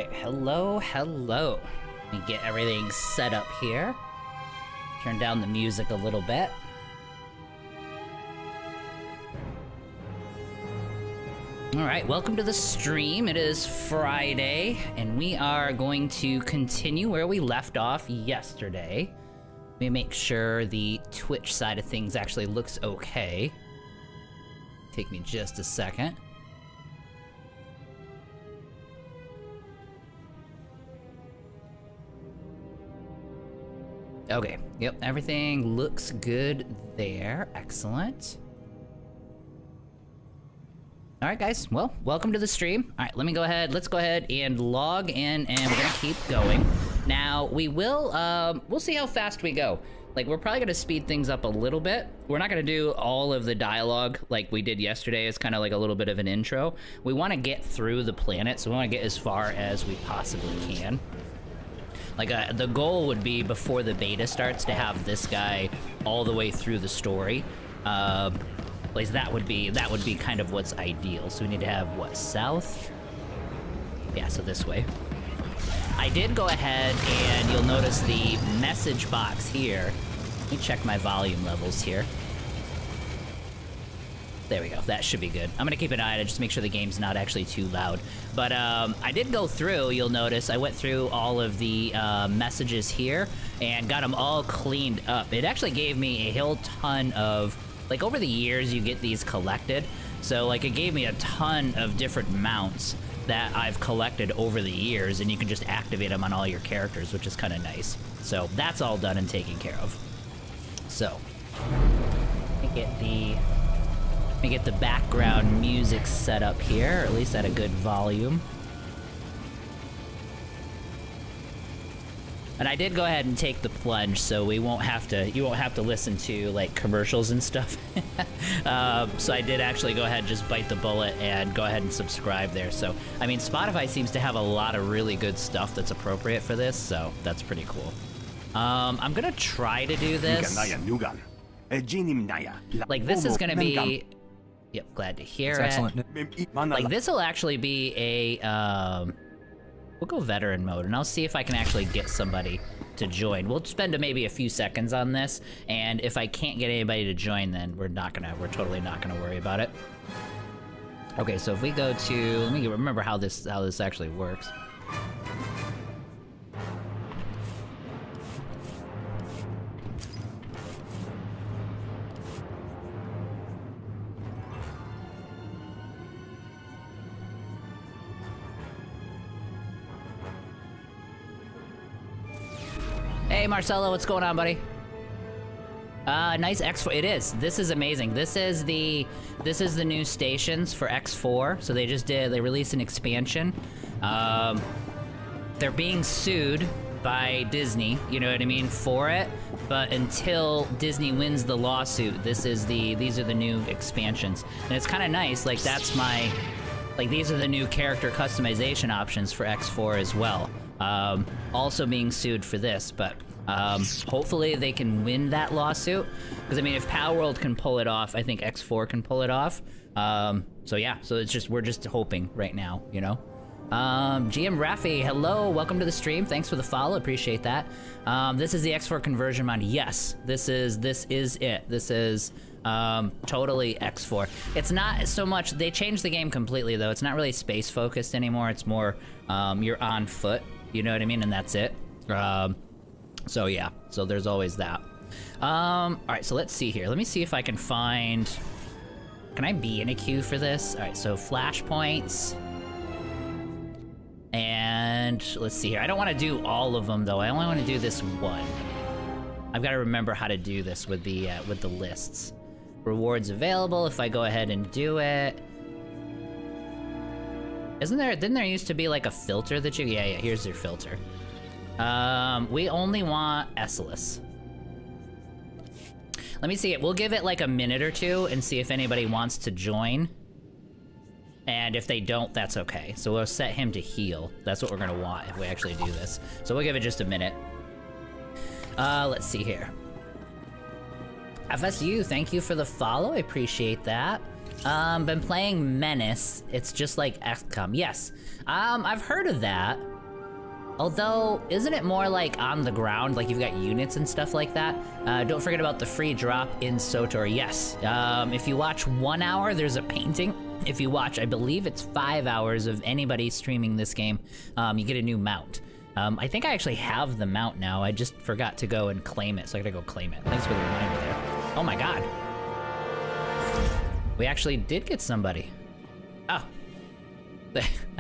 right, hello. Let me get everything set up here. Turn down the music a little bit. All right, welcome to the stream. It is Friday, and we are going to continue where we left off yesterday. Let me make sure the Twitch side of things actually looks okay. Take me just a second. Okay, yep, everything looks good there. Excellent. All right, guys, well, welcome to the stream. All right, let's go ahead and log in, and we're gonna keep going. Now, we'll see how fast we go. Like, we're probably gonna speed things up a little bit. We're not gonna do all of the dialogue like we did yesterday. It's kind of like a little bit of an intro. We wanna get through the planet, so we wanna get as far as we possibly can. Like, the goal would be before the beta starts to have this guy all the way through the story. At least that would be kind of what's ideal. So we need to have, what, south? Yeah, so this way. I did go ahead, and you'll notice the message box here. Let me check my volume levels here. There we go, that should be good. I'm gonna keep an eye on it, just to make sure the game's not actually too loud. But I did go through, you'll notice, I went through all of the messages here, and got them all cleaned up. It actually gave me a whole ton of, like, over the years you get these collected, so like it gave me a ton of different mounts that I've collected over the years, and you can just activate them on all your characters, which is kind of nice. So that's all done and taken care of. So let me get the background music set up here, or at least at a good volume. And I did go ahead and take the plunge, so you won't have to listen to like commercials and stuff. So I did actually go ahead and just bite the bullet and go ahead and subscribe there. So, I mean, Spotify seems to have a lot of really good stuff that's appropriate for this, so that's pretty cool. I'm gonna try to do this. Like, this is gonna be... Yep, glad to hear it. Like, this will actually be a, we'll go veteran mode, and I'll see if I can actually get somebody to join. We'll spend maybe a few seconds on this, and if I can't get anybody to join, then we're totally not gonna worry about it. Okay, so if we go to, let me remember how this actually works. Hey Marcelo, what's going on, buddy? Nice X4. It is. This is amazing. This is the new stations for X4. So they released an expansion. They're being sued by Disney, you know what I mean, for it. But until Disney wins the lawsuit, these are the new expansions. And it's kind of nice. Like, these are the new character customization options for X4 as well. Also being sued for this, but hopefully they can win that lawsuit, because I mean, if Palworld can pull it off, I think X4 can pull it off. So yeah, so we're just hoping right now, you know. GM Raffi, hello, welcome to the stream. Thanks for the follow, appreciate that. This is the X4 conversion mod. Yes, this is it. This is totally X4. It's not so much, they changed the game completely though. It's not really space focused anymore. It's more you're on foot, you know what I mean, and that's it. So yeah, so there's always that. All right, so let's see here. Let me see if I can find, can I be in a queue for this? All right, so flashpoints. And let's see here. I don't want to do all of them though. I only want to do this one. I've got to remember how to do this with the lists. Rewards available if I go ahead and do it. Didn't there used to be like a filter that yeah, here's your filter. We only want Essilus. Let me see it. We'll give it like a minute or two and see if anybody wants to join. And if they don't, that's okay. So we'll set him to heal. That's what we're gonna want if we actually do this. So we'll give it just a minute. Let's see here. FSU, thank you for the follow. I appreciate that. Been playing Menace. It's just like XCOM. Yes. I've heard of that. Although, isn't it more like on the ground, like you've got units and stuff like that? Don't forget about the free drop in SOTOR. Yes, if you watch 1 hour, there's a painting. If you watch, I believe it's 5 hours of anybody streaming this game, you get a new mount. I think I actually have the mount now. I just forgot to go and claim it, so I gotta go claim it. Thanks for the reminder there. Oh my god. We actually did get somebody. Oh.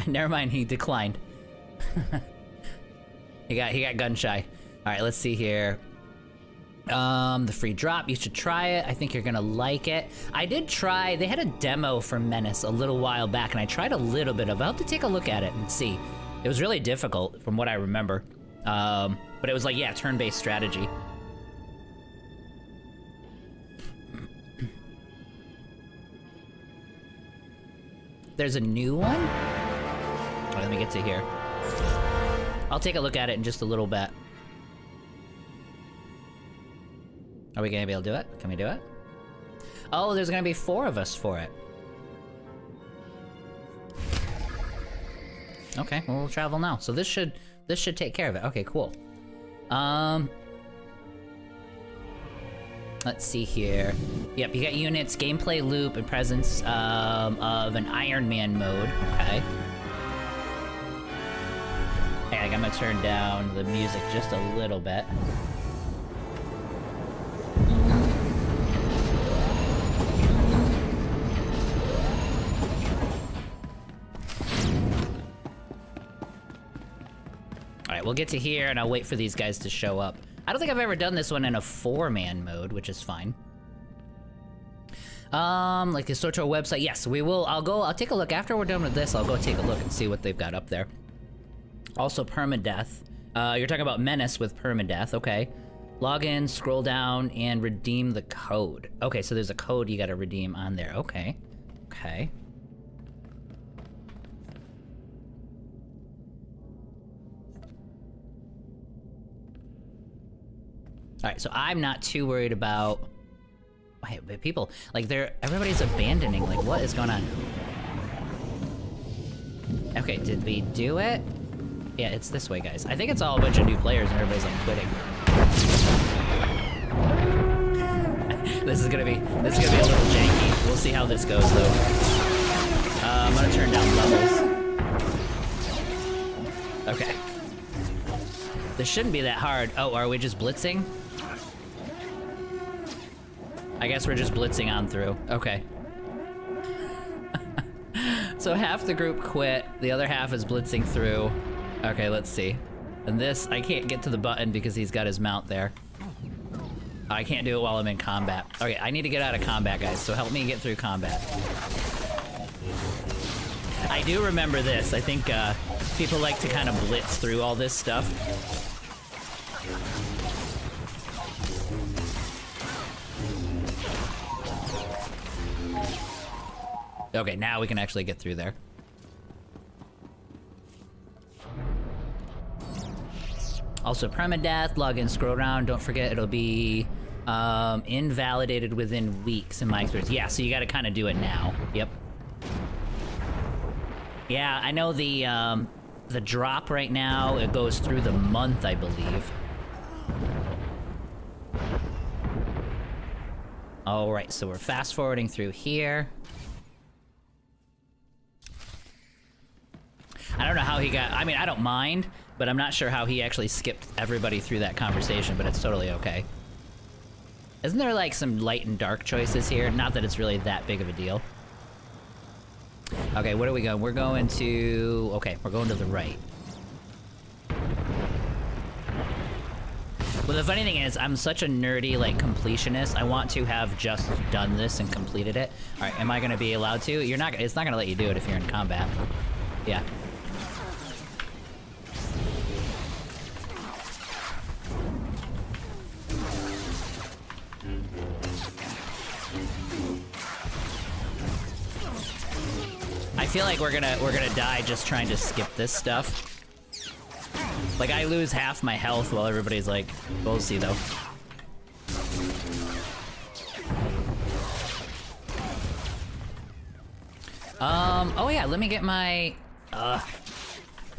Never mind, he declined. He got gun shy. All right, let's see here. The free drop, you should try it. I think you're gonna like it. I did try, they had a demo for Menace a little while back, and I tried a little bit of it. I'll have to take a look at it and see. It was really difficult from what I remember. But it was like, yeah, turn-based strategy. There's a new one? All right, let me get to here. I'll take a look at it in just a little bit. Are we gonna be able to do it? Can we do it? Oh, there's gonna be 4 of us for it. Okay, well, we'll travel now. So this should take care of it. Okay, cool. Let's see here. Yep, you got units, gameplay loop, and presence of an Iron Man mode. Okay. Hey, I'm gonna turn down the music just a little bit. Alright, we'll get to here and I'll wait for these guys to show up. I don't think I've ever done this one in a 4-man mode, which is fine. Like the SOTOR website, yes, we will. I'll take a look. After we're done with this, I'll go take a look and see what they've got up there. Also, permadeath. You're talking about Menace with permadeath, okay. Log in, scroll down, and redeem the code. Okay, so there's a code you gotta redeem on there. Okay. Okay. Alright, so I'm not too worried about... Wait, but people, like, everybody's abandoning, like, what is going on? Okay, did we do it? Yeah, it's this way, guys. I think it's all a bunch of new players and everybody's, like, quitting. This is gonna be a little janky. We'll see how this goes, though. I'm gonna turn down levels. Okay. This shouldn't be that hard. Oh, are we just blitzing? I guess we're just blitzing on through. Okay. So half the group quit, the other half is blitzing through. Okay, let's see. And this, I can't get to the button because he's got his mount there. I can't do it while I'm in combat. Okay, I need to get out of combat, guys, so help me get through combat. I do remember this. I think people like to kind of blitz through all this stuff. Okay, now we can actually get through there. Also, permadeath, login, scroll down. Don't forget, it'll be invalidated within weeks in my experience. Yeah, so you gotta kind of do it now. Yep. Yeah, I know the drop right now, it goes through the month, I believe. All right, so we're fast forwarding through here. I don't know how he got, I mean, I don't mind, but I'm not sure how he actually skipped everybody through that conversation, but it's totally okay. Isn't there like some light and dark choices here? Not that it's really that big of a deal. Okay, where do we go? We're going to, okay, we're going to the right. Well, the funny thing is, I'm such a nerdy, like, completionist. I want to have just done this and completed it. All right, am I gonna be allowed to? You're not, it's not gonna let you do it if you're in combat. Yeah. I feel like we're gonna die just trying to skip this stuff. Like, I lose half my health while everybody's like, we'll see though. Oh yeah, let me get my,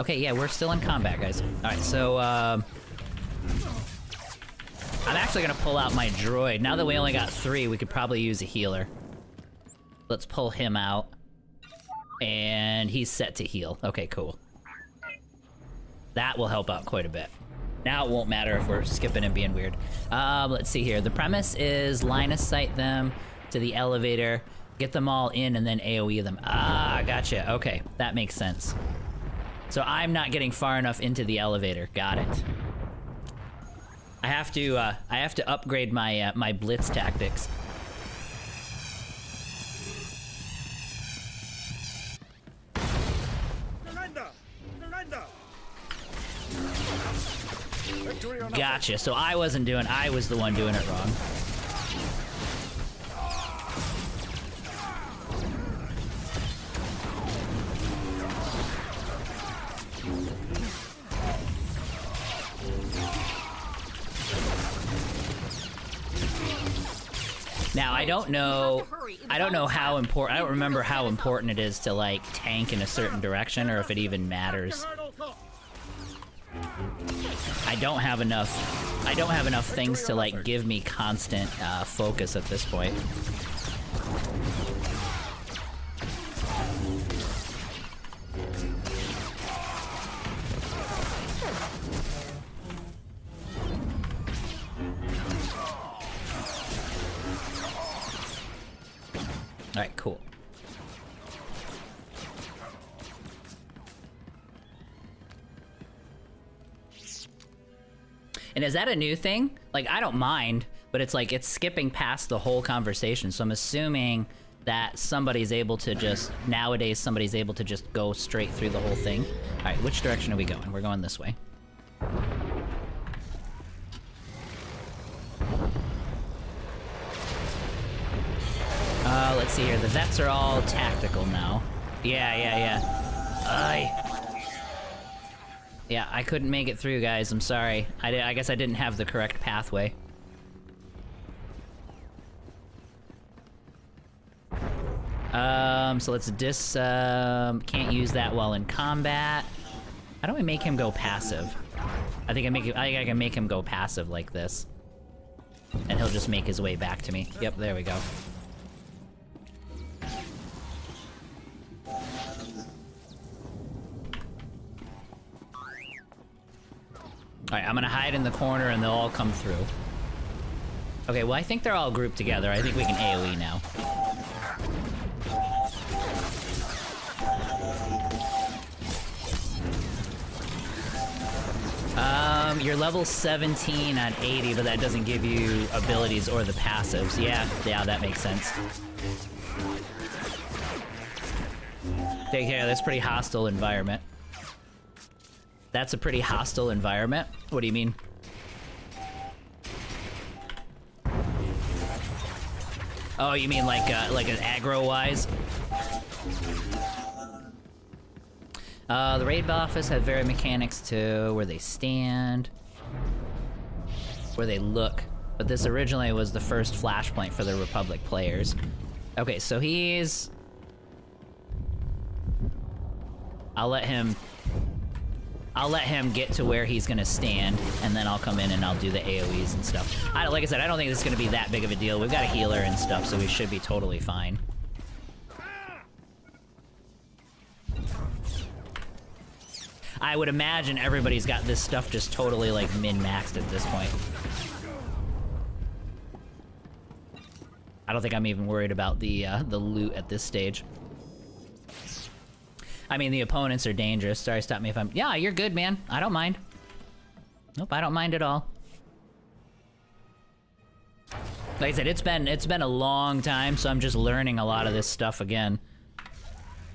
Okay, yeah, we're still in combat, guys. Alright, so, I'm actually gonna pull out my droid. Now that we only got 3, we could probably use a healer. Let's pull him out. And he's set to heal. Okay, cool. That will help out quite a bit. Now it won't matter if we're skipping and being weird. Let's see here. The premise is line of sight them to the elevator, get them all in, and then AoE them. Ah, gotcha. Okay, that makes sense. So I'm not getting far enough into the elevator. Got it. I have to upgrade my my blitz tactics. Gotcha. So I was the one doing it wrong. Now, I don't know how important, I don't remember how important it is to, like, tank in a certain direction, or if it even matters. I don't have enough things to, like, give me constant, focus at this point. Alright, cool. And is that a new thing? Like, I don't mind, but it's like, it's skipping past the whole conversation, so I'm assuming that somebody's able to just, nowadays, somebody's able to just go straight through the whole thing. Alright, which direction are we going? We're going this way. Let's see here. The vets are all tactical now. Yeah. Yeah, I couldn't make it through, guys. I'm sorry. I guess I didn't have the correct pathway. So let's can't use that while in combat. How do we make him go passive? I think I can make him go passive like this. And he'll just make his way back to me. Yep, there we go. Alright, I'm gonna hide in the corner and they'll all come through. Okay, well I think they're all grouped together. I think we can AoE now. You're level 17 on 80, but that doesn't give you abilities or the passives. Yeah, that makes sense. Take care, that's a pretty hostile environment. That's a pretty hostile environment? What do you mean? Oh, you mean like an aggro-wise? The raid office had varied mechanics to where they stand, where they look, but this originally was the first flashpoint for the Republic players. Okay, so he's... I'll let him get to where he's gonna stand, and then I'll come in and I'll do the AoEs and stuff. Like I said, I don't think this is gonna be that big of a deal. We've got a healer and stuff, so we should be totally fine. I would imagine everybody's got this stuff just totally, like, min-maxed at this point. I don't think I'm even worried about the loot at this stage. I mean, the opponents are dangerous. Sorry, stop me if I'm... Yeah, you're good, man. I don't mind. Nope, I don't mind at all. Like I said, it's been a long time, so I'm just learning a lot of this stuff again.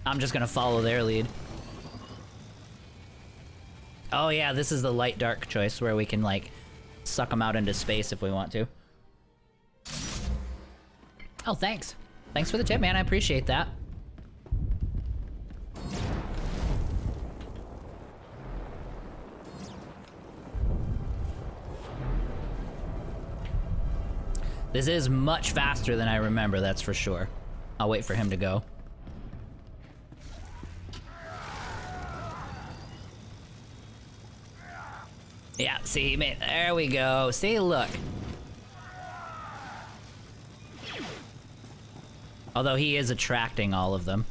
I'm just gonna follow their lead. Oh yeah, this is the light-dark choice where we can, like, suck them out into space if we want to. Oh, thanks. Thanks for the tip, man. I appreciate that. This is much faster than I remember, that's for sure. I'll wait for him to go. Yeah, see, man, there we go. See, look. Although he is attracting all of them.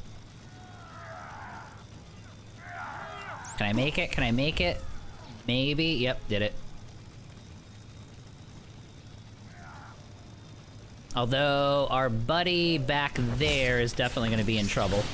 Can I make it? Can I make it? Maybe. Yep, did it. Although our buddy back there is definitely going to be in trouble.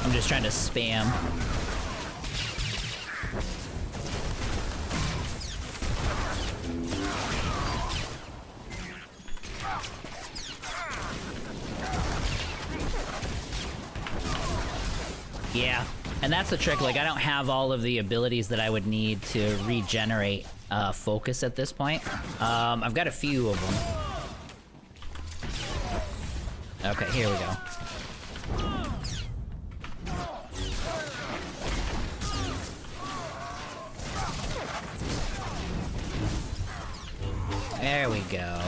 I'm just trying to spam. Yeah, and that's the trick. Like, I don't have all of the abilities that I would need to regenerate focus at this point. I've got a few of them. Okay, here we go. There we go.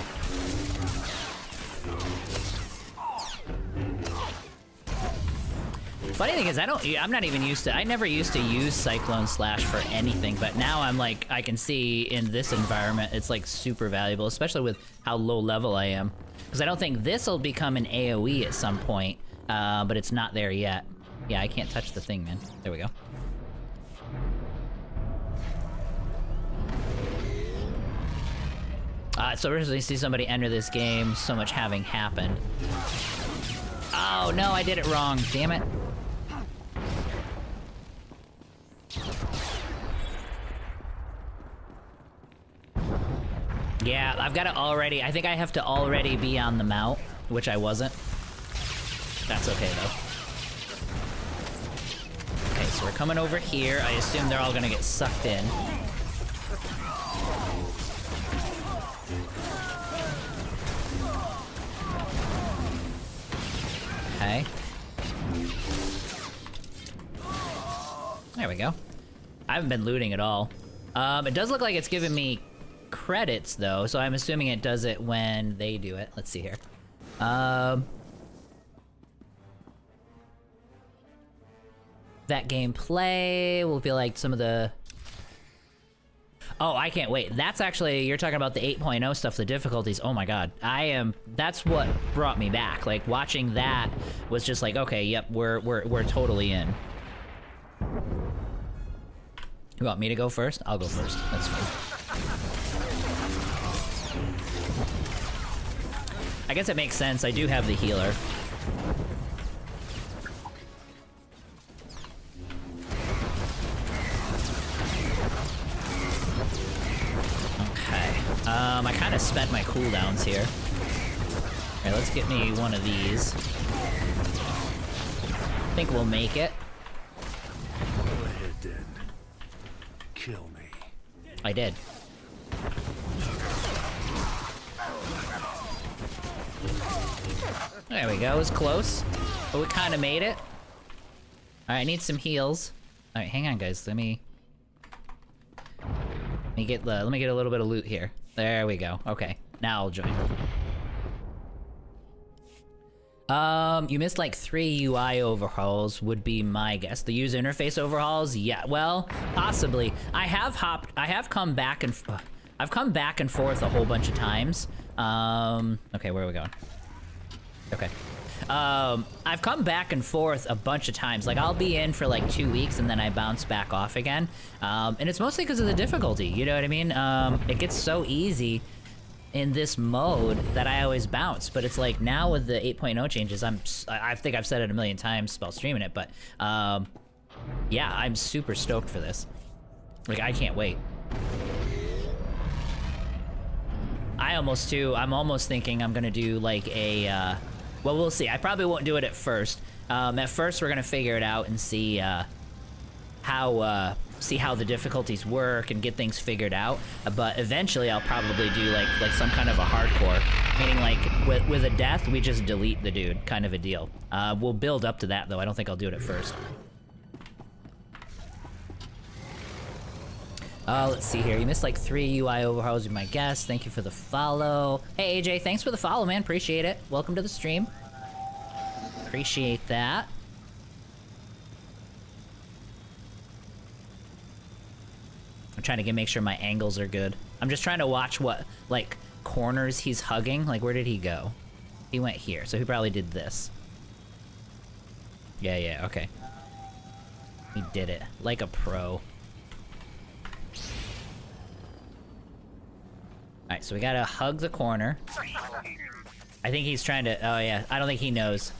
Funny thing is, I'm not even used to, I never used to use Cyclone Slash for anything, but now I'm like, I can see in this environment, it's like super valuable, especially with how low level I am. Because I don't think this will become an AoE at some point, but it's not there yet. Yeah, I can't touch the thing, man. There we go. So originally see somebody enter this game, so much having happened. Oh no, I did it wrong, damn it. Yeah, I've got to already, I think I have to already be on the mount, which I wasn't. That's okay though. Okay, so we're coming over here. I assume they're all gonna get sucked in. Okay. There we go. I haven't been looting at all. It does look like it's giving me credits, though, so I'm assuming it does it when they do it. Let's see here. That gameplay will be like some of the... Oh, I can't wait. That's actually, you're talking about the 8.0 stuff, the difficulties. Oh my god. That's what brought me back. Like, watching that was just like, okay, yep, we're totally in. You want me to go first? I'll go first. That's fine. I guess it makes sense. I do have the healer. I kind of spent my cooldowns here. Alright, let's get me one of these. I think we'll make it. Go ahead, then. Kill me. I did. There we go, it was close. But we kind of made it. Alright, I need some heals. Alright, hang on, guys. Let me get a little bit of loot here. There we go. Okay, now I'll join. You missed like 3 UI overhauls would be my guess. The user interface overhauls? Yeah, well, possibly. I've come back and forth a whole bunch of times. Okay, where are we going? Okay. I've come back and forth a bunch of times. Like, I'll be in for like 2 weeks and then I bounce back off again. And it's mostly because of the difficulty, you know what I mean? It gets so easy in this mode that I always bounce, but it's like now with the 8.0 changes, I think I've said it a million times while streaming it, but yeah, I'm super stoked for this. Like, I can't wait. I'm almost thinking I'm gonna do like a, well, we'll see. I probably won't do it at first. At first, we're gonna figure it out and see how the difficulties work and get things figured out. But eventually, I'll probably do like some kind of a hardcore. Meaning, like, with a death, we just delete the dude, kind of a deal. We'll build up to that, though. I don't think I'll do it at first. Let's see here. You missed, like, 3 UI overhauls with my guest. Thank you for the follow. Hey, AJ, thanks for the follow, man. Appreciate it. Welcome to the stream. Appreciate that. I'm trying to make sure my angles are good. I'm just trying to watch what, like, corners he's hugging. Like, where did he go? He went here, so he probably did this. Yeah, okay. He did it. Like a pro. Alright, so we gotta hug the corner. I think he's trying to... Oh, yeah. I don't think he knows.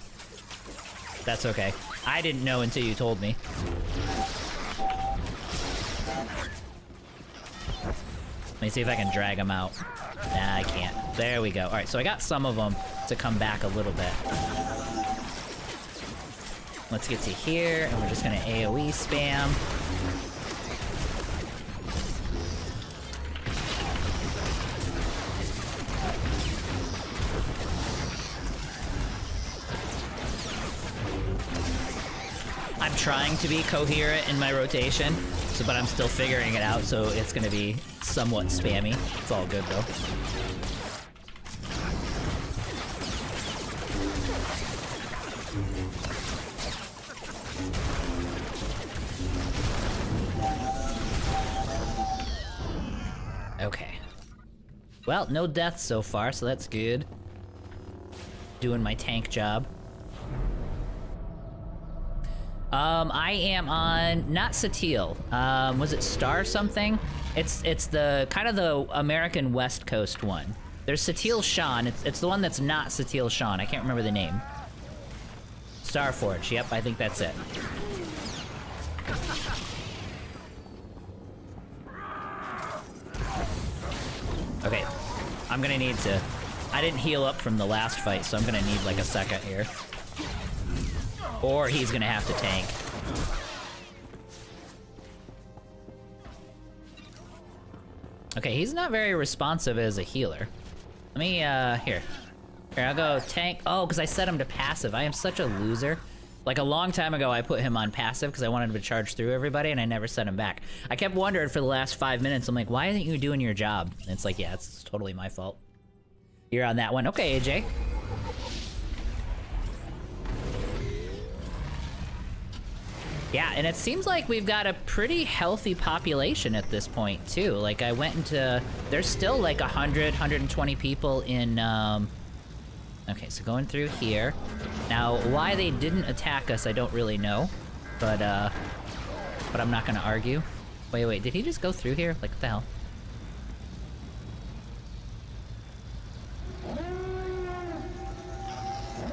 That's okay. I didn't know until you told me. Let me see if I can drag him out. Nah, I can't. There we go. Alright, so I got some of them to come back a little bit. Let's get to here, and we're just gonna AoE spam. I'm trying to be coherent in my rotation, but I'm still figuring it out, so it's gonna be somewhat spammy. It's all good, though. Okay. Well, no deaths so far, so that's good. Doing my tank job. I am on, not Satil, was it Star something? It's the, kind of the American West Coast one. There's Satil Shan, it's the one that's not Satil Shan, I can't remember the name. Starforge, yep, I think that's it. Okay, I'm gonna need to, I didn't heal up from the last fight, so I'm gonna need like a second here. Or he's gonna have to tank. Okay, he's not very responsive as a healer. Let me, here, I'll go tank. Oh, because I set him to passive. I am such a loser. Like, a long time ago, I put him on passive because I wanted him to charge through everybody, and I never set him back. I kept wondering for the last 5 minutes, I'm like, why isn't you doing your job? And it's like, yeah, it's totally my fault. You're on that one. Okay, AJ. Yeah, and it seems like we've got a pretty healthy population at this point, too. Like, I went into... There's still, like, 100, 120 people in, Okay, so going through here. Now, why they didn't attack us, I don't really know. But I'm not gonna argue. Wait, did he just go through here? Like, what the hell?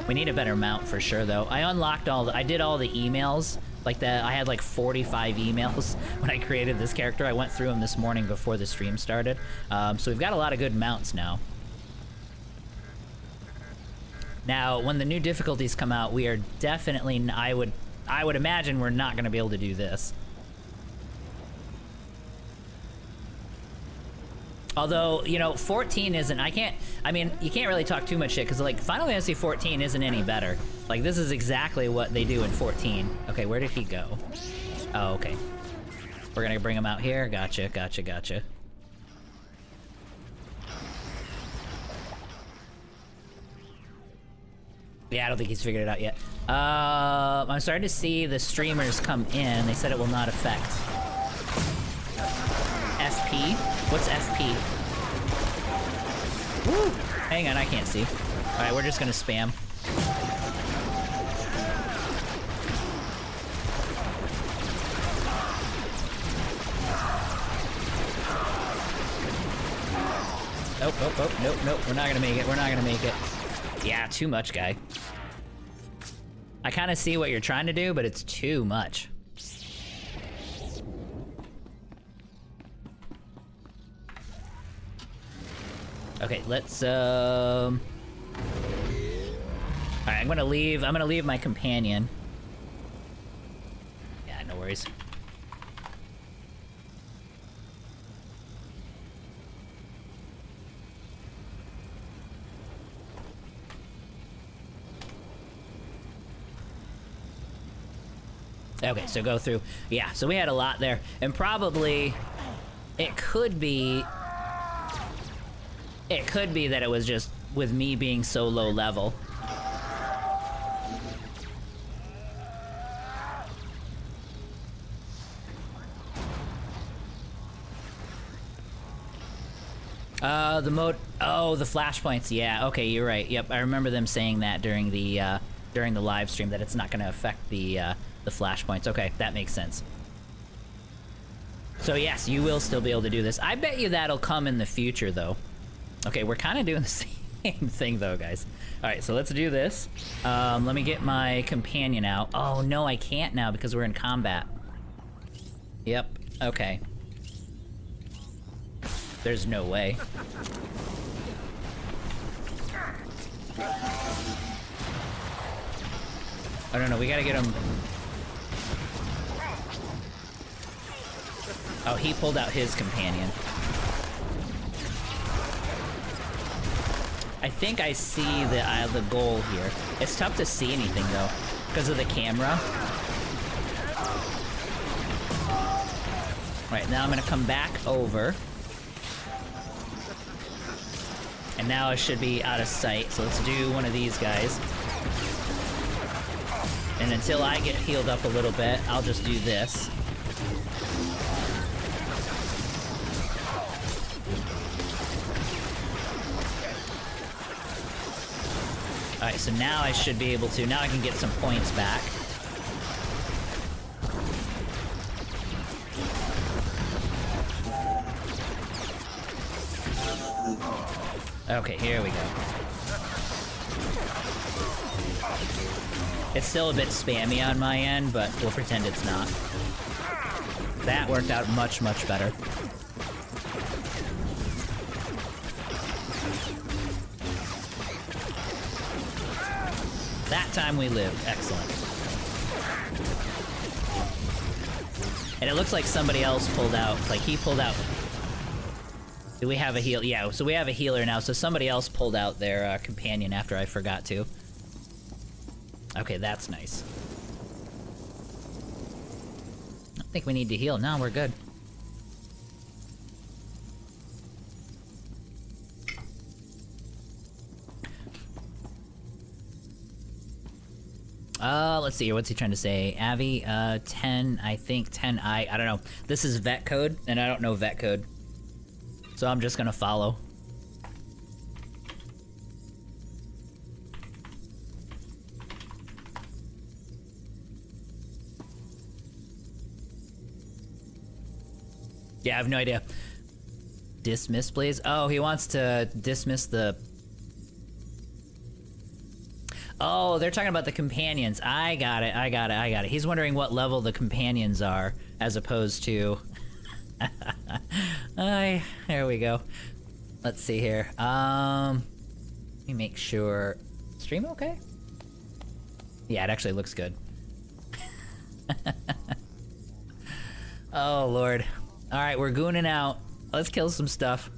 We need a better mount for sure, though. I unlocked I did all the emails. Like that, I had like 45 emails when I created this character. I went through them this morning before the stream started. So we've got a lot of good mounts now. Now, when the new difficulties come out, we are definitely, I would imagine we're not gonna be able to do this. Although, you know, 14 isn't, I mean, you can't really talk too much shit, because, like, Final Fantasy 14 isn't any better. Like, this is exactly what they do in 14. Okay, where did he go? Oh, okay. We're gonna bring him out here. Gotcha. Yeah, I don't think he's figured it out yet. I'm starting to see the streamers come in. They said it will not affect. FP? What's FP? Woo! Hang on, I can't see. Alright, we're just gonna spam. Nope, we're not gonna make it. Yeah, too much, guy. I kind of see what you're trying to do, but it's too much. Okay, let's, Alright, I'm gonna leave my companion. Yeah, no worries. Okay, so go through. Yeah, so we had a lot there. And probably it could be that it was just with me being so low level. The flashpoints. Yeah, okay, you're right. Yep, I remember them saying that during the live stream, that it's not going to affect the flashpoints. Okay, that makes sense. So yes, you will still be able to do this. I bet you that'll come in the future, though. Okay, we're kind of doing the same thing, though, guys. All right, so let's do this. Let me get my companion out. Oh, no, I can't now because we're in combat. Yep, okay. There's no way. Oh, no, we gotta get him. Oh, he pulled out his companion. I think I see the goal here. It's tough to see anything, though, because of the camera. Right, now I'm gonna come back over. And now I should be out of sight, so let's do one of these guys. And until I get healed up a little bit, I'll just do this. Alright, so now I should be able to, now I can get some points back. Okay, here we go. It's still a bit spammy on my end, but we'll pretend it's not. That worked out much, much better. That time we lived. Excellent. And it looks like somebody else pulled out. Like, he pulled out. Do we have a heal? Yeah, so we have a healer now. So somebody else pulled out their companion after I forgot to. Okay, that's nice. I don't think we need to heal. No, we're good. Let's see here. What's he trying to say? Avi, 10, I think 10I. I don't know. This is vet code, and I don't know vet code. So I'm just gonna follow. Yeah, I have no idea. Dismiss, please? Oh, he wants to dismiss the... Oh, they're talking about the companions. I got it. He's wondering what level the companions are, as opposed to... There we go. Let's see here. Let me make sure... Stream okay? Yeah, it actually looks good. Oh, Lord. Alright, we're gooning out. Let's kill some stuff.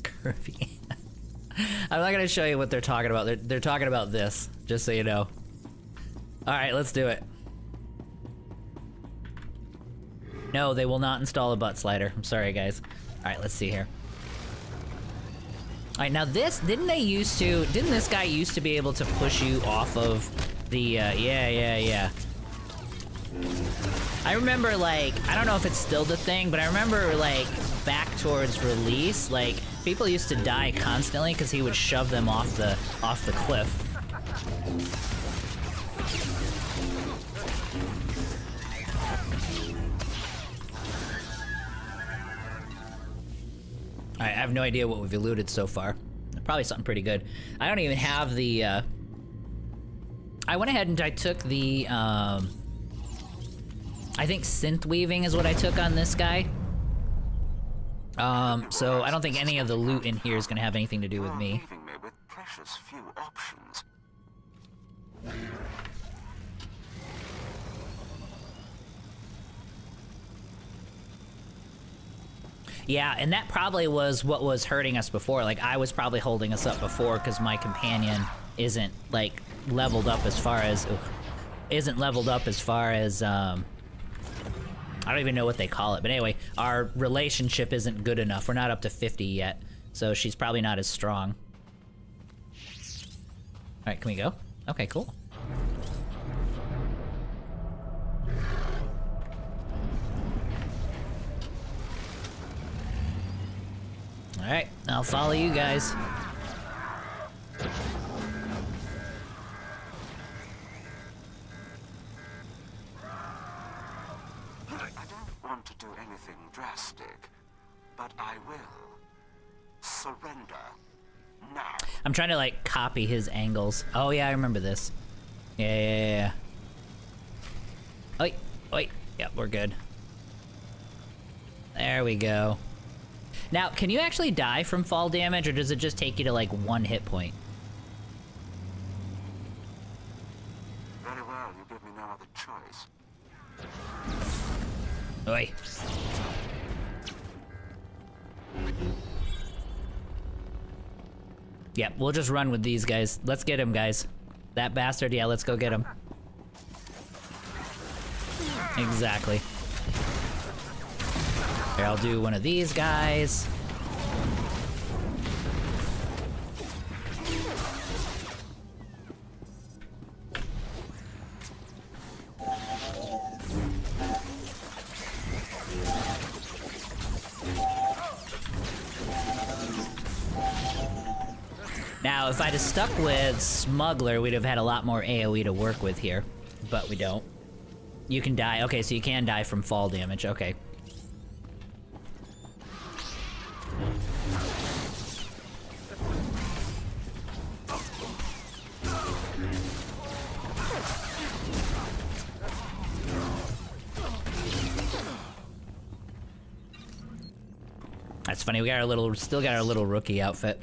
Curvy. I'm not gonna show you what they're talking about. They're talking about this, just so you know. Alright, let's do it. No, they will not install a butt slider. I'm sorry, guys. Alright, let's see here. Alright, now this, didn't this guy used to be able to push you off of the, yeah. I remember, like, I don't know if it's still the thing, but I remember, like, back towards release, like, people used to die constantly because he would shove them off the cliff. Alright, I have no idea what we've eluded so far. Probably something pretty good. I don't even have the, I went ahead and I took the, I think synth weaving is what I took on this guy. So I don't think any of the loot in here is gonna have anything to do with me. Leaving me with precious few options. Yeah, and that probably was what was hurting us before. Like, I was probably holding us up before because my companion isn't like leveled up as far as I don't even know what they call it, but anyway, our relationship isn't good enough. We're not up to 50 yet, so she's probably not as strong. All right, can we go? Okay, cool. All right, I'll follow you guys. Want to do anything drastic, but I will. Surrender now. I'm trying to like copy his angles. Oh yeah, I remember this. Yeah. Wait. Yep, we're good. There we go. Now, can you actually die from fall damage, or does it just take you to like 1 hit point? Very well, you give me no other choice. Oi. Yep, we'll just run with these guys. Let's get him, guys. That bastard, yeah, let's go get him. Exactly. Here, I'll do one of these guys. Now, if I'd have stuck with Smuggler, we'd have had a lot more AoE to work with here, but we don't. You can die. Okay, so you can die from fall damage. Okay. That's funny. We got our little, still got our little rookie outfit.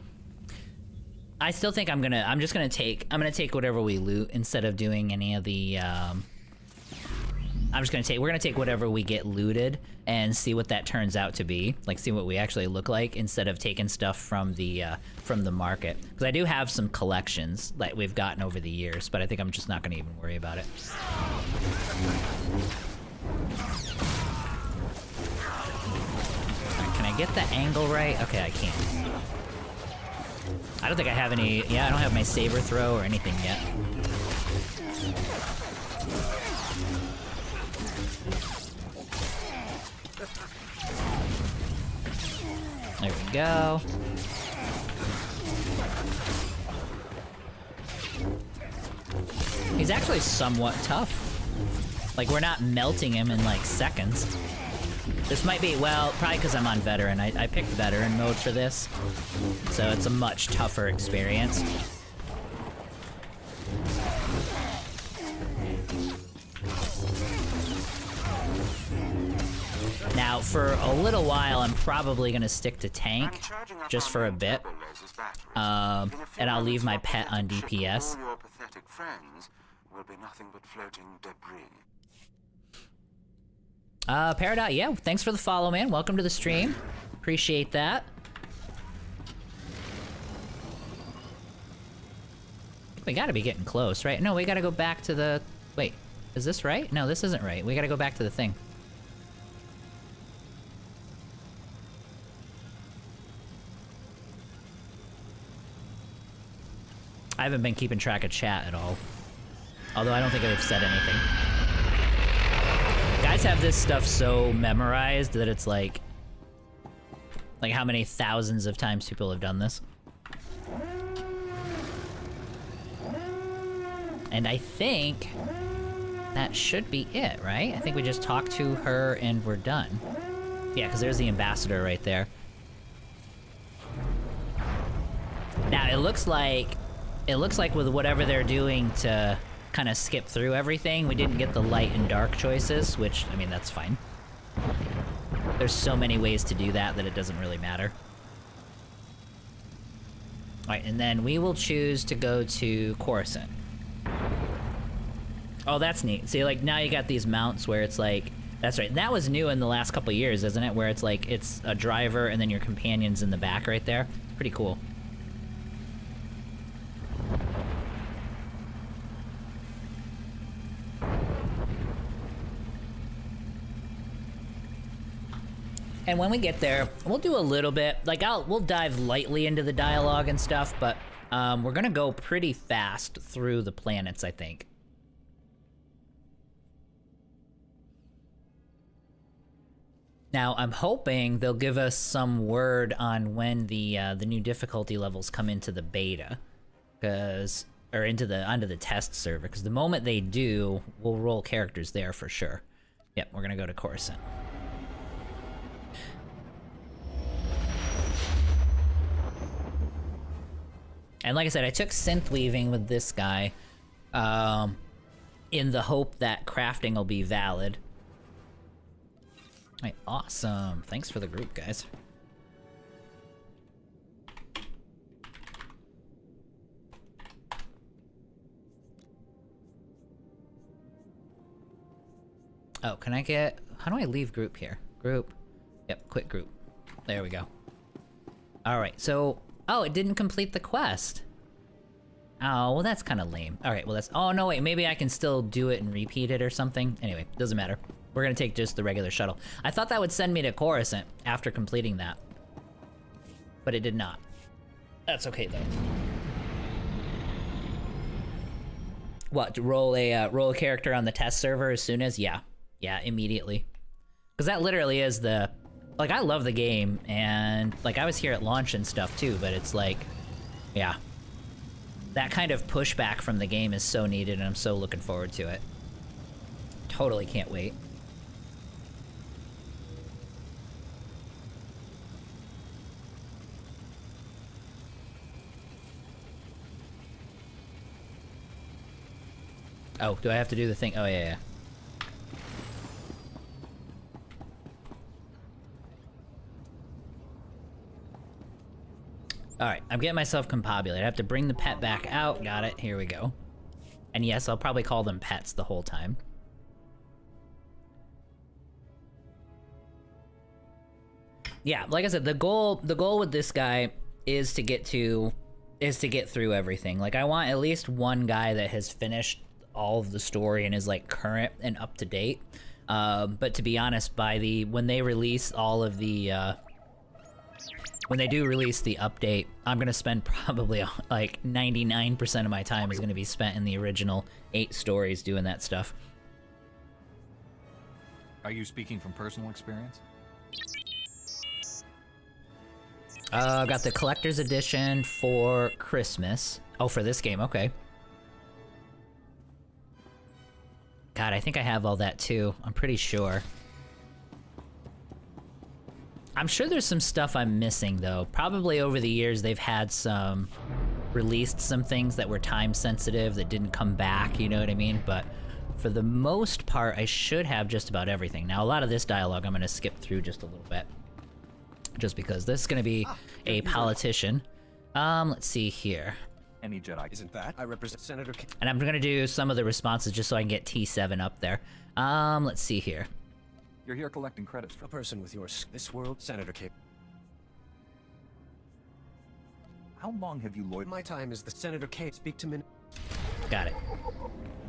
I still think I'm just gonna take whatever we loot instead of doing any of the, we're gonna take whatever we get looted and see what that turns out to be. Like, see what we actually look like instead of taking stuff from the market. Because I do have some collections that we've gotten over the years, but I think I'm just not gonna even worry about it. Alright, can I get the angle right? Okay, I can't. I don't think I have any, yeah, I don't have my saber throw or anything yet. There we go. He's actually somewhat tough. Like, we're not melting him in like seconds. This might be, well, probably because I'm on veteran. I picked veteran mode for this, so it's a much tougher experience. Now, for a little while, I'm probably going to stick to tank, just for a bit, and I'll leave my pet on DPS. All your pathetic friends will be nothing but floating debris. Peridot, yeah, thanks for the follow, man. Welcome to the stream. Appreciate that. We gotta be getting close, right? No, we gotta go back to the... Wait, is this right? No, this isn't right. We gotta go back to the thing. I haven't been keeping track of chat at all. Although I don't think I've said anything. Guys have this stuff so memorized that it's like how many thousands of times people have done this. And I think that should be it, right? I think we just talk to her and we're done. Yeah, because there's the ambassador right there. Now, it looks like with whatever they're doing to kind of skip through everything, we didn't get the light and dark choices, which, I mean, that's fine. There's so many ways to do that that it doesn't really matter. Alright, and then we will choose to go to Coruscant. Oh, that's neat. See, like, now you got these mounts where it's like... That's right, that was new in the last couple years, isn't it? Where it's like, it's a driver and then your companion's in the back right there. Pretty cool. And when we get there, we'll do a little bit, like we'll dive lightly into the dialogue and stuff, but we're gonna go pretty fast through the planets, I think. Now, I'm hoping they'll give us some word on when the new difficulty levels come into the beta, or onto the test server, because the moment they do, we'll roll characters there for sure. Yep, we're gonna go to Coruscant. And like I said, I took synth weaving with this guy, in the hope that crafting will be valid. All right, awesome. Thanks for the group, guys. Oh, can I get... How do I leave group here? Group. Yep, quit group. There we go. Alright, so... Oh, it didn't complete the quest. Oh, well that's kind of lame. Alright, well that's... Oh, no, wait, maybe I can still do it and repeat it or something. Anyway, doesn't matter. We're gonna take just the regular shuttle. I thought that would send me to Coruscant after completing that. But it did not. That's okay, though. What, to roll a character on the test server as soon as? Yeah. Yeah, immediately. Because that literally is the... Like, I love the game, and, like, I was here at launch and stuff, too, but it's like... Yeah. That kind of pushback from the game is so needed, and I'm so looking forward to it. Totally can't wait. Oh, do I have to do the thing? Oh, yeah. Alright, I'm getting myself compobulated. I have to bring the pet back out. Got it. Here we go. And yes, I'll probably call them pets the whole time. Yeah, like I said, the goal with this guy is to get through everything. Like, I want at least one guy that has finished all of the story and is like current and up to date. But to be honest, when they release all of the when they do release the update, I'm gonna spend probably like 99% of my time is gonna be spent in the original 8 stories doing that stuff. Are you speaking from personal experience? Got the collector's edition for Christmas. Oh, for this game, okay. God, I think I have all that too. I'm pretty sure. I'm sure there's some stuff I'm missing though. Probably over the years they've had released some things that were time sensitive that didn't come back, you know what I mean? But for the most part, I should have just about everything. Now, a lot of this dialogue I'm gonna skip through just a little bit. Just because this is gonna be a politician. Let's see here. Any Jedi. Isn't that? I represent Senator K. And I'm gonna do some of the responses just so I can get T7 up there. Let's see here. You're here collecting credits for A person with yours. This world, Senator K. How long have you loitered? My time is the Senator K. Speak to Min. Got it.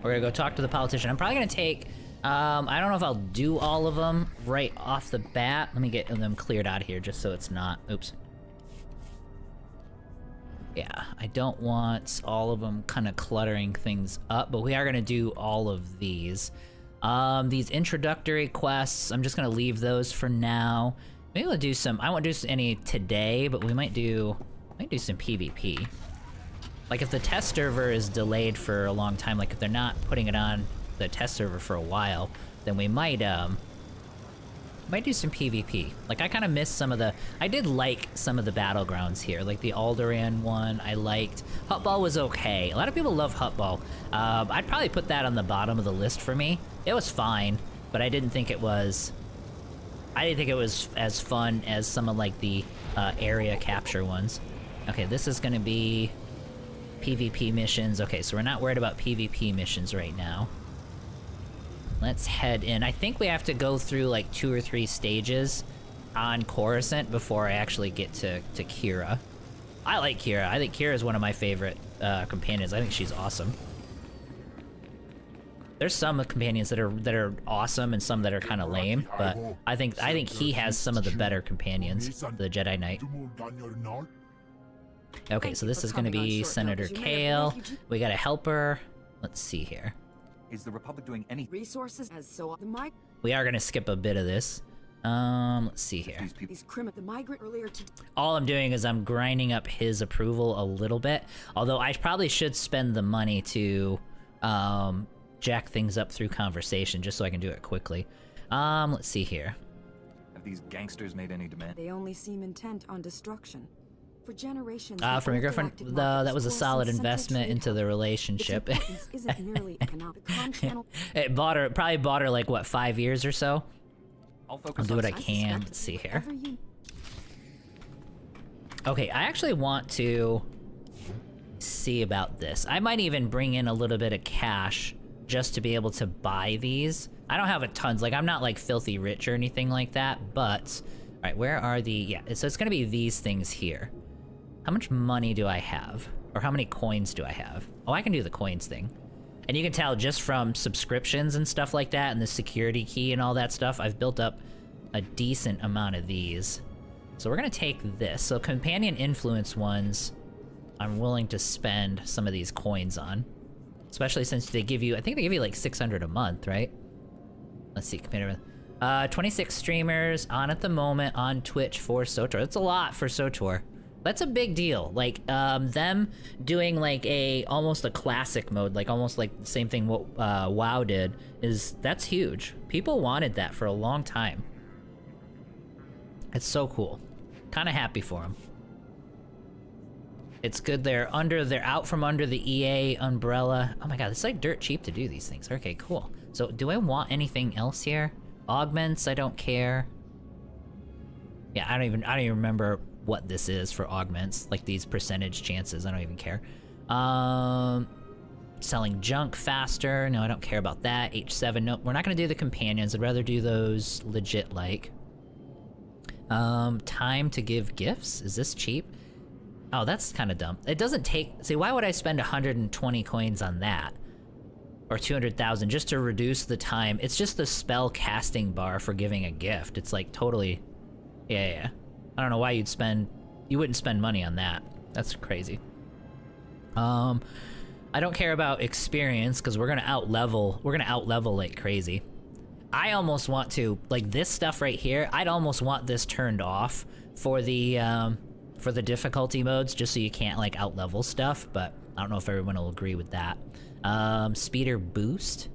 We're gonna go talk to the politician. I'm probably gonna take, I don't know if I'll do all of them right off the bat. Let me get them cleared out of here just so it's not, oops. Yeah, I don't want all of them kind of cluttering things up, but we are gonna do all of these. These introductory quests, I'm just gonna leave those for now. Maybe we'll do some, I won't do any today, but we might do some PvP. Like if the test server is delayed for a long time, like if they're not putting it on the test server for a while, then we might do some PvP. Like I kind of missed I did like some of the battlegrounds here, like the Alderaan one I liked. Huttball was okay. A lot of people love Huttball. I'd probably put that on the bottom of the list for me. It was fine, but I didn't think it was as fun as some of like the area capture ones. Okay, this is gonna be PvP missions. Okay, so we're not worried about PvP missions right now. Let's head in. I think we have to go through like 2 or 3 stages on Coruscant before I actually get to Kira. I like Kira. I think Kira is one of my favorite companions. I think she's awesome. There's some companions that are awesome and some that are kind of lame, but I think he has some of the better companions, the Jedi Knight. Okay, so this is going to be Senator Kale. We got a helper. Let's see here. Is the Republic doing any resources as so the mig We are going to skip a bit of this. Let's see here. these the migrant earlier to All I'm doing is I'm grinding up his approval a little bit, although I probably should spend the money to jack things up through conversation just so I can do it quickly. Let's see here. Have these gangsters made any demand? they only seem intent on destruction. For generations, From your girlfriend, that was a solid investment into the relationship. Isn't merely economic. The comm channel It probably bought her like what, 5 years or so. I'll I'll focus do on what I can. Let's see here. Okay, I actually want to see about this. I might even bring in a little bit of cash just to be able to buy these. I don't have a tons, like I'm not like filthy rich or anything like that, but all right, where are the, yeah, so it's gonna be these things here. How much money do I have? Or how many coins do I have? Oh, I can do the coins thing. And you can tell just from subscriptions and stuff like that and the security key and all that stuff, I've built up a decent amount of these. So we're gonna take this. So companion influence ones, I'm willing to spend some of these coins on. Especially since they give you, I think they give you like 600 a month, right? Let's see, companion. 26 streamers on at the moment on Twitch for SOTOR. That's a lot for SOTOR. That's a big deal. Like, them doing like almost a classic mode, like almost like the same thing what WoW did, that's huge. People wanted that for a long time. It's so cool. Kind of happy for them. It's good they're out from under the EA umbrella. Oh my god, it's like dirt cheap to do these things. Okay, cool. So do I want anything else here? Augments, I don't care. Yeah, I don't even remember what this is for augments, like these percentage chances. I don't even care. Selling junk faster. No, I don't care about that. H7. Nope, we're not gonna do the companions. I'd rather do those legit like. Time to give gifts. Is this cheap? Oh, that's kind of dumb. It doesn't take. See, why would I spend 120 coins on that? Or 200,000 just to reduce the time? It's just the spell casting bar for giving a gift. It's like totally. Yeah. I don't know why you wouldn't spend money on that. That's crazy. I don't care about experience because we're gonna out-level like crazy. I almost want to, like this stuff right here, I'd almost want this turned off for the difficulty modes just so you can't like out-level stuff, but I don't know if everyone will agree with that. Speeder boost.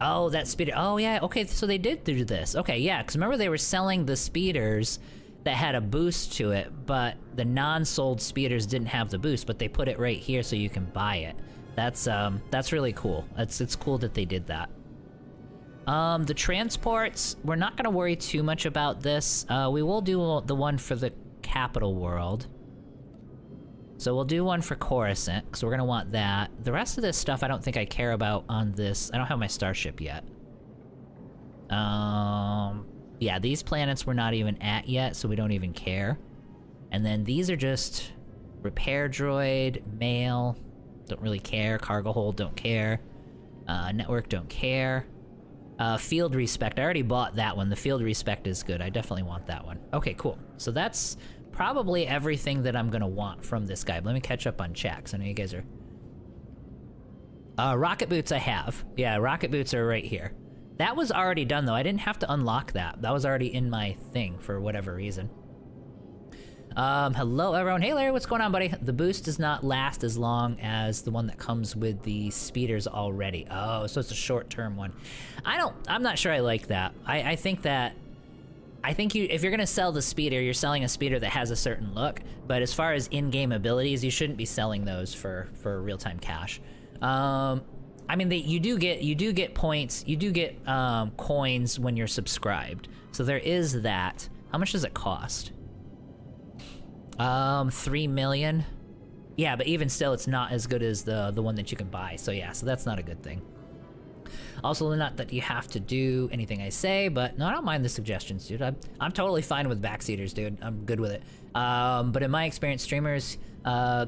Oh, that speeder. Oh, yeah. Okay, so they did do this. Okay, yeah, because remember they were selling the speeders that had a boost to it, but the non-sold speeders didn't have the boost, but they put it right here so you can buy it. That's really cool. It's cool that they did that. The transports, we're not going to worry too much about this. We will do the one for the capital world. So we'll do one for Coruscant, because we're going to want that. The rest of this stuff I don't think I care about on this. I don't have my starship yet. Yeah, these planets we're not even at yet, so we don't even care. And then these are just repair droid, mail, don't really care. Cargo hold, don't care. Network, don't care. Field respect, I already bought that one. The field respect is good. I definitely want that one. Okay, cool. So that's probably everything that I'm gonna want from this guy. But let me catch up on chat, 'cause I know you guys are... rocket boots I have. Yeah, rocket boots are right here. That was already done, though. I didn't have to unlock that. That was already in my thing for whatever reason. Hello, everyone. Hey, Larry, what's going on, buddy? The boost does not last as long as the one that comes with the speeders already. Oh, so it's a short-term one. I'm not sure I like that. I think if you're gonna sell the speeder, you're selling a speeder that has a certain look, but as far as in-game abilities, you shouldn't be selling those for real-time cash. I mean, you do get points, you do get coins when you're subscribed. So there is that. How much does it cost? 3 million. Yeah, but even still, it's not as good as the one that you can buy. So yeah, so that's not a good thing. Also, not that you have to do anything I say, but no, I don't mind the suggestions, dude. I'm totally fine with backseaters, dude. I'm good with it. But in my experience, streamers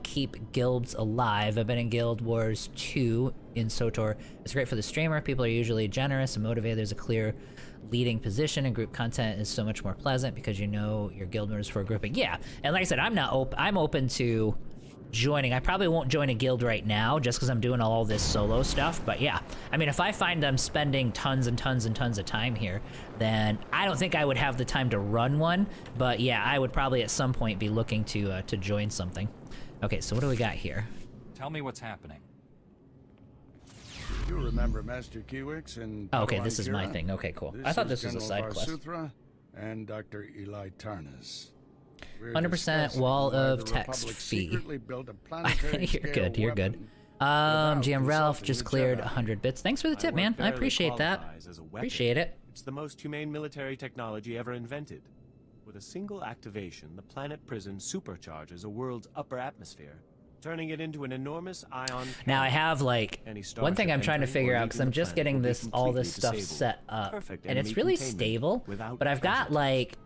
keep guilds alive. I've been in Guild Wars 2 in SOTOR. It's great for the streamer. People are usually generous and motivated. There's a clear leading position, and group content is so much more pleasant because you know your guild members for a grouping. Yeah, and like I said, I'm open to joining. I probably won't join a guild right now just because I'm doing all this solo stuff, but yeah, I mean, if I find I'm spending tons and tons and tons of time here, then I don't think I would have the time to run one, but yeah, I would probably at some point be looking to join something. Okay, so what do we got here? Tell me what's happening. You remember Master Kiwix and Oh, okay, this is my Kira? thing. Okay, cool. This I thought this is was a side General quest. Varsuthra and Dr. Eli Tarnas. We're 100% discussing wall why of the text Republic fee. secretly built a planetary You're scale good, you're good. weapon GM without Ralph consulting just the cleared Jedi. 100 bits. Thanks for the My tip, work man. I barely appreciate that. qualifies as a weapon. Appreciate it. It's the most humane military technology ever invented. With a single activation, the planet prison supercharges a world's upper atmosphere, turning it into an enormous ion Now I cannon. have like Any one thing starship I'm trying to entering figure or out because leaving I'm the just planet getting will be this all this completely stuff disabled. set up, Perfect and it's enemy really containment stable. without But I've got presence. like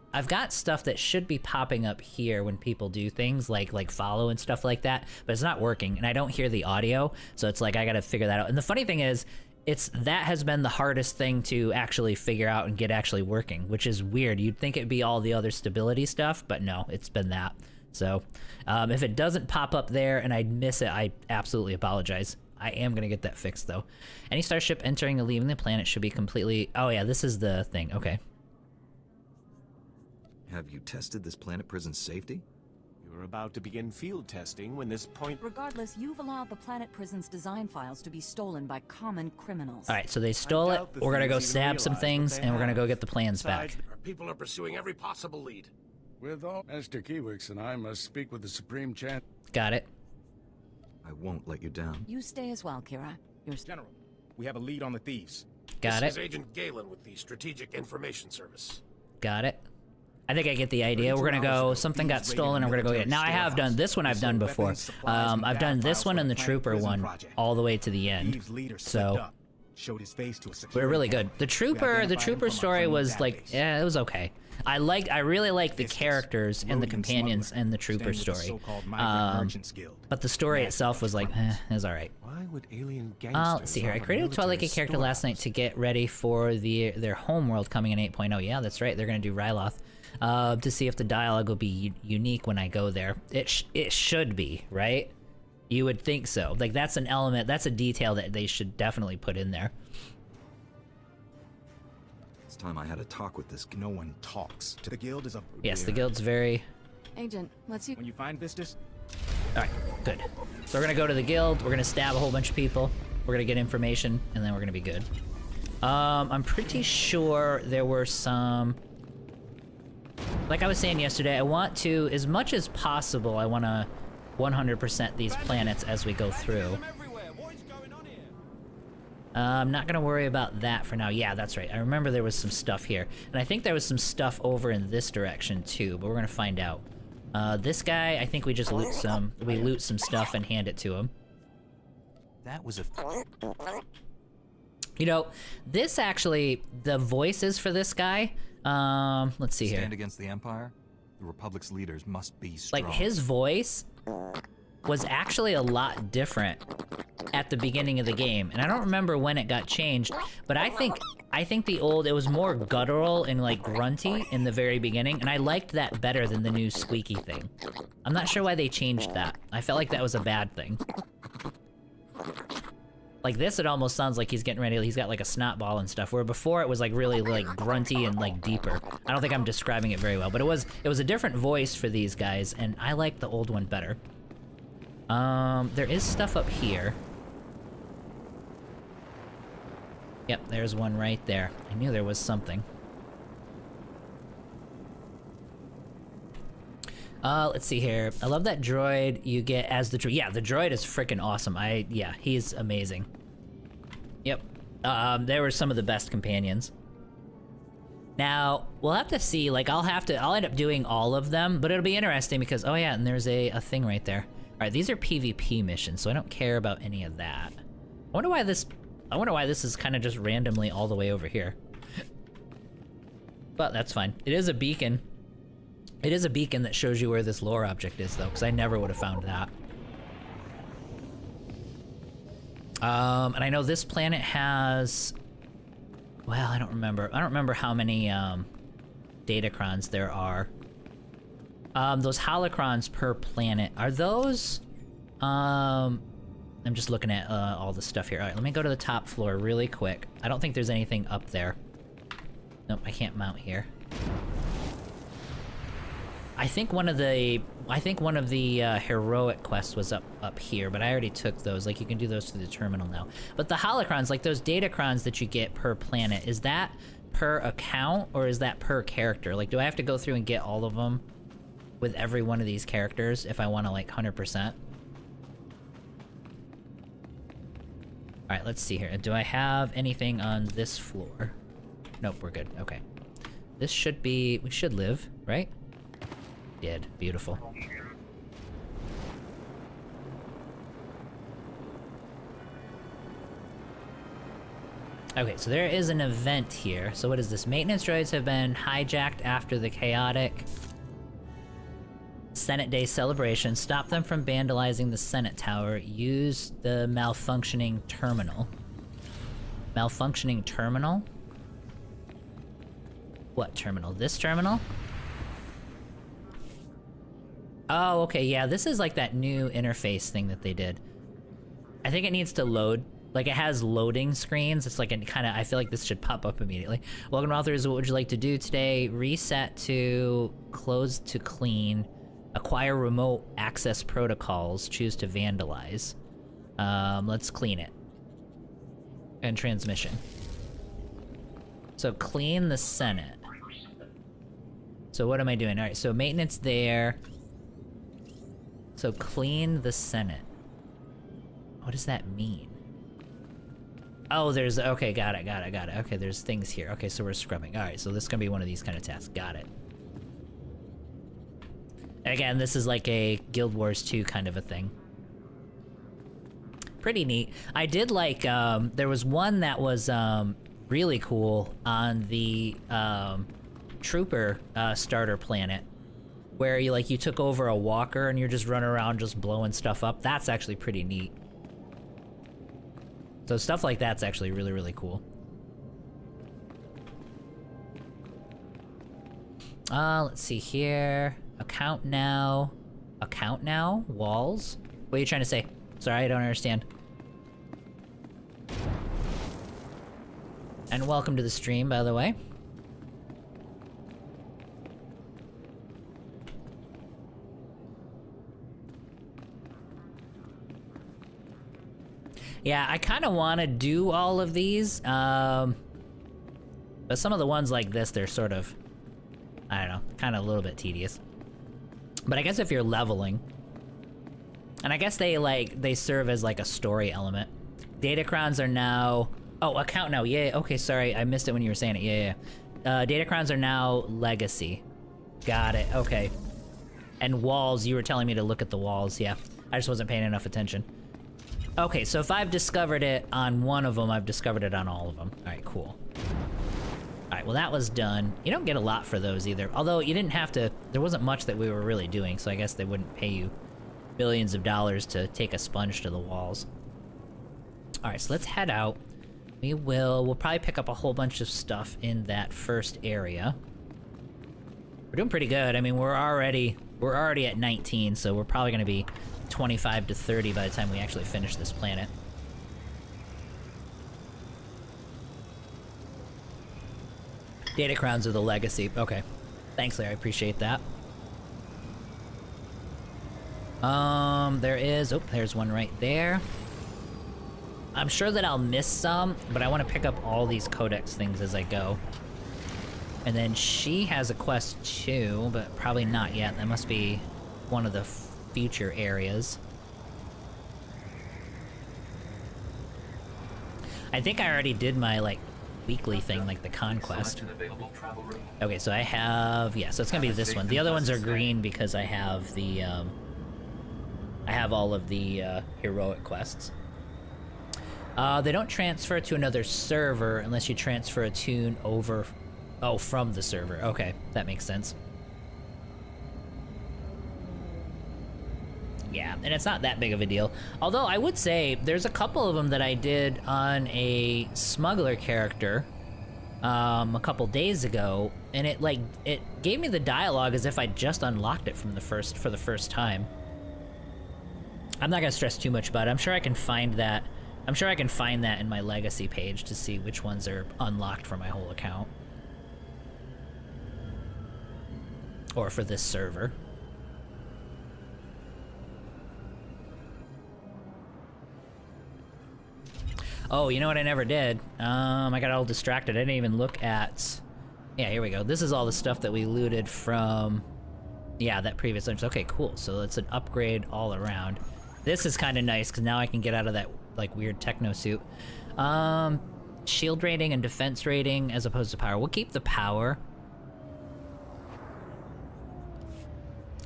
stuff that should be popping up here when people do things like follow and stuff like that, but it's not working, and I don't hear the audio, so it's like I gotta figure that out. And the funny thing is, that has been the hardest thing to actually figure out and get actually working, which is weird. You'd think it'd be all the other stability stuff, but no, it's been that. So if it doesn't pop up there and I miss it, I absolutely apologize. I am gonna get that fixed though. Any starship entering or leaving the planet should be completely... Oh yeah, this is the thing, okay. Have you tested this planet prison's safety? We were about to begin field testing when this point... Regardless, you've allowed the planet prison's design files to be stolen by common criminals. Alright, so they stole it. doubt the We're gonna go thieves even stab some realize what things, they and we're gonna go have. get the plans back. Besides, Our people are pursuing every possible lead. With all, Master Kiwix and I must speak with the Supreme Chant. Got it. I won't let you down. You stay as well, Kira. You're General, we have a lead on the thieves. Got This is it. Agent Galen with the Strategic Information Service. Got it. I think I get the idea. We're gonna go, something got stolen, and we're gonna go get it. Now I have done, this one I've done before. I've done this one and the Trooper one all the way to the end. Thieves leader slipped So, up, showed his face to a we're security really good. camera. The We Trooper identified him from our story criminal was like, database. yeah, it was okay. I really like the This is characters and the Rodian companions smuggler, and the Trooper staying with the story. so-called Migrant Merchants Guild. But the story Master itself of was like, criminals. it was alright. why would alien gangsters... Let's see here. I rob a created a military Twilight character last night storehouse? to get ready for their homeworld coming in 8.0. Yeah, that's right. They're gonna do Ryloth. To see if the dialogue will be unique when I go there. It should be, right? You would think so. Like, that's an element, that's a detail that they should definitely put in there. It's time I had a talk with this. No one talks. To the guild is a... Yes, the guild's very... Agent, let's you... When you find Vistus, Alright, good. So we're gonna go to the guild, we're gonna stab a whole bunch of people, we're gonna get information, and then we're gonna be good. I'm pretty sure there were some... Like I was saying yesterday, I want to, as much as possible, I want to 100% these planets as we go through. I'm not gonna worry about that for now. Yeah, that's right. I remember there was some stuff here. And I think there was some stuff over in this direction too, but we're gonna find out. This guy, I think we just loot some stuff and hand it to him. That was a... You know, this actually, the voices for this guy, let's see here. Stand against the Empire? The Republic's leaders must be strong. Like, his voice was actually a lot different at the beginning of the game, and I don't remember when it got changed, but I think it was more guttural and like grunty in the very beginning, and I liked that better than the new squeaky thing. I'm not sure why they changed that. I felt like that was a bad thing. Like this, it almost sounds like he's getting ready, he's got like a snot ball and stuff, where before it was like really like grunty and like deeper. I don't think I'm describing it very well, but it was a different voice for these guys, and I like the old one better. There is stuff up here. Yep, there's one right there. I knew there was something. Let's see here. I love that droid you get as the droid. Yeah, the droid is freaking awesome. Yeah, he's amazing. Yep. They were some of the best companions. Now, we'll have to see, like, I'll end up doing all of them, but it'll be interesting because, oh yeah, and there's a thing right there. Alright, these are PvP missions, so I don't care about any of that. I wonder why this is kind of just randomly all the way over here. But that's fine. It is a beacon. It is a beacon that shows you where this lore object is, though, because I never would have found that. And I know this planet has... Well, I don't remember. I don't remember how many, datacrons there are. Those holocrons per planet, are those... I'm just looking at, all the stuff here. Alright, let me go to the top floor really quick. I don't think there's anything up there. Nope, I can't mount here. I think one of the heroic quests was up here, but I already took those. Like, you can do those through the terminal now. But the holocrons, like those datacrons that you get per planet, is that per account or is that per character? Like, do I have to go through and get all of them with every one of these characters if I want to, like, 100%? Alright, let's see here. Do I have anything on this floor? Nope, we're good. Okay. This should be... we should live, right? Did. Beautiful. Okay, so there is an event here. So what is this? Maintenance droids have been hijacked after the chaotic Senate Day celebration. Stop them from vandalizing the Senate Tower. Use the malfunctioning terminal. Malfunctioning terminal? What terminal? This terminal? Oh, okay, yeah, this is like that new interface thing that they did. I think it needs to load. Like, it has loading screens. It's like a kind of... I feel like this should pop up immediately. Welcome to authors. What would you like to do today? Reset to... close to clean. Acquire remote access protocols. Choose to vandalize. Let's clean it. And transmission. So, clean the Senate. So, what am I doing? Alright, so maintenance there. So clean the Senate. What does that mean? Oh, there's... okay, got it. Okay, there's things here. Okay, so we're scrubbing. Alright, so this is gonna be one of these kind of tasks. Got it. Again, this is like a Guild Wars 2 kind of a thing. Pretty neat. I did like, there was one that was, really cool on the, Trooper, starter planet. Where you took over a walker and you're just running around just blowing stuff up. That's actually pretty neat. So stuff like that's actually really, really cool. Let's see here. Account now. Account now? Walls? What are you trying to say? Sorry, I don't understand. And welcome to the stream, by the way. Yeah, I kind of want to do all of these, but some of the ones like this, they're sort of, I don't know, kind of a little bit tedious. But I guess if you're leveling, and I guess they serve as like a story element. Datacrons are now, oh, account now, yeah, okay, sorry, I missed it when you were saying it, yeah. Datacrons are now legacy. Got it, okay. And walls, you were telling me to look at the walls, yeah. I just wasn't paying enough attention. Okay, so if I've discovered it on one of them, I've discovered it on all of them. Alright, cool. Alright, well that was done. You don't get a lot for those either. Although, you didn't have to... there wasn't much that we were really doing, so I guess they wouldn't pay you billions of dollars to take a sponge to the walls. Alright, so let's head out. We'll probably pick up a whole bunch of stuff in that first area. We're doing pretty good. I mean, we're already at 19, so we're probably gonna be 25 to 30 by the time we actually finish this planet. Datacrons are the legacy. Okay. Thanks, Larry. I appreciate that. There is... oh, there's one right there. I'm sure that I'll miss some, but I want to pick up all these codex things as I go. And then she has a quest too, but probably not yet. That must be one of the future areas. I think I already did my, like, weekly thing, like the conquest. Okay, so I have... yeah, so it's gonna be this one. The other ones are green because I have the, I have all of the, heroic quests. They don't transfer to another server unless you transfer a tune over... oh, from the server. Okay, that makes sense. Yeah, and it's not that big of a deal. Although I would say there's a couple of them that I did on a smuggler character a couple days ago, and it gave me the dialogue as if I just unlocked it for the first time. I'm not gonna stress too much about it. I'm sure I can find that. I'm sure I can find that in my legacy page to see which ones are unlocked for my whole account. Or for this server. Oh, you know what I never did? I got all distracted. I didn't even look at... Yeah, here we go. This is all the stuff that we looted from... Yeah, that previous dungeon. Okay, cool. So it's an upgrade all around. This is kind of nice, because now I can get out of that, like, weird techno suit. Shield rating and defense rating as opposed to power. We'll keep the power.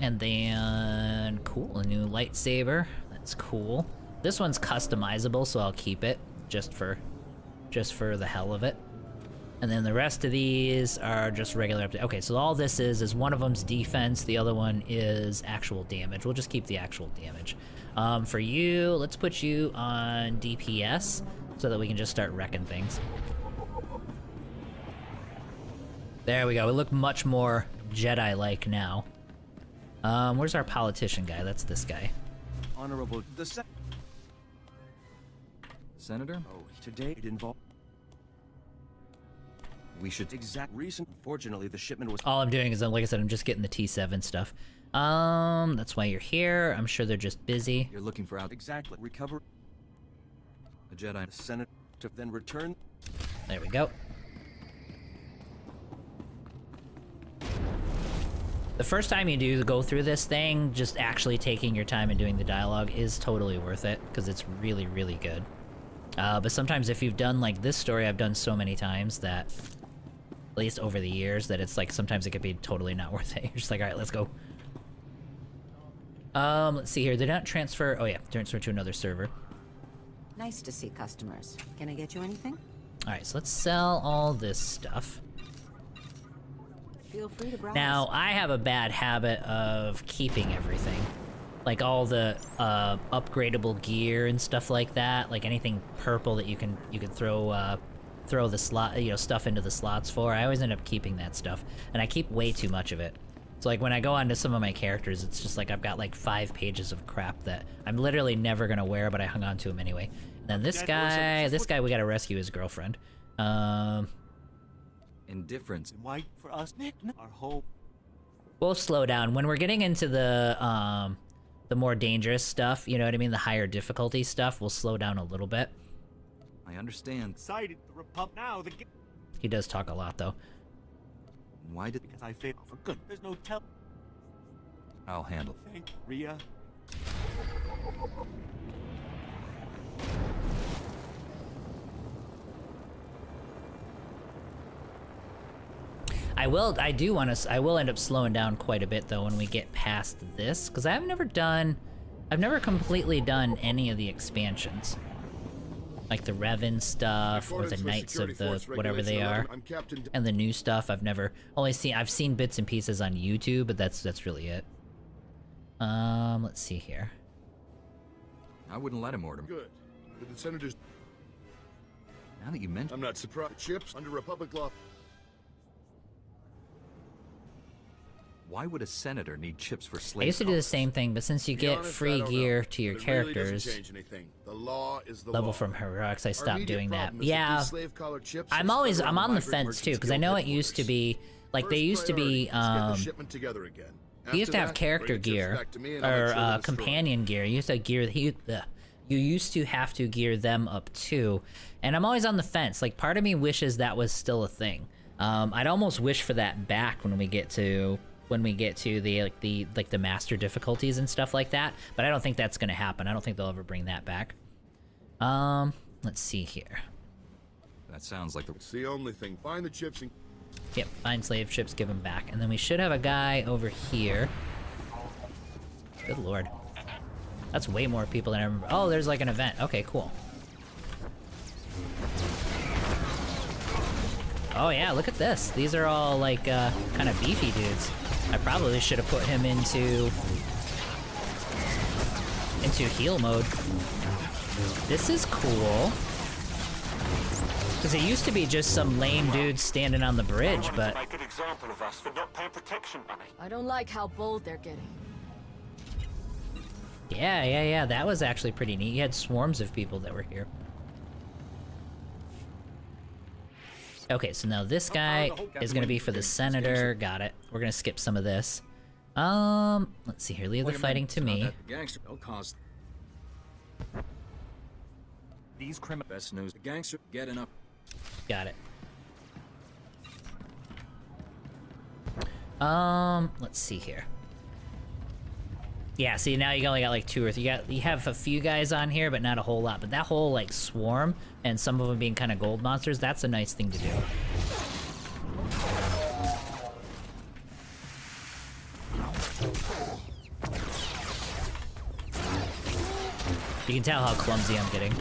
And then... Cool, a new lightsaber. That's cool. This one's customizable, so I'll keep it. Just for the hell of it. And then the rest of these are just regular update. Okay, so all this is one of them's defense, the other one is actual damage. We'll just keep the actual damage. For you, let's put you on DPS so that we can just start wrecking things. There we go. We look much more Jedi-like now. Where's our politician guy? That's this guy. Honorable Senator? Oh, today it involved... We should... Exact recent... Fortunately, the shipment was... All I'm doing is, like I said, I'm just getting the T7 stuff. That's why you're here. I'm sure they're just busy. You're looking for out... Exactly. Recover... A Jedi... Senate... to then return... There we go. The first time you do go through this thing, just actually taking your time and doing the dialogue is totally worth it, because it's really, really good. But sometimes if you've done, like, this story I've done so many times that, at least over the years, that it's like, sometimes it could be totally not worth it. You're just like, alright, let's go. Let's see here. They don't transfer... Oh yeah, transfer to another server. Nice to see customers. Can I get you anything? Alright, so let's sell all this stuff. Feel free to browse. Now, I have a bad habit of keeping everything. Like all the upgradable gear and stuff like that, like anything purple that you can throw the slot, stuff into the slots for. I always end up keeping that stuff, and I keep way too much of it. So like when I go on to some of my characters, it's just like I've got like 5 pages of crap that I'm literally never gonna wear, but I hung on to him anyway. And then this guy, we gotta rescue his girlfriend. Indifference. Why for us, Nick? Our hope. We'll slow down when we're getting into the more dangerous stuff. You know what I mean? The higher difficulty stuff. We'll slow down a little bit. I understand. Excited, the Republic now. He does talk a lot, though. Why did... Because I failed for good. There's no tell. I'll handle. Thank Rhea. I will end up slowing down quite a bit though when we get past this, because I've never completely done any of the expansions. Like the Revan stuff, or the Knights of the whatever they are, and the new stuff I've seen bits and pieces on YouTube, but that's really it. Let's see here. I wouldn't let him order. Good. Did the senators... Now that you mention... I'm not surprised. Chips under Republic law... Why would a senator need chips for slave I used to do the collars? same thing, but since you get free gear to your characters, level from heroics, I stopped doing that. Yeah, I'm on the fence too, because I know it used to be, like, they used to be, you used to have character gear, or companion gear. You used to have gear, you used to have to gear them up too, and I'm always on the fence. Like, part of me wishes that was still a thing. I'd almost wish for that back when we get to the master difficulties and stuff like that, but I don't think that's gonna happen. I don't think they'll ever bring that back. Let's see here. That sounds like It's the only thing. Find the chips and... Yep, find slave ships, give them back, and then we should have a guy over here. Good lord, that's way more people than I remember. Oh, there's like an event. Okay, cool. Oh yeah, look at this. These are all like kind of beefy dudes. I probably should have put him into... into heal mode. This is cool. Because it used to be just some lame dude standing on the bridge, but... Make an example of us for not paying protection money. I don't like how bold they're getting. Yeah, that was actually pretty neat. You had swarms of people that were here. Okay, so now this guy is gonna be for the senator. Got it. We're gonna skip some of this. Let's see here. Leave the fighting to me. Gangster, no cost. These criminals. Best news. The gangster get enough. Got it. Let's see here. Yeah, see, now you only got like 2 or 3. You have a few guys on here, but not a whole lot. But that whole like swarm, and some of them being kind of gold monsters, that's a nice thing to do. You can tell how clumsy I'm getting.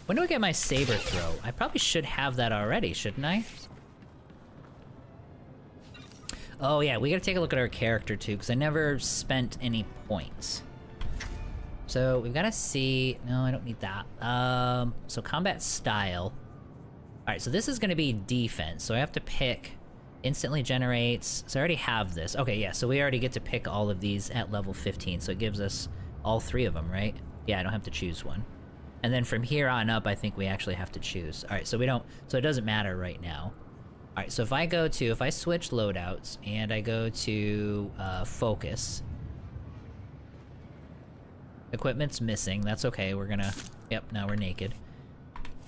When do I get my saber throw? I probably should have that already, shouldn't I? Oh yeah, we gotta take a look at our character too, because I never spent any points. So we've gotta see... No, I don't need that. So combat style. Alright, so this is gonna be defense, so I have to pick... Instantly generates... So I already have this. Okay, yeah, so we already get to pick all of these at level 15, so it gives us all 3 of them, right? Yeah, I don't have to choose one. And then from here on up, I think we actually have to choose. Alright, so we don't... So it doesn't matter right now. Alright, so if I go to... If I switch loadouts, and I go to focus... Equipment's missing. That's okay, we're gonna... Yep, now we're naked.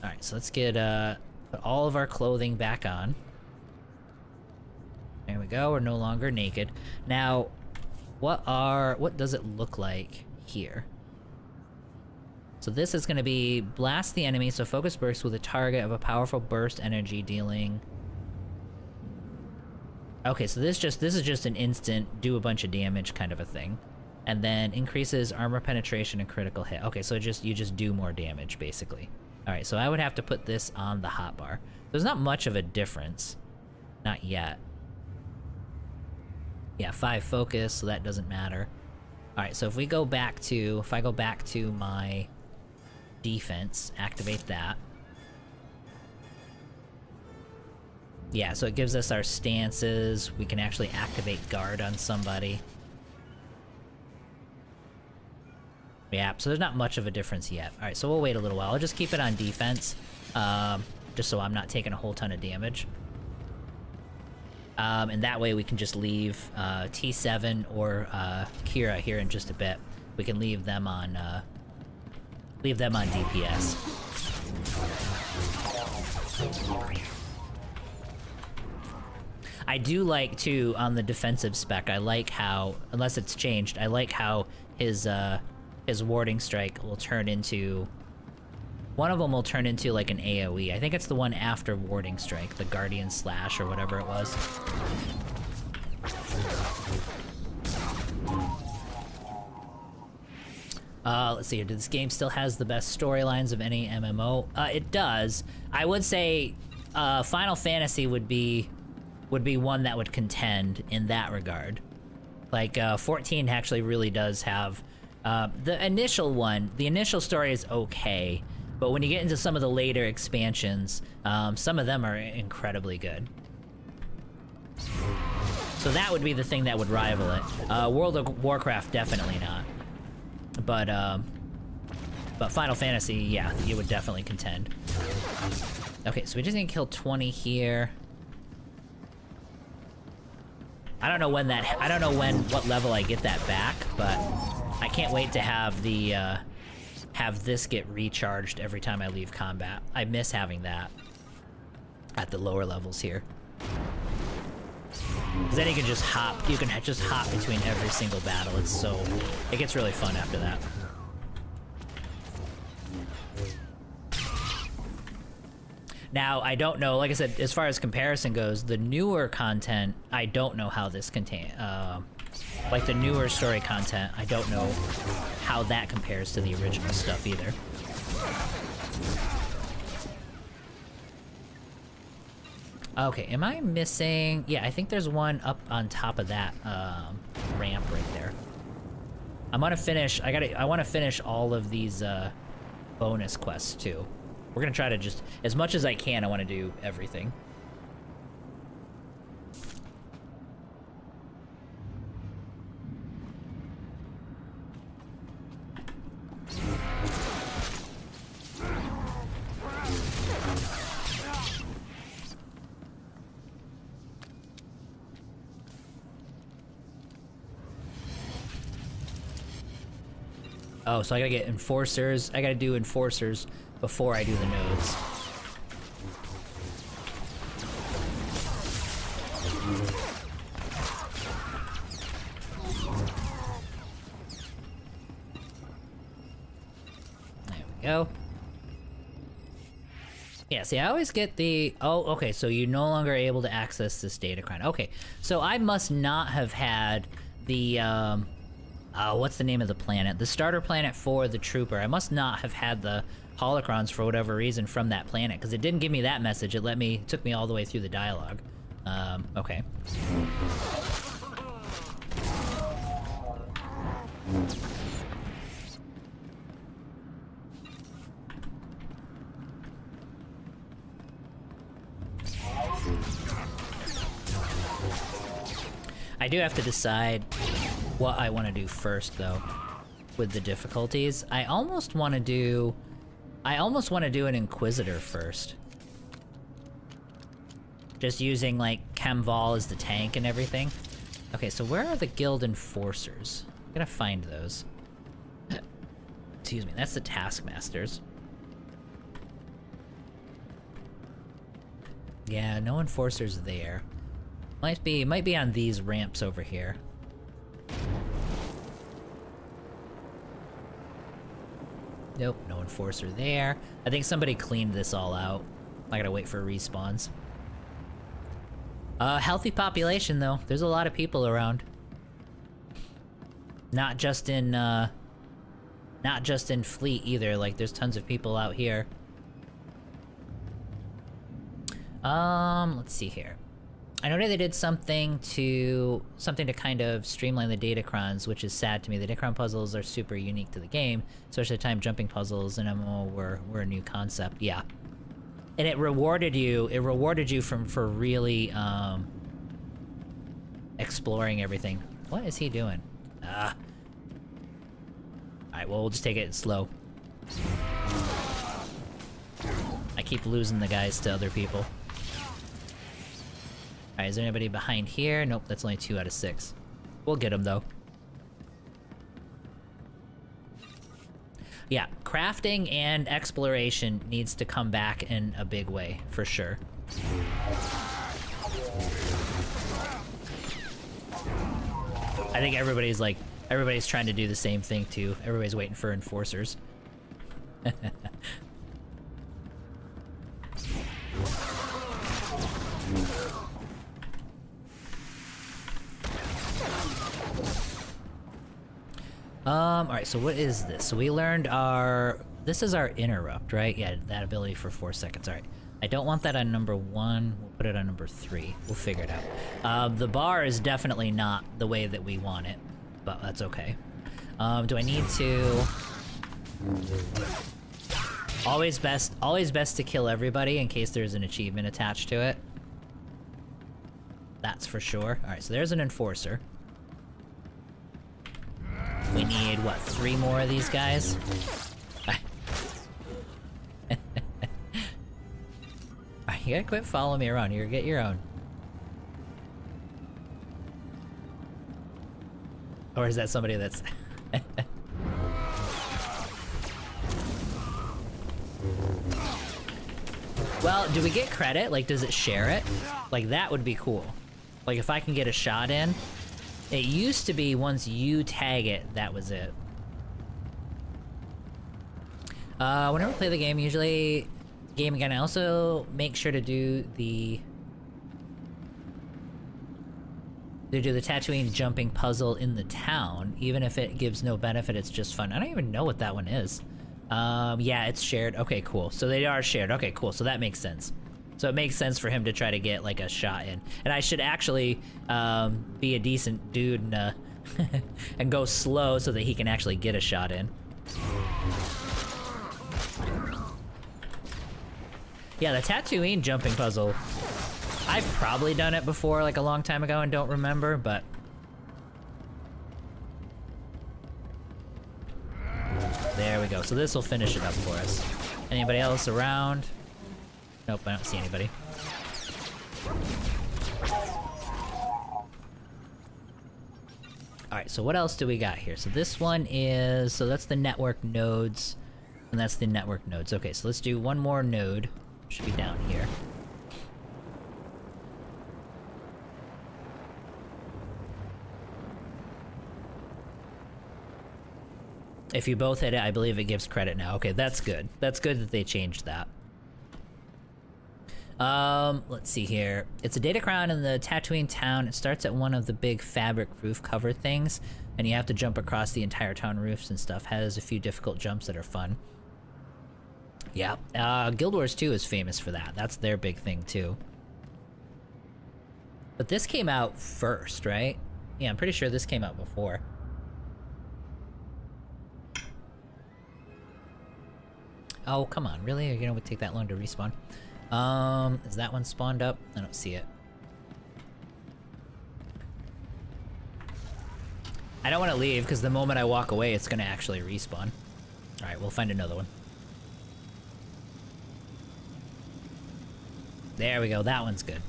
Alright, so let's get put all of our clothing back on. There we go, we're no longer naked. Now, what does it look like here? So this is gonna be blast the enemy, so focus burst with a target of a powerful burst energy dealing... Okay, so this is just an instant, do a bunch of damage kind of a thing. And then increases armor penetration and critical hit. Okay, so you just do more damage, basically. Alright, so I would have to put this on the hotbar. There's not much of a difference. Not yet. Yeah, 5 focus, so that doesn't matter. Alright, so if I go back to my defense, activate that. Yeah, so it gives us our stances. We can actually activate guard on somebody. Yeah, so there's not much of a difference yet. Alright, so we'll wait a little while. I'll just keep it on defense, just so I'm not taking a whole ton of damage. And that way we can just leave T7 or Kira here in just a bit. We can leave them on DPS. I do like too on the defensive spec. I like how, unless it's changed, I like how his warding strike will turn into... One of them will turn into like an AoE. I think it's the one after warding strike, the Guardian Slash or whatever it was. Let's see here. This game still has the best storylines of any MMO. It does. I would say Final Fantasy would be one that would contend in that regard. Like 14 actually really does have the initial story is okay. But when you get into some of the later expansions, some of them are incredibly good. So that would be the thing that would rival it. World of Warcraft, definitely not. But Final Fantasy, yeah, it would definitely contend. Okay, so we just need to kill 20 here. I don't know what level I get that back, but I can't wait to have the, have this get recharged every time I leave combat. I miss having that at the lower levels here. Because then you can just hop between every single battle. It gets really fun after that. Now, I don't know, like I said, as far as comparison goes, the newer content, I don't know how this like the newer story content, I don't know how that compares to the original stuff either. Okay, am I missing... Yeah, I think there's one up on top of that ramp right there. I'm gonna finish. I want to finish all of these bonus quests too. We're gonna try to just as much as I can. I want to do everything. Oh, so I gotta get enforcers. I gotta do enforcers before I do the nodes. There we go. Yeah, see, I always get the... Oh, okay, so you're no longer able to access this datacron. Okay, so I must not have had the, what's the name of the planet? The starter planet for the trooper. I must not have had the holocrons for whatever reason from that planet, because it didn't give me that message. It took me all the way through the dialogue. Okay. I do have to decide what I want to do first, though, with the difficulties. I almost want to do an Inquisitor first. Just using, like, Camval as the tank and everything. Okay, so where are the Guild Enforcers? I'm gonna find those. Excuse me, that's the Taskmasters. Yeah, no Enforcers there. Might be on these ramps over here. Nope, no enforcer there. I think somebody cleaned this all out. I gotta wait for respawns. Healthy population though. There's a lot of people around. Not just in Fleet either. Like there's tons of people out here. Let's see here. I know that they did something to kind of streamline the datacrons, which is sad to me. The datacron puzzles are super unique to the game, especially time jumping puzzles and MMO were a new concept. Yeah, and it rewarded you. It rewarded you for really exploring everything. What is he doing? All right, well we'll just take it slow. I keep losing the guys to other people. Alright, is there anybody behind here? Nope, that's only 2 out of 6. We'll get them, though. Yeah, crafting and exploration needs to come back in a big way, for sure. I think everybody's trying to do the same thing, too. Everybody's waiting for enforcers. Alright, so what is this? So we learned this is our interrupt, right? Yeah, that ability for 4 seconds, alright. I don't want that on number 1, we'll put it on number 3. We'll figure it out. The bar is definitely not the way that we want it, but that's okay. Do I need to... Always best to kill everybody in case there's an achievement attached to it. That's for sure. Alright, so there's an enforcer. We need, what, 3 more of these guys? You gotta quit following me around. You get your own. Or is that somebody that's... Well, do we get credit? Like, does it share it? Like, that would be cool. Like, if I can get a shot in... It used to be once you tag it, that was it. Whenever I play the game, usually game again, I also make sure to do the Tatooine jumping puzzle in the town, even if it gives no benefit, it's just fun. I don't even know what that one is. Yeah, it's shared. Okay, cool. So they are shared. Okay, cool. So that makes sense. So it makes sense for him to try to get, like, a shot in. And I should actually be a decent dude and and go slow so that he can actually get a shot in. Yeah, the Tatooine jumping puzzle. I've probably done it before, like a long time ago, and don't remember, but... There we go. So this will finish it up for us. Anybody else around? Nope, I don't see anybody. Alright, so what else do we got here? So this one is... So that's the network nodes. And that's the network nodes. Okay, so let's do one more node. Should be down here. If you both hit it, I believe it gives credit now. Okay, that's good. That's good that they changed that. Let's see here. It's a data crown in the Tatooine town. It starts at one of the big fabric roof cover things, and you have to jump across the entire town roofs and stuff. Has a few difficult jumps that are fun. Yeah, Guild Wars 2 is famous for that. That's their big thing, too. But this came out first, right? Yeah, I'm pretty sure this came out before. Oh, come on, really? Are you gonna take that long to respawn? Is that one spawned up? I don't see it. I don't want to leave, because the moment I walk away, it's gonna actually respawn. Alright, we'll find another one. There we go, that one's good.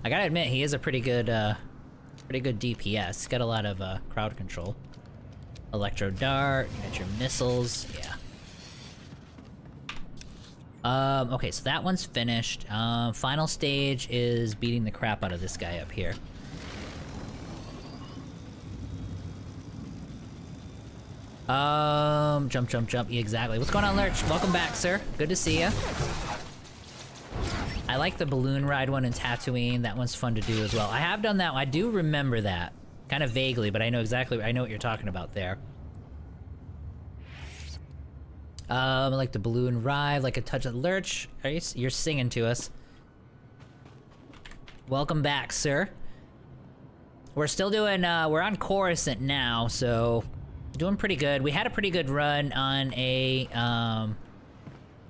I gotta admit, he is a pretty good DPS. He's got a lot of crowd control. Electro dart, you got your missiles, yeah. Okay, so that one's finished. Final stage is beating the crap out of this guy up here. Jump, jump, jump. Yeah, exactly. What's going on, Lurch? Welcome back, sir. Good to see ya. I like the balloon ride one in Tatooine. That one's fun to do as well. I have done that one. I do remember that. Kind of vaguely, but I know what you're talking about there. I like the balloon ride, like a touch of Lurch. You're singing to us. Welcome back, sir. We're still doing, we're on Coruscant now, so doing pretty good. We had a pretty good run on a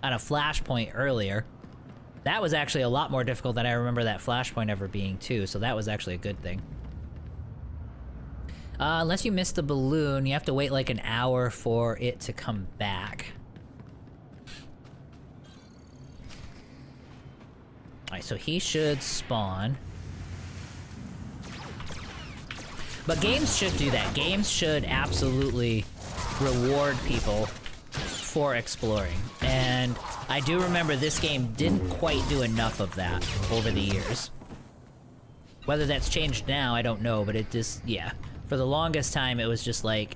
Flashpoint earlier. That was actually a lot more difficult than I remember that Flashpoint ever being, too, so that was actually a good thing. Unless you miss the balloon, you have to wait like an hour for it to come back. Alright, so he should spawn. But games should do that. Games should absolutely reward people for exploring. And I do remember this game didn't quite do enough of that over the years. Whether that's changed now, I don't know, but it just, yeah. For the longest time, it was just like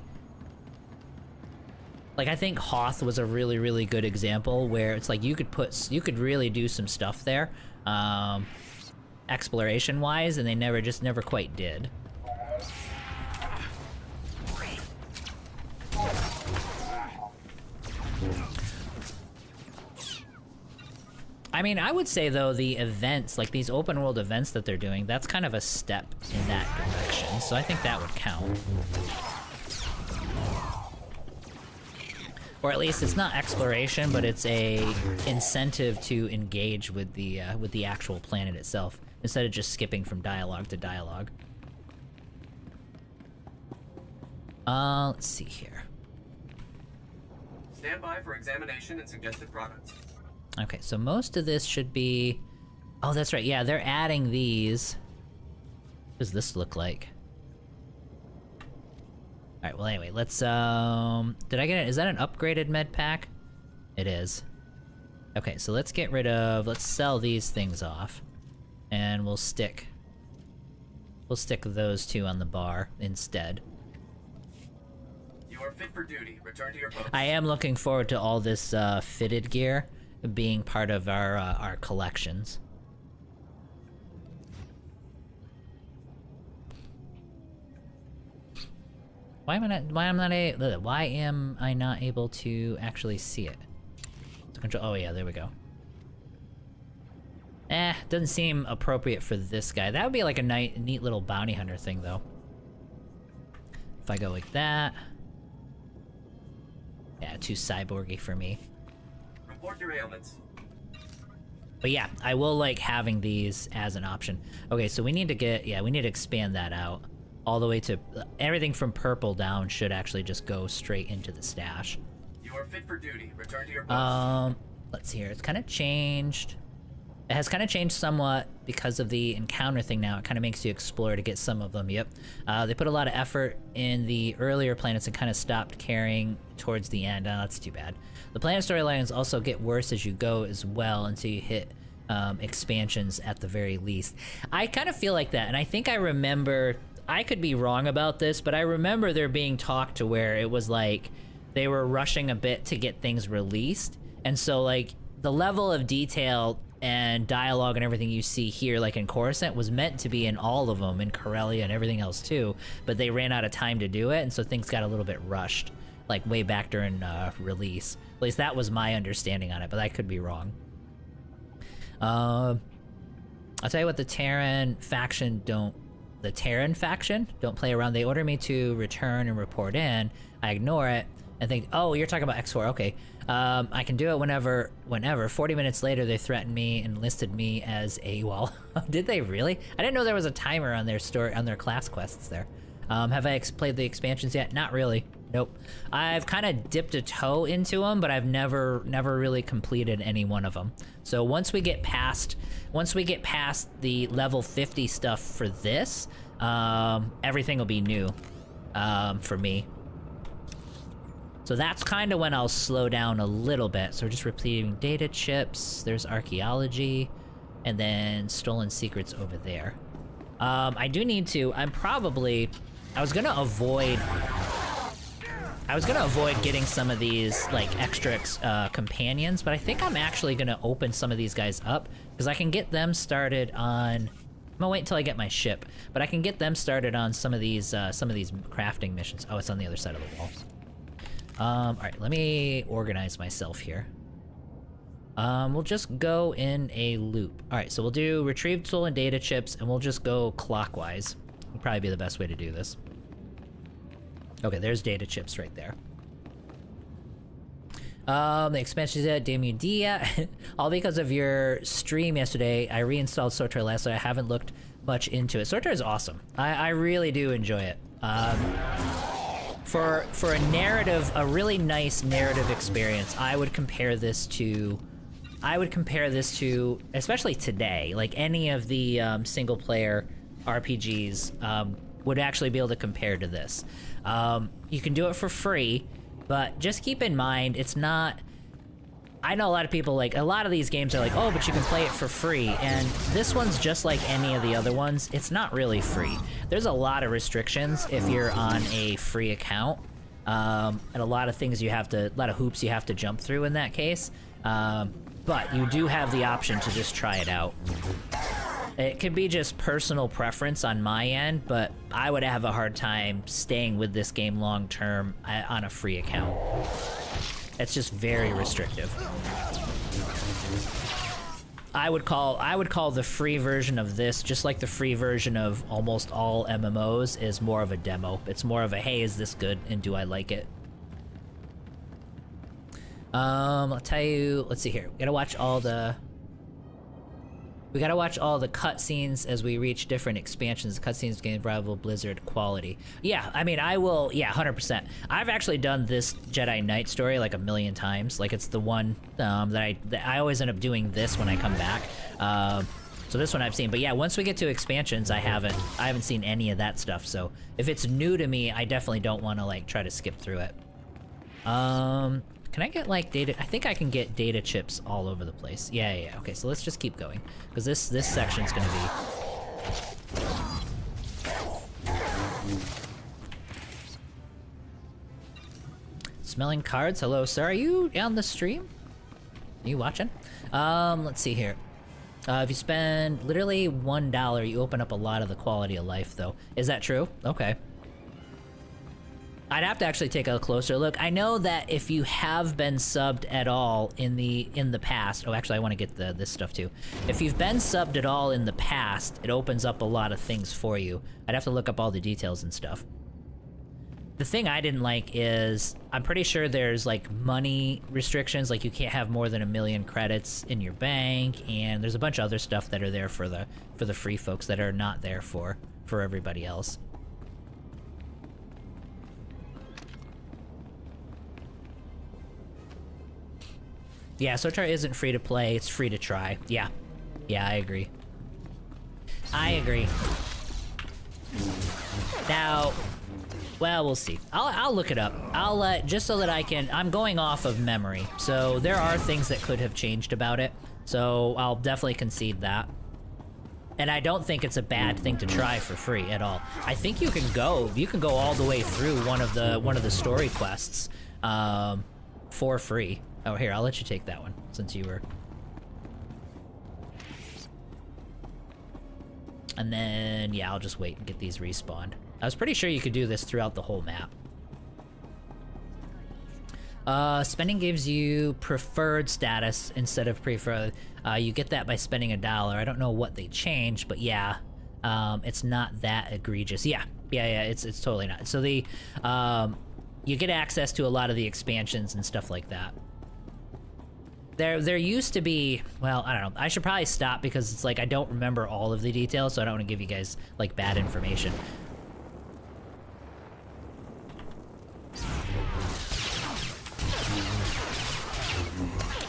I think Hoth was a really, really good example where it's like you could really do some stuff there, exploration-wise, and they never quite did. I mean, I would say, though, the events, like these open world events that they're doing, that's kind of a step in that direction, so I think that would count. Or at least it's not exploration, but it's a incentive to engage with the actual planet itself, instead of just skipping from dialogue to dialogue. Let's see here. Stand by for examination and suggested products. Okay, so most of this should be... Oh, that's right, yeah, they're adding these. What does this look like? Alright, well anyway, let's, did I get it? Is that an upgraded med pack? It is. Okay, so let's get rid of... Let's sell these things off. And we'll stick those two on the bar instead. You are fit for duty. Return to your post. I am looking forward to all this, fitted gear being part of our collections. Why am I not able to actually see it? control. Oh yeah, there we go. Doesn't seem appropriate for this guy. That would be like a neat little bounty hunter thing, though. If I go like that. Yeah, too cyborgy for me. Report your ailments. But yeah, I will like having these as an option. Okay, so we need to get, we need to expand that out. All the way to, everything from purple down should actually just go straight into the stash. You are fit for duty. Return to your post. Let's see here. It's kind of changed. It has kind of changed somewhat because of the encounter thing now. It kind of makes you explore to get some of them, yep. They put a lot of effort in the earlier planets and kind of stopped caring towards the end. Oh, that's too bad. The planet storylines also get worse as you go as well until you hit expansions at the very least. I kind of feel like that, and I think I remember, I could be wrong about this, but I remember there being talk to where it was like they were rushing a bit to get things released, and so like the level of detail and dialogue and everything you see here, like in Coruscant, was meant to be in all of them, in Corellia and everything else too, but they ran out of time to do it, and so things got a little bit rushed, like way back during release. At least that was my understanding on it, but I could be wrong. I'll tell you what, the Terran faction don't play around. They order me to return and report in. I ignore it and think, oh, you're talking about X4, okay. I can do it whenever. 40 minutes later, they threatened me and listed me as AWOL. Did they really? I didn't know there was a timer on their class quests there. Have I played the expansions yet? Not really. Nope. I've kind of dipped a toe into them, but I've never really completed any one of them. So once we get past the level 50 stuff for this, everything will be new for me. So that's kind of when I'll slow down a little bit. So we're just repeating data chips. There's archaeology, and then stolen secrets over there. I do need to. I was gonna avoid getting some of these like extra companions, but I think I'm actually gonna open some of these guys up because I can get them started on. I'm gonna wait until I get my ship, but I can get them started on some of these crafting missions. Oh, it's on the other side of the wall. All right, let me organize myself here. We'll just go in a loop. All right, so we'll do retrieved stolen data chips, and we'll just go clockwise. Would probably be the best way to do this. Okay, there's data chips right there. The expansion is at Demudia. All because of your stream yesterday, I reinstalled Sorter last night. I haven't looked much into it. Sorter is awesome. I really do enjoy it. For a narrative, a really nice narrative experience, I would compare this to, especially today, like any of the single player RPGs would actually be able to compare to this. You can do it for free, but just keep in mind, it's not, I know a lot of people, like, a lot of these games are like, oh, but you can play it for free, and this one's just like any of the other ones. It's not really free. There's a lot of restrictions if you're on a free account, and a lot of things a lot of hoops you have to jump through in that case, but you do have the option to just try it out. It could be just personal preference on my end, but I would have a hard time staying with this game long term on a free account. It's just very restrictive. I would call the free version of this, just like the free version of almost all MMOs, is more of a demo. It's more of a, hey, is this good and do I like it? I'll tell you, let's see here. We gotta watch all the cutscenes as we reach different expansions. The cutscenes gain rival Blizzard quality. Yeah, I mean, I will, yeah, 100%. I've actually done this Jedi Knight story like a million times. Like, it's the one that I always end up doing this when I come back. So this one I've seen. But yeah, once we get to expansions, I haven't seen any of that stuff. So if it's new to me, I definitely don't want to, like, try to skip through it. Can I get, like, data? I think I can get data chips all over the place. Yeah. Okay, so let's just keep going. Because this section's gonna be... Smelling cards. Hello, sir. Are you on the stream? Are you watching? Let's see here. If you spend literally $1, you open up a lot of the quality of life, though. Is that true? Okay. I'd have to actually take a closer look. I know that if you have been subbed at all in the past, oh, actually, I want to get this stuff too. If you've been subbed at all in the past, it opens up a lot of things for you. I'd have to look up all the details and stuff. The thing I didn't like is, I'm pretty sure there's like money restrictions, like you can't have more than 1 million credits in your bank, and there's a bunch of other stuff that are there for the free folks that are not there for everybody else. Yeah, SOTAR isn't free to play, it's free to try. Yeah. Yeah, I agree. I agree. Now, well, we'll see. I'll look it up. I'll just so that I'm going off of memory. So there are things that could have changed about it. So I'll definitely concede that. And I don't think it's a bad thing to try for free at all. I think you can go all the way through one of the story quests for free. Oh, here, I'll let you take that one, since you were... And then, yeah, I'll just wait and get these respawned. I was pretty sure you could do this throughout the whole map. Spending gives you preferred status instead of preferred. You get that by spending $1. I don't know what they changed, but yeah, it's not that egregious. Yeah, it's totally not. So the, you get access to a lot of the expansions and stuff like that. There used to be, well, I don't know. I should probably stop because it's like I don't remember all of the details, so I don't want to give you guys like bad information.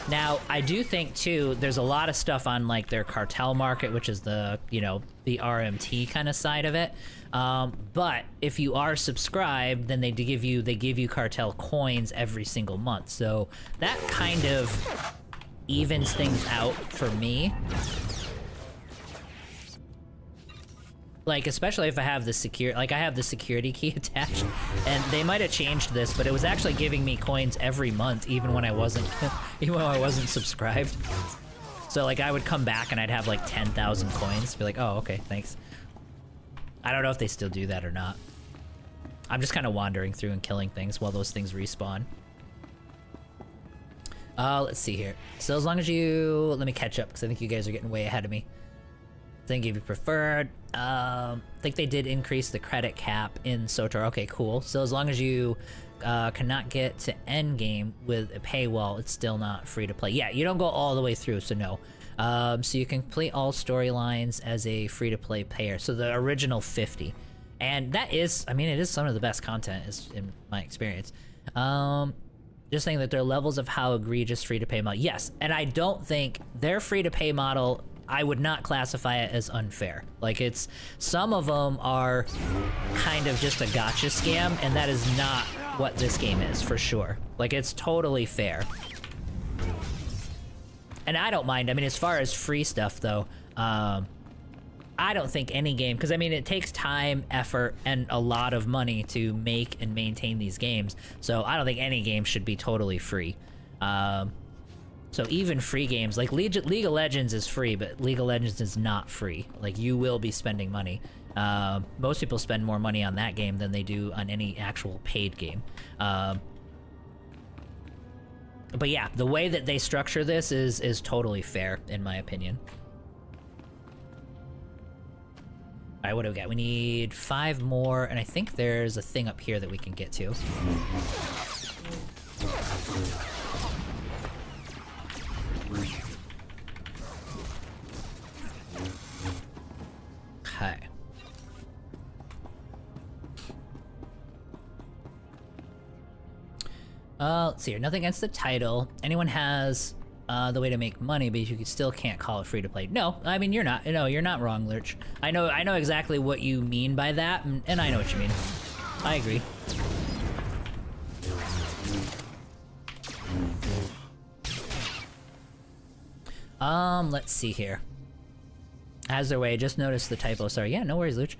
Now, I do think too, there's a lot of stuff on like their cartel market, which is the, you know, the RMT kind of side of it. But if you are subscribed, then they give you cartel coins every single month. So that kind of evens things out for me. Like, especially if I have the security key attached, and they might have changed this, but it was actually giving me coins every month, even when I wasn't subscribed. So like, I would come back and I'd have like 10,000 coins. Be like, oh, okay, thanks. I don't know if they still do that or not. I'm just kind of wandering through and killing things while those things respawn. Let's see here. So as long as let me catch up, because I think you guys are getting way ahead of me. Then give you preferred. I think they did increase the credit cap in SOTAR. Okay, cool. So as long as you cannot get to end game with a paywall, it's still not free to play. Yeah, you don't go all the way through, so no. So you can complete all storylines as a free to play player. So the original 50. And that is, I mean, it is some of the best content is in my experience. Just saying that there are levels of how egregious free to pay model. Yes, and I don't think their free to pay model, I would not classify it as unfair. Like, it's, some of them are kind of just a gotcha scam, and that is not what this game is, for sure. Like, it's totally fair. And I don't mind. I mean, as far as free stuff, though, I don't think any game, because I mean, it takes time, effort, and a lot of money to make and maintain these games, so I don't think any game should be totally free. So even free games, like League of Legends is free, but League of Legends is not free. Like, you will be spending money. Most people spend more money on that game than they do on any actual paid game. But yeah, the way that they structure this is totally fair, in my opinion. All right, what do we got? We need 5 more, and I think there's a thing up here that we can get to. Okay. Let's see here. Nothing against the title. Anyone has the way to make money, but you still can't call it free to play. No, I mean, you're not. No, you're not wrong, Lurch. I know exactly what you mean by that, and I know what you mean. I agree. Let's see here. Has their way. Just noticed the typo. Sorry. Yeah, no worries, Luch.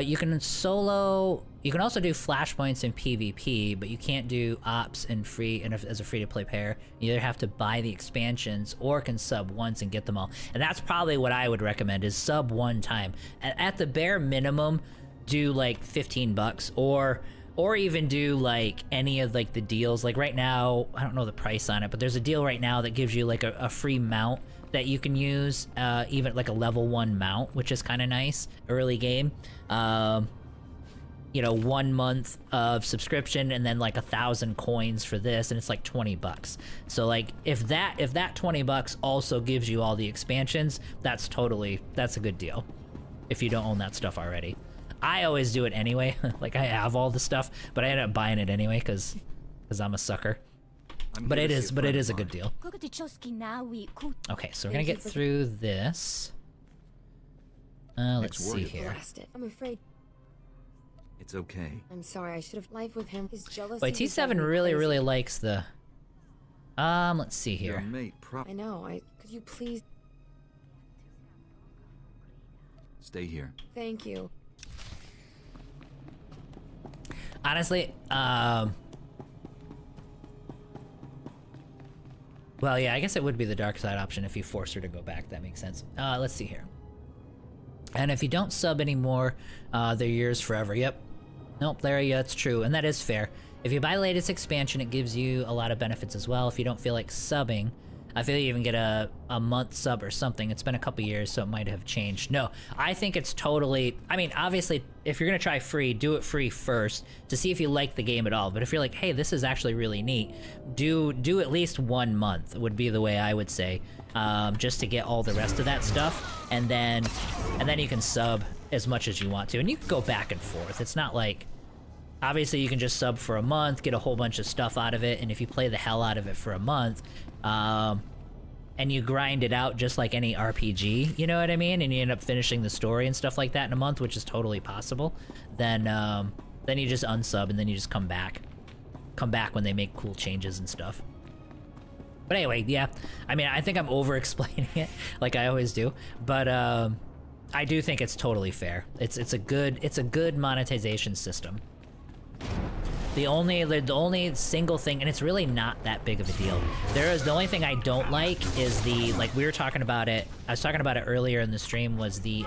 You can also do flashpoints in PvP, but you can't do ops and as a free-to-play player. You either have to buy the expansions or can sub once and get them all. And that's probably what I would recommend, is sub one time. At the bare minimum, do like $15 or or even do like any of like the deals. Like right now, I don't know the price on it, but there's a deal right now that gives you like a free mount that you can use, even like a level 1 mount, which is kind of nice early game. You know, 1 month of subscription and then like 1,000 coins for this, and it's like $20. So like if that $20 also gives you all the expansions, that's a good deal if you don't own that stuff already. I always do it anyway. Like I have all the stuff, but I end up buying it anyway because I'm a sucker. But it is a good deal. Okay, so we're gonna get through this. Let's see here. I'm afraid. It's okay. I'm sorry, I should have life with him. His jealousy. Wait, T7 really likes the... let's see here. Your mate I know, could you please... Stay here. Thank you. Honestly, well, yeah, I guess it would be the dark side option if you force her to go back. That makes sense. Let's see here. And if you don't sub anymore, they're yours forever. Yep. Nope, Larry, yeah, that's true. And that is fair. If you buy latest expansion, it gives you a lot of benefits as well. If you don't feel like subbing, I feel you even get a month sub or something. It's been a couple years, so it might have changed. No, I think it's totally... I mean, obviously, if you're going to try free, do it free first to see if you like the game at all. But if you're like, hey, this is actually really neat, do at least 1 month would be the way I would say, just to get all the rest of that stuff. And then you can sub as much as you want to. And you can go back and forth. It's not like... Obviously, you can just sub for a month, get a whole bunch of stuff out of it, and if you play the hell out of it for a month, and you grind it out just like any RPG, you know what I mean? And you end up finishing the story and stuff like that in a month, which is totally possible, then you just unsub and then you just come back. Come back when they make cool changes and stuff. But anyway, yeah. I mean, I think I'm over-explaining it, like I always do, but I do think it's totally fair. It's a good monetization system. The only single thing, and it's really not that big of a deal. The only thing I don't like is like we were talking about it. I was talking about it earlier in the stream. Was the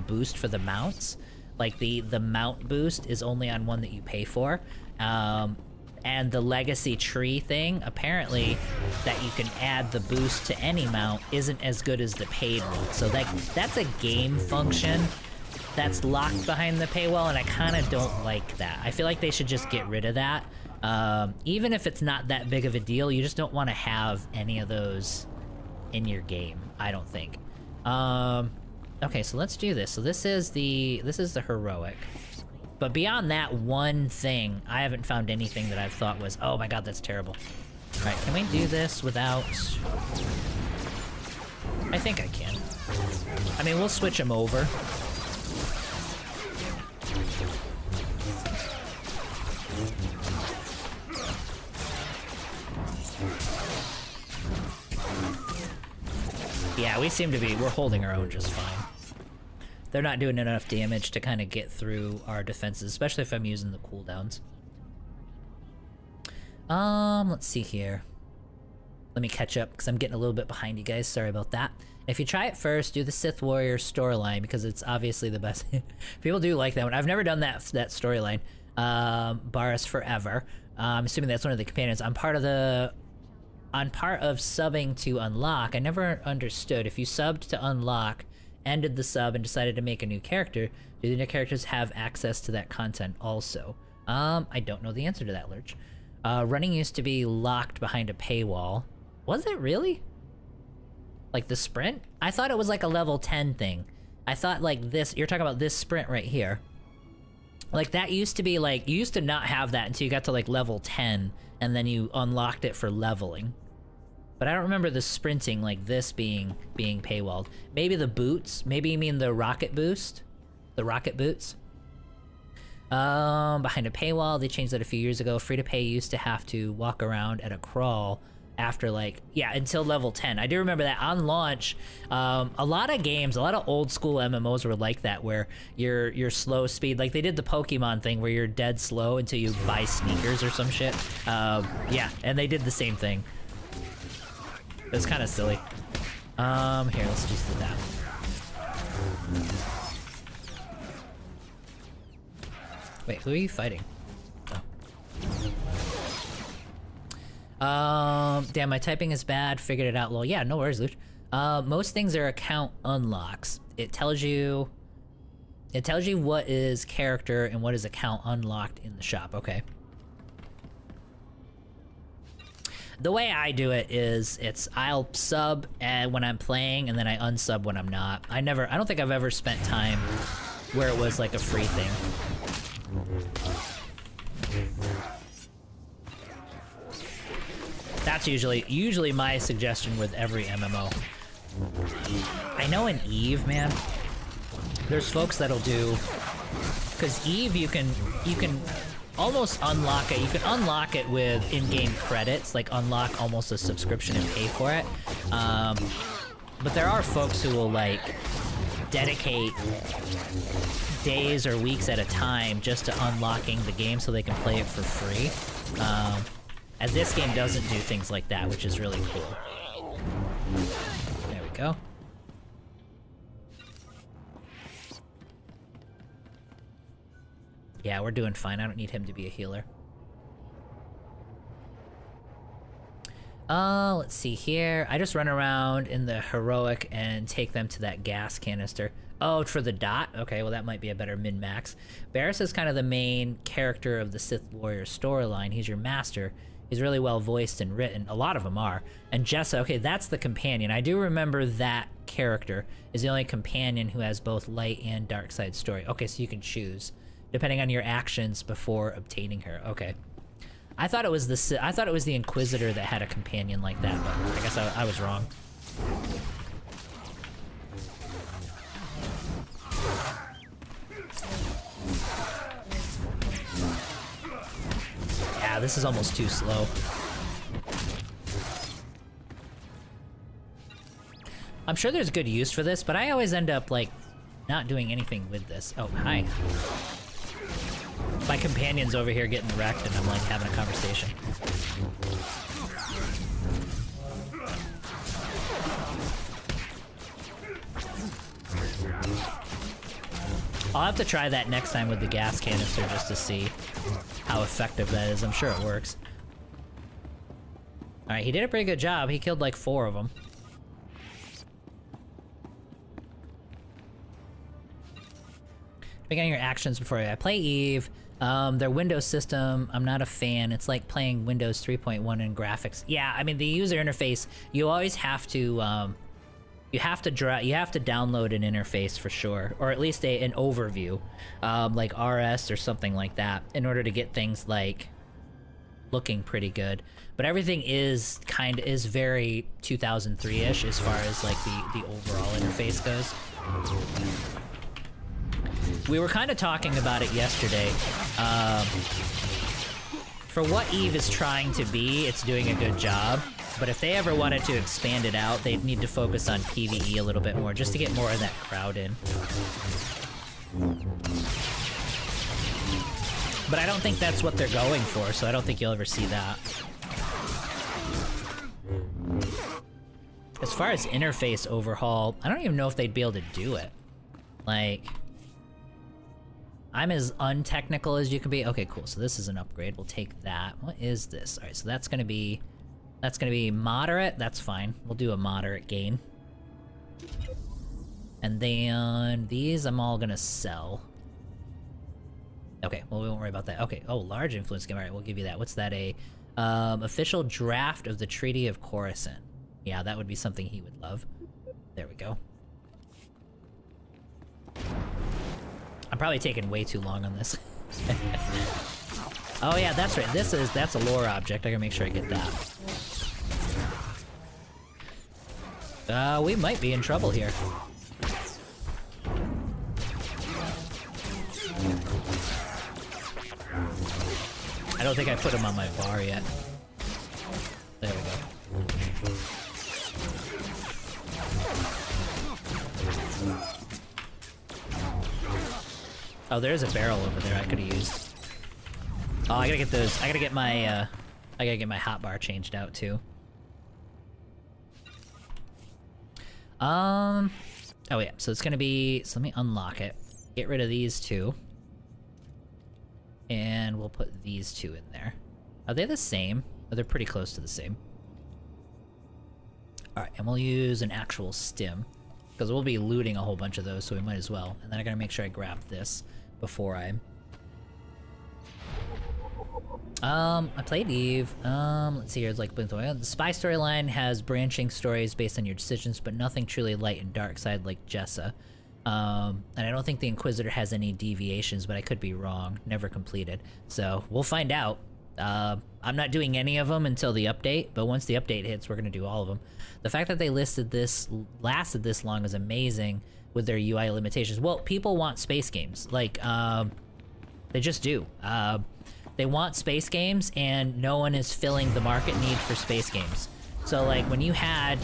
boost for the mounts? Like the mount boost is only on one that you pay for, and the legacy tree thing. Apparently, that you can add the boost to any mount isn't as good as the paid one. So that's a game function that's locked behind the paywall, and I kind of don't like that. I feel like they should just get rid of that. Even if it's not that big of a deal, you just don't want to have any of those in your game, I don't think. Okay, so let's do this. So this is the heroic. But beyond that one thing, I haven't found anything that I've thought was, oh my god, that's terrible. All right, can we do this without... I think I can. I mean, we'll switch them over. Yeah, we seem to be, we're holding our own just fine. They're not doing enough damage to kind of get through our defenses, especially if I'm using the cooldowns. Let's see here. Let me catch up, because I'm getting a little bit behind you guys. Sorry about that. If you try it first, do the Sith Warrior storyline, because it's obviously the best. People do like that one. I've never done that storyline. Barris Forever. I'm assuming that's one of the companions. On part of subbing to unlock, I never understood. If you subbed to unlock, ended the sub, and decided to make a new character, do the new characters have access to that content also? I don't know the answer to that, Lurch. Running used to be locked behind a paywall. Was it really? Like the sprint? I thought it was like a level 10 thing. I thought like this, you're talking about this sprint right here. Like that used to be like, you used to not have that until you got to like level 10, and then you unlocked it for leveling. But I don't remember the sprinting like this being paywalled. Maybe the boots? Maybe you mean the rocket boost? The rocket boots? Behind a paywall, they changed that a few years ago. Free to pay used to have to walk around at a crawl after like, yeah, until level 10. I do remember that on launch. A lot of games, a lot of old school MMOs were like that, where your slow speed, like they did the Pokemon thing where you're dead slow until you buy sneakers or some shit. Yeah, and they did the same thing. It was kind of silly. Here, let's just do that. Wait, who are you fighting? Damn, my typing is bad. Figured it out. Well, yeah, no worries, Luch. Most things are account unlocks. It tells you what is character and what is account unlocked in the shop. Okay. The way I do it is I'll sub when I'm playing and then I unsub when I'm not. I don't think I've ever spent time where it was like a free thing. That's usually my suggestion with every MMO. I know in Eve, man, there's folks that'll do, because Eve you can almost unlock it. You can unlock it with in-game credits, like unlock almost a subscription and pay for it. But there are folks who will like dedicate days or weeks at a time just to unlocking the game so they can play it for free. As this game doesn't do things like that, which is really cool. There we go. Yeah, we're doing fine. I don't need him to be a healer. Let's see here. I just run around in the heroic and take them to that gas canister. Oh, for the dot? Okay, well that might be a better min-max. Barris is kind of the main character of the Sith Warrior storyline. He's your master. He's really well voiced and written. A lot of them are. And Jessa, okay, that's the companion. I do remember that character is the only companion who has both light and dark side story. Okay, so you can choose depending on your actions before obtaining her. Okay. I thought it was the Inquisitor that had a companion like that, but I guess I was wrong. Yeah, this is almost too slow. I'm sure there's good use for this, but I always end up, like, not doing anything with this. Oh, hi. My companion's over here getting wrecked, and I'm, like, having a conversation. I'll have to try that next time with the gas canister just to see how effective that is. I'm sure it works. Alright, he did a pretty good job. He killed like 4 of them. Beginning your actions before I play Eve. Their Windows system, I'm not a fan. It's like playing Windows 3.1 in graphics. Yeah, I mean, the user interface, you always have to, you have to download an interface for sure, or at least an overview, like RS or something like that, in order to get things like looking pretty good. But everything is very 2003-ish as far as like the overall interface goes. We were kind of talking about it yesterday. For what Eve is trying to be, it's doing a good job. But if they ever wanted to expand it out, they'd need to focus on PvE a little bit more, just to get more of that crowd in. But I don't think that's what they're going for, so I don't think you'll ever see that. As far as interface overhaul, I don't even know if they'd be able to do it. Like, I'm as untechnical as you can be. Okay, cool, so this is an upgrade. We'll take that. What is this? Alright, so that's gonna be moderate. That's fine. We'll do a moderate gain. And then these I'm all gonna sell. Okay, well, we won't worry about that. Okay, oh, large influence game. Alright, we'll give you that. What's that? Official draft of the Treaty of Coruscant. Yeah, that would be something he would love. There we go. I'm probably taking way too long on this. Oh yeah, that's right. That's a lore object. I gotta make sure I get that. We might be in trouble here. I don't think I put him on my bar yet. There we go. Oh, there's a barrel over there I could have used. Oh, I gotta get those. I gotta get my hotbar changed out too. Oh yeah, so it's gonna be, so let me unlock it. Get rid of these 2. And we'll put these 2 in there. Are they the same? But they're pretty close to the same. Alright, and we'll use an actual stim. Because we'll be looting a whole bunch of those, so we might as well. And then I gotta make sure I grab this before I... I played Eve. Let's see here. It's like the spy storyline has branching stories based on your decisions, but nothing truly light and dark side like Jessa. And I don't think the Inquisitor has any deviations, but I could be wrong. Never completed. So we'll find out. I'm not doing any of them until the update, but once the update hits, we're gonna do all of them. The fact that they lasted this long is amazing with their UI limitations. Well, people want space games. Like, they just do. They want space games, and no one is filling the market need for space games. So, like, when you had,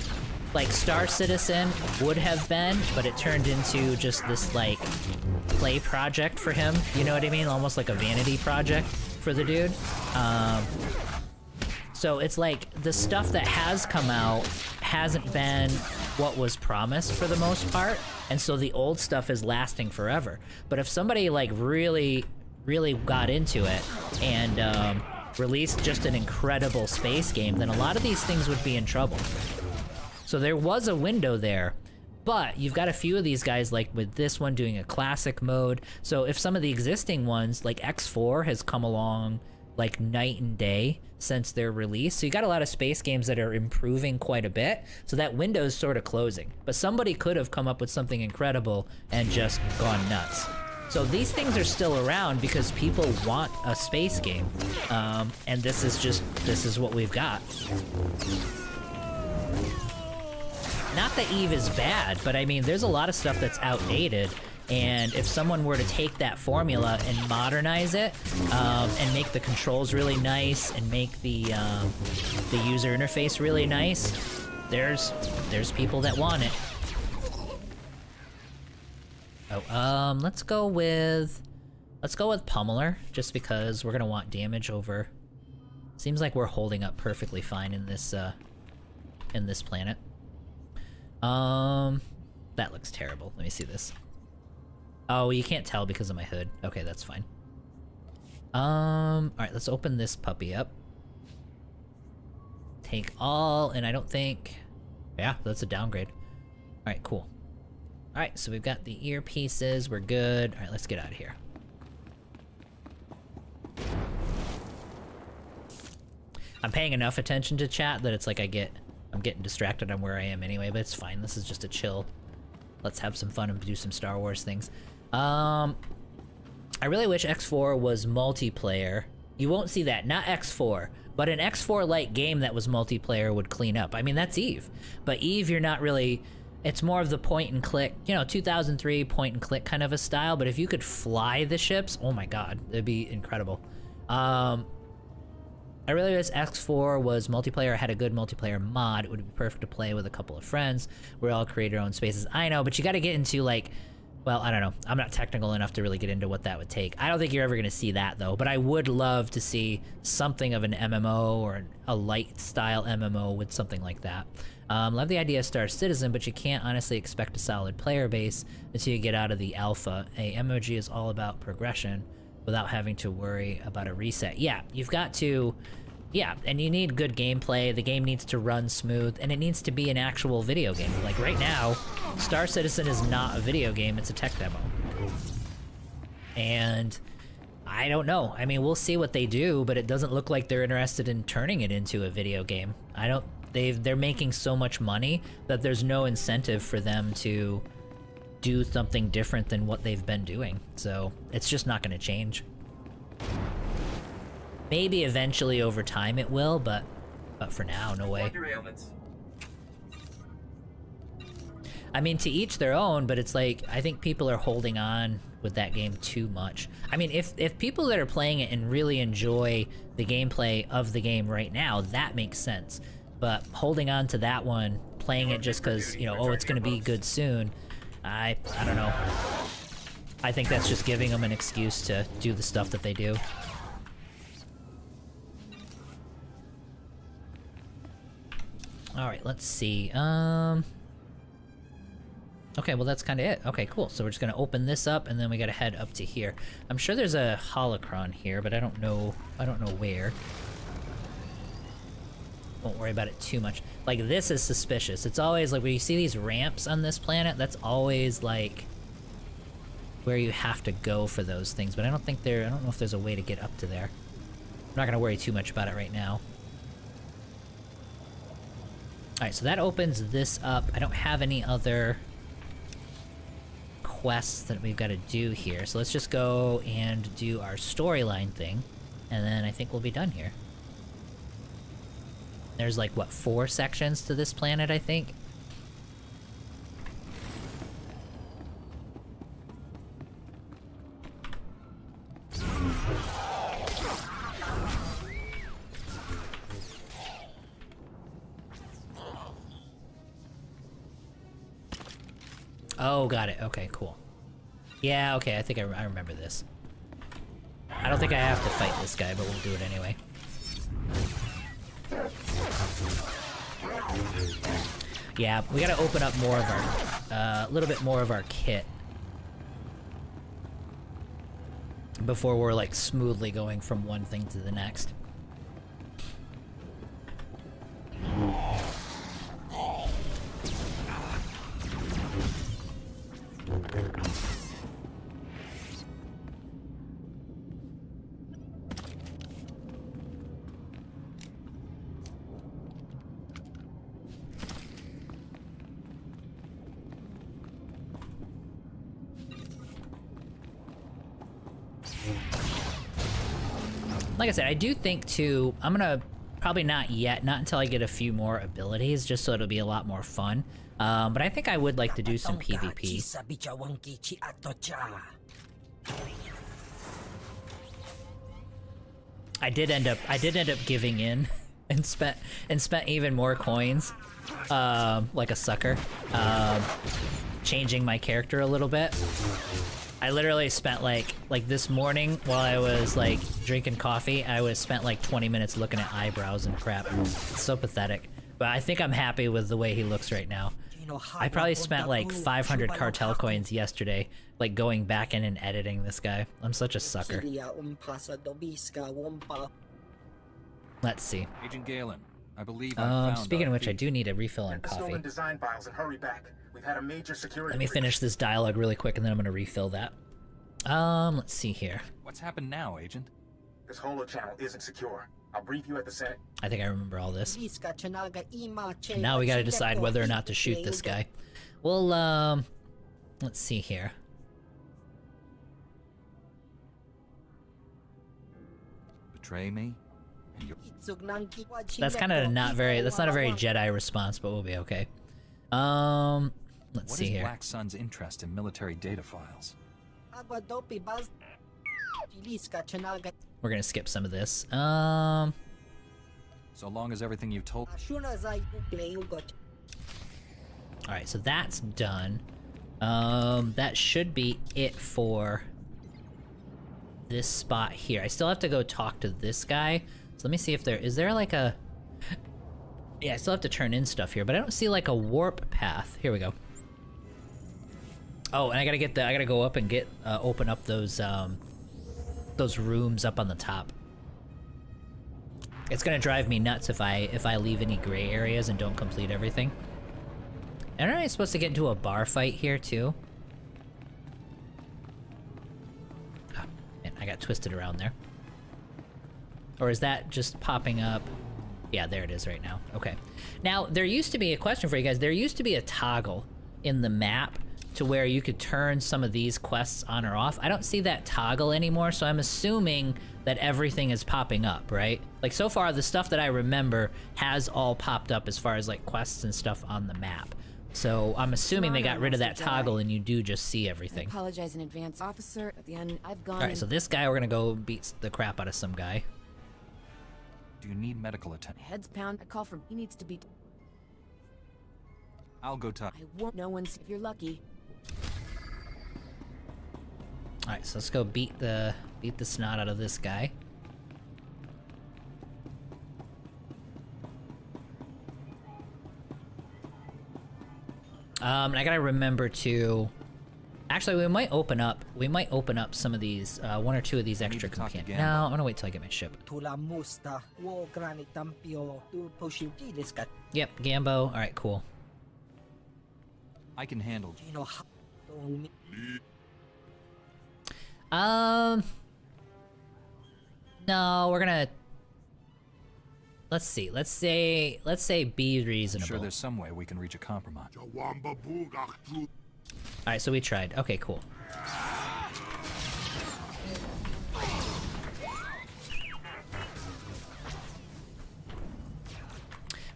like, Star Citizen would have been, but it turned into just this, like, play project for him. You know what I mean? Almost like a vanity project for the dude. So it's like, the stuff that has come out hasn't been what was promised for the most part, and so the old stuff is lasting forever. But if somebody, like, really got into it and released just an incredible space game, then a lot of these things would be in trouble. So there was a window there, but you've got a few of these guys, like with this one doing a classic mode. So if some of the existing ones, like X4 has come along like night and day since their release. So you got a lot of space games that are improving quite a bit. So that window's sort of closing, but somebody could have come up with something incredible and just gone nuts. So these things are still around because people want a space game, and this is what we've got. Not that Eve is bad, but I mean, there's a lot of stuff that's outdated, and if someone were to take that formula and modernize it, and make the controls really nice, and make the user interface really nice, there's people that want it. Oh, let's go with Pummeler, just because we're gonna want damage over. Seems like we're holding up perfectly fine in this planet. That looks terrible. Let me see this. Oh, you can't tell because of my hood. Okay, that's fine. Alright, let's open this puppy up. Take all, and I don't think... Yeah, that's a downgrade. Alright, cool. Alright, so we've got the earpieces, we're good. Alright, let's get out of here. I'm paying enough attention to chat that it's like I'm getting distracted on where I am anyway, but it's fine. This is just a chill. Let's have some fun and do some Star Wars things. I really wish X4 was multiplayer. You won't see that, not X4, but an X4-like game that was multiplayer would clean up. I mean, that's Eve. But Eve, you're not really... It's more of the point and click, 2003 point and click kind of a style, but if you could fly the ships, oh my god, it'd be incredible. I really wish X4 was multiplayer, had a good multiplayer mod. It would be perfect to play with a couple of friends. We all create our own spaces. I know, but you gotta get into, like, well, I don't know. I'm not technical enough to really get into what that would take. I don't think you're ever gonna see that, though, but I would love to see something of an MMO or a light style MMO with something like that. Love the idea of Star Citizen, but you can't honestly expect a solid player base until you get out of the alpha. A MOG is all about progression without having to worry about a reset. Yeah, you've got to... Yeah, and you need good gameplay, the game needs to run smooth, and it needs to be an actual video game. Like, right now, Star Citizen is not a video game, it's a tech demo. And... I don't know. I mean, we'll see what they do, but it doesn't look like they're interested in turning it into a video game. They're making so much money that there's no incentive for them to do something different than what they've been doing. So it's just not going to change. Maybe eventually over time it will, but for now, no way. I mean, to each their own, but it's like, I think people are holding on with that game too much. I mean, if people that are playing it and really enjoy the gameplay of the game right now, that makes sense. But holding on to that one, playing it just because, oh, it's going to be good soon, I don't know. I think that's just giving them an excuse to do the stuff that they do. Alright, let's see. Okay, well that's kind of it. Okay, cool. So we're just going to open this up, and then we got to head up to here. I'm sure there's a holocron here, but I don't know where. won't worry about it too much. Like, this is suspicious. It's always like when you see these ramps on this planet, that's always like where you have to go for those things. But I don't know if there's a way to get up to there. I'm not gonna worry too much about it right now. Alright, so that opens this up. I don't have any other quests that we've got to do here. So let's just go and do our storyline thing. And then I think we'll be done here. There's like, what, 4 sections to this planet, I think? Oh, got it. Okay, cool. Yeah, okay, I think I remember this. I don't think I have to fight this guy, but we'll do it anyway. Yeah, we gotta open up more of our, a little bit more of our kit before we're like smoothly going from one thing to the next. Like I said, I do think too, I'm gonna probably not yet, not until I get a few more abilities, just so it'll be a lot more fun. But I think I would like to do some PvP. I did end up giving in and spent even more coins, like a sucker, changing my character a little bit. I literally spent like this morning while I was like drinking coffee, I spent like 20 minutes looking at eyebrows and crap. It's so pathetic. But I think I'm happy with the way he looks right now. I probably spent like 500 cartel coins yesterday, like going back in and editing this guy. I'm such a sucker. Let's see. Agent Galen, I believe I found speaking of which, I do need a refill on coffee. Design files and hurry back. We've had a major security. Let me finish this dialogue really quick, and then I'm gonna refill that. Let's see here. What's happened now, Agent? This holo channel isn't secure. I'll brief you at the Senate. I think I remember all this. Now we gotta decide whether or not to shoot this guy. Well, let's see here. Betray me? That's kind of not very, that's not a very Jedi response, but we'll be okay. Let's see here. What is Black Sun's interest in military data files? We're gonna skip some of this. So long as everything you've told. Alright, so that's done. That should be it for this spot here. I still have to go talk to this guy. So let me see if is there like a... Yeah, I still have to turn in stuff here, but I don't see like a warp path. Here we go. Oh, and I gotta go up and get, open up those rooms up on the top. It's gonna drive me nuts if I leave any gray areas and don't complete everything. And aren't I supposed to get into a bar fight here too? Oh, man, I got twisted around there. Or is that just popping up? Yeah, there it is right now. Okay. Now, there used to be a question for you guys. There used to be a toggle in the map to where you could turn some of these quests on or off. I don't see that toggle anymore, so I'm assuming that everything is popping up, right? Like, so far, the stuff that I remember has all popped up as far as, like, quests and stuff on the map. So I'm assuming they got rid of that toggle and you do just see everything. I apologize in advance, officer. At the end, I've gone... Alright, so this guy, we're gonna go beat the crap out of some guy. Do you need medical attention? Head's pound. A call from... He needs to be... I'll go talk. I won't... No one's... If you're lucky. Alright, so let's go beat the snot out of this guy. And I gotta remember to... Actually, we might open up we might open up some of these, one or two of these extra companions. No, I'm gonna wait till I get my ship. Yep, Gambo. Alright, cool. I can handle. No, we're gonna. Let's see. Let's say be reasonable. I'm sure there's some way we can reach a compromise. Alright, so we tried. Okay, cool.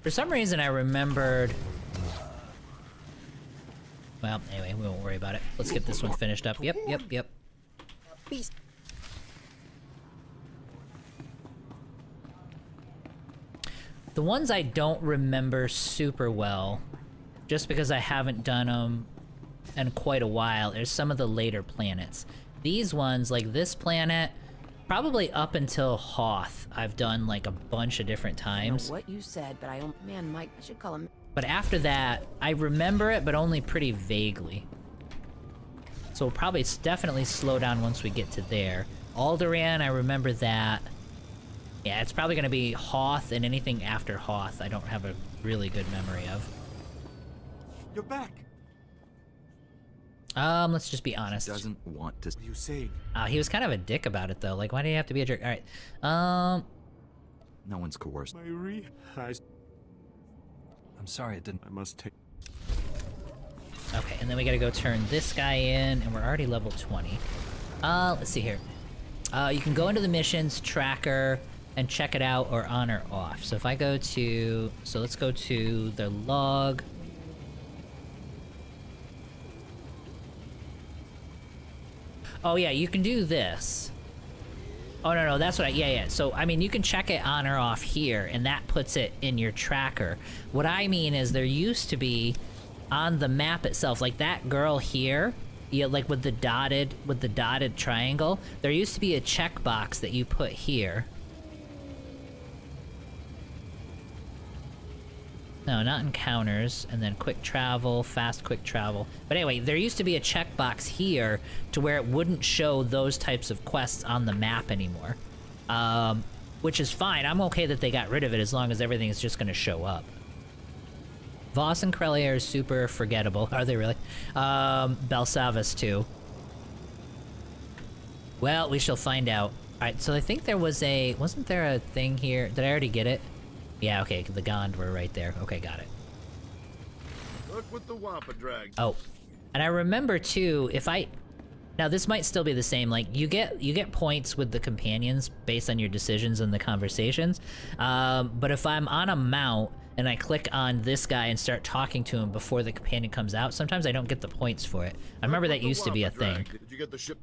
For some reason I remembered... Well, anyway, we won't worry about it. Let's get this one finished up. Yep. The ones I don't remember super well, just because I haven't done them in quite a while, are some of the later planets. These ones, like this planet, probably up until Hoth, I've done like a bunch of different times. I know what you said, but man, Mike, I should call him. But after that, I remember it, but only pretty vaguely. So we'll probably definitely slow down once we get to there. Alderaan, I remember that. Yeah, it's probably gonna be Hoth, and anything after Hoth I don't have a really good memory of. You're back. Let's just be honest. He doesn't want to. You say. He was kind of a dick about it though. Like, why do you have to be a jerk? All right. No one's coerced. I'm sorry it didn't. I must take. Okay, and then we gotta go turn this guy in, and we're already level 20. Let's see here. You can go into the missions tracker and check it out, or on or off. So if I go to, so let's go to the log. Oh yeah, you can do this. Oh no, that's what yeah. So, I mean, you can check it on or off here, and that puts it in your tracker. What I mean is there used to be, on the map itself, like that girl here, yeah, like with the dotted triangle, there used to be a checkbox that you put here. No, not encounters, and then quick travel, fast quick travel. But anyway, there used to be a checkbox here to where it wouldn't show those types of quests on the map anymore. Which is fine. I'm okay that they got rid of it as long as everything is just going to show up. Voss and Krellier are super forgettable. Are they really? Belsavis too. Well, we shall find out. Alright, so I think there was a... Wasn't there a thing here? Did I already get it? Yeah, okay, the Gondor right there. Okay, got it. Look what the Wampa dragged. Oh, and I remember too, if I... Now this might still be the same, like, you get points with the companions based on your decisions and the conversations. But if I'm on a mount and I click on this guy and start talking to him before the companion comes out, sometimes I don't get the points for it. I remember that used to be a thing. Did you get the ship?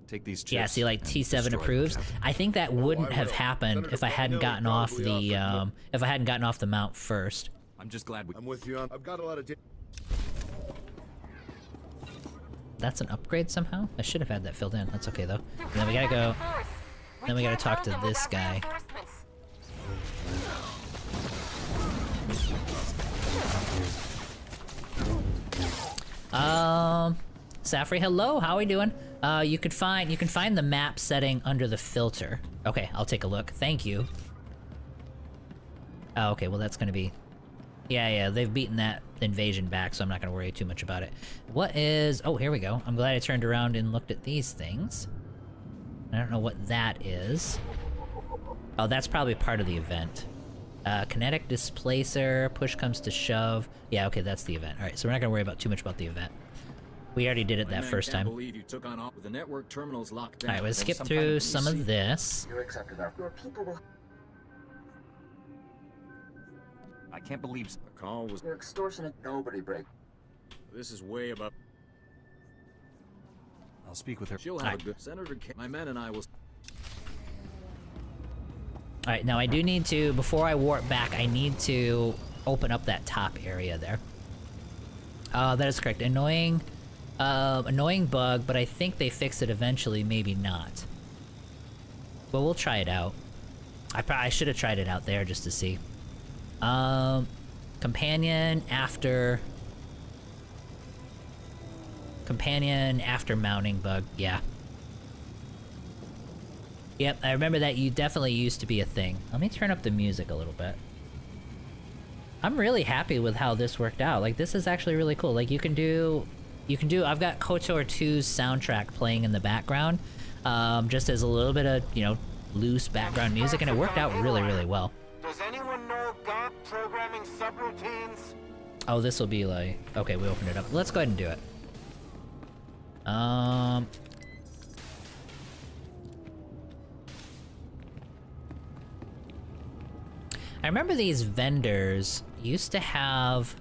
Take these chips. Yeah, see, like T7 approves. I think that wouldn't have happened if I hadn't gotten off the mount first. I'm just glad I'm with you. I've got a lot of. That's an upgrade somehow? I should have had that filled in. That's okay though. And then we gotta go. Then we gotta talk to this guy. Safri, hello. How are we doing? You can find the map setting under the filter. Okay, I'll take a look. Thank you. Oh, okay. Well, that's gonna be. Yeah, they've beaten that invasion back, so I'm not gonna worry too much about it. What is... Oh, here we go. I'm glad I turned around and looked at these things. I don't know what that is. Oh, that's probably part of the event. Kinetic displacer, push comes to shove. Yeah, okay, that's the event. Alright, so we're not gonna worry about too much about the event. We already did it that first time. Alright, we'll skip through some of this. You accepted our... Your people will... I can't believe the call was... Your extortionate... Nobody break. This is way above... I'll speak with her. She'll have a good... Senator K... My men and I will... Alright, now I do need to, before I warp back, I need to open up that top area there. That is correct. Annoying bug, but I think they fix it eventually, maybe not. But we'll try it out. I should have tried it out there just to see. Companion after... Companion after mounting bug, yeah. Yep, I remember that you definitely used to be a thing. Let me turn up the music a little bit. I'm really happy with how this worked out. Like, this is actually really cool. Like, you can do, I've got KOTOR 2's soundtrack playing in the background, just as a little bit of, you know, loose background music, and it worked out really, really well. Does anyone know GOG programming subroutines? Oh, this will be like, okay, we opened it up. Let's go ahead and do it. I remember these vendors used to have...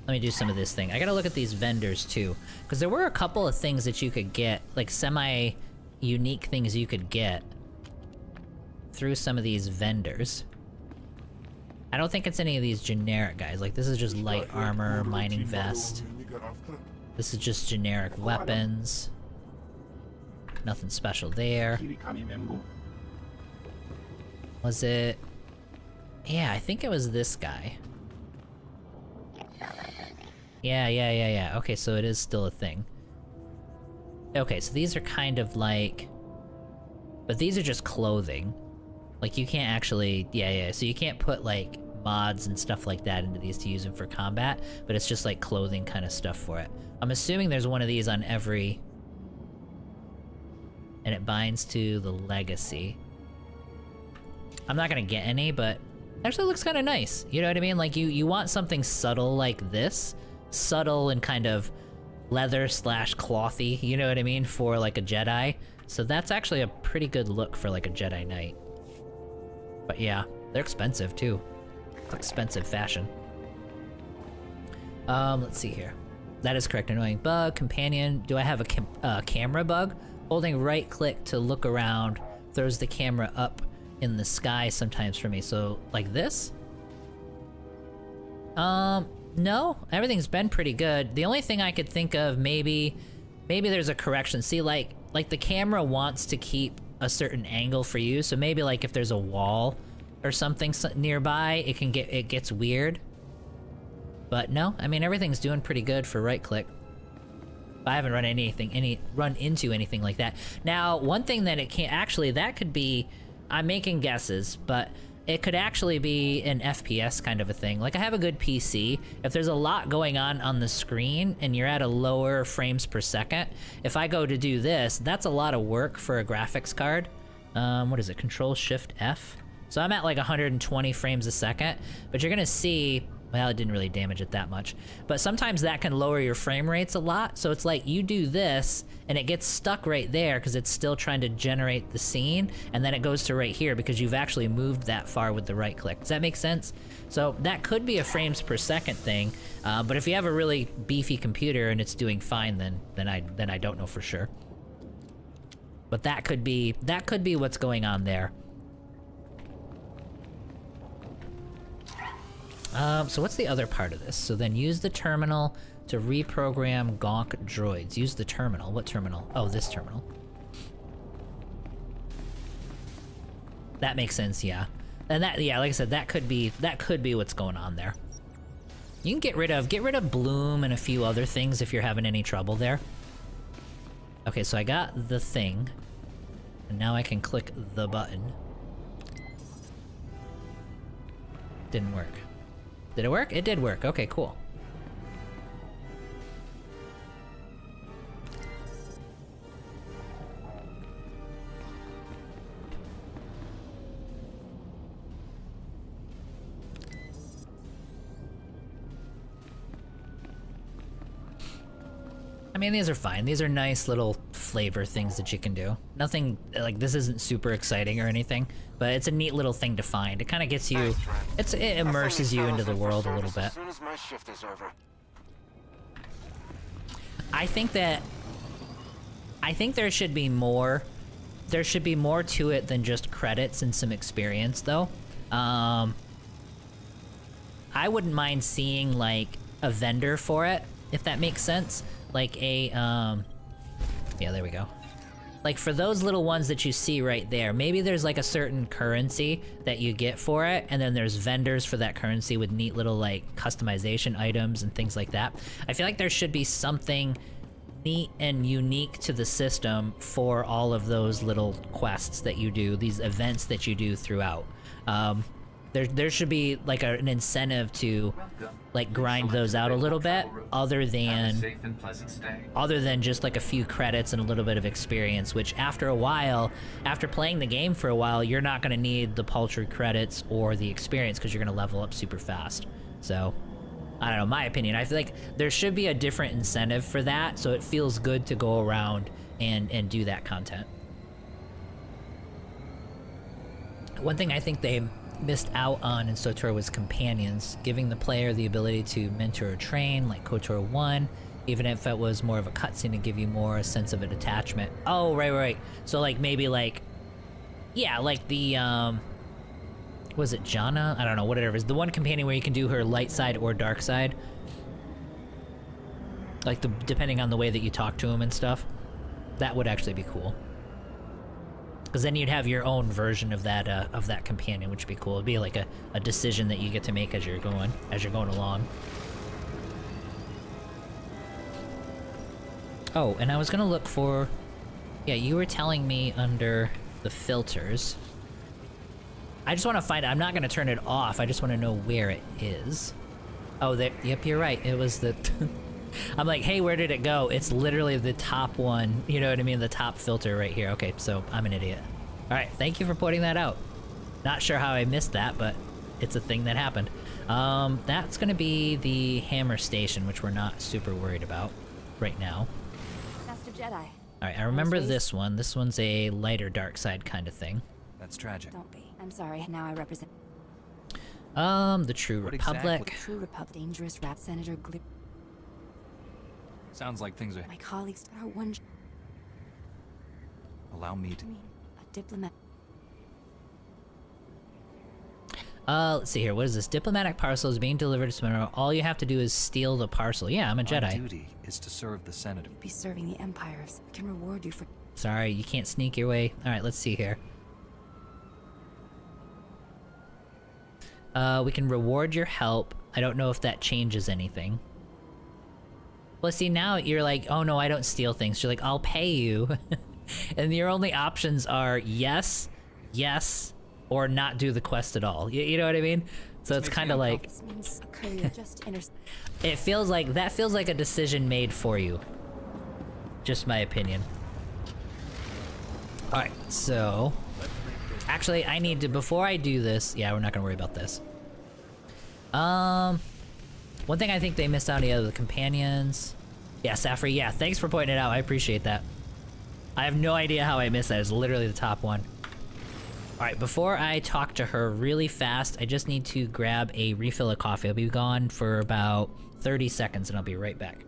Let me do some of this thing. I gotta look at these vendors too, because there were a couple of things that you could get, like semi-unique things you could get through some of these vendors. I don't think it's any of these generic guys. Like, this is just light armor, mining vest. This is just generic weapons. Nothing special there. Was it... Yeah, I think it was this guy. Yeah. Okay, so it is still a thing. Okay, so these are kind of like... But these are just clothing. Like, you can't actually... Yeah, so you can't put, like, mods and stuff like that into these to use them for combat, but it's just, like, clothing kind of stuff for it. I'm assuming there's one of these on every... And it binds to the legacy. I'm not gonna get any, but... Actually looks kind of nice. You know what I mean? Like, you want something subtle like this. Subtle and kind of leather/clothy, you know what I mean, for like a Jedi. So that's actually a pretty good look for like a Jedi Knight. But yeah, they're expensive too. It's expensive fashion. Let's see here. That is correct. Annoying bug. Companion. Do I have a camera bug? Holding right click to look around throws the camera up in the sky sometimes for me. So like this? No, everything's been pretty good. The only thing I could think of, maybe there's a correction. See, like the camera wants to keep a certain angle for you, so maybe like if there's a wall or something nearby, it gets weird. But no, I mean, everything's doing pretty good for right click. I haven't run into anything like that. Now, one thing that it can't actually, that could be, I'm making guesses, but it could actually be an FPS kind of a thing. Like, I have a good PC. If there's a lot going on the screen and you're at a lower frames per second, if I go to do this, that's a lot of work for a graphics card. What is it? Control-Shift-F? So I'm at like 120 frames a second, but you're gonna see, well, it didn't really damage it that much, but sometimes that can lower your frame rates a lot. So it's like you do this and it gets stuck right there because it's still trying to generate the scene, and then it goes to right here because you've actually moved that far with the right click. Does that make sense? So that could be a frames per second thing, but if you have a really beefy computer and it's doing fine, then I don't know for sure. But that could be what's going on there. So what's the other part of this? So then use the terminal to reprogram Gonk droids. Use the terminal. What terminal? Oh, this terminal. That makes sense, yeah. And that, yeah, like I said, that could be what's going on there. You can get rid of Bloom and a few other things if you're having any trouble there. Okay, so I got the thing, and now I can click the button. Didn't work. Did it work? It did work. Okay, cool. I mean, these are fine. These are nice little flavor things that you can do. Nothing, like, this isn't super exciting or anything, but it's a neat little thing to find. It kind of gets you, it immerses you into the world a little bit. As soon as my shift is over. I think there should be more. There should be more to it than just credits and some experience, though. I wouldn't mind seeing, like, a vendor for it, if that makes sense. Like a, yeah, there we go. like for those little ones that you see right there, maybe there's like a certain currency that you get for it, and then there's vendors for that currency with neat little like customization items and things like that. I feel like there should be something neat and unique to the system for all of those little quests that you do, these events that you do throughout. There should be like an incentive to like grind those out a little bit, other than just like a few credits and a little bit of experience, which after a while, after playing the game for a while, you're not going to need the paltry credits or the experience because you're going to level up super fast. So I don't know, my opinion, I feel like there should be a different incentive for that, so it feels good to go around and do that content. One thing I think they missed out on in SWTOR was companions, giving the player the ability to mentor or train like KOTOR 1, even if it was more of a cutscene to give you more a sense of an attachment. Oh, right. So like maybe like, yeah, like the, was it Janna? I don't know, whatever it is. The one companion where you can do her light side or dark side. Like depending on the way that you talk to him and stuff. That would actually be cool. Because then you'd have your own version of that companion, which would be cool. It'd be like a decision that you get to make as you're going along. Oh, and I was gonna look for, yeah, you were telling me under the filters. I just want to find, I'm not gonna turn it off. I just want to know where it is. Oh, there. Yep, you're right. It was the. I'm like, hey, where did it go? It's literally the top one, you know what I mean? The top filter right here. Okay, so I'm an idiot. All right, thank you for pointing that out. Not sure how I missed that, but it's a thing that happened. That's gonna be the hammer station, which we're not super worried about right now. Master Jedi. All right, I remember this one. This one's a lighter dark side kind of thing. That's tragic. Don't be. I'm sorry. Now I represent. The True Republic. Exactly? True Republic. Dangerous rap Senator Glip. Sounds like things are... My colleagues are one... Allow me to... I mean, a diplomat... Let's see here. What is this? Diplomatic parcel is being delivered to Senator. All you have to do is steal the parcel. Yeah, I'm a Jedi. My duty is to serve the Senator. Be serving the Empire. I can reward you for... Sorry, you can't sneak your way. All right, let's see here. We can reward your help. I don't know if that changes anything. Well, see, now you're like, oh no, I don't steal things. You're like, I'll pay you. And your only options are yes, yes, or not do the quest at all. You know what I mean? So it's kind of like... It feels like, that feels like a decision made for you. Just my opinion. Alright, so... Actually, I need to, before I do this... Yeah, we're not gonna worry about this. One thing I think they missed out on the companions. Yeah, Safri, yeah, thanks for pointing it out. I appreciate that. I have no idea how I missed that. It's literally the top one. Alright, before I talk to her really fast, I just need to grab a refill of coffee. I'll be gone for about 30 seconds and I'll be right back.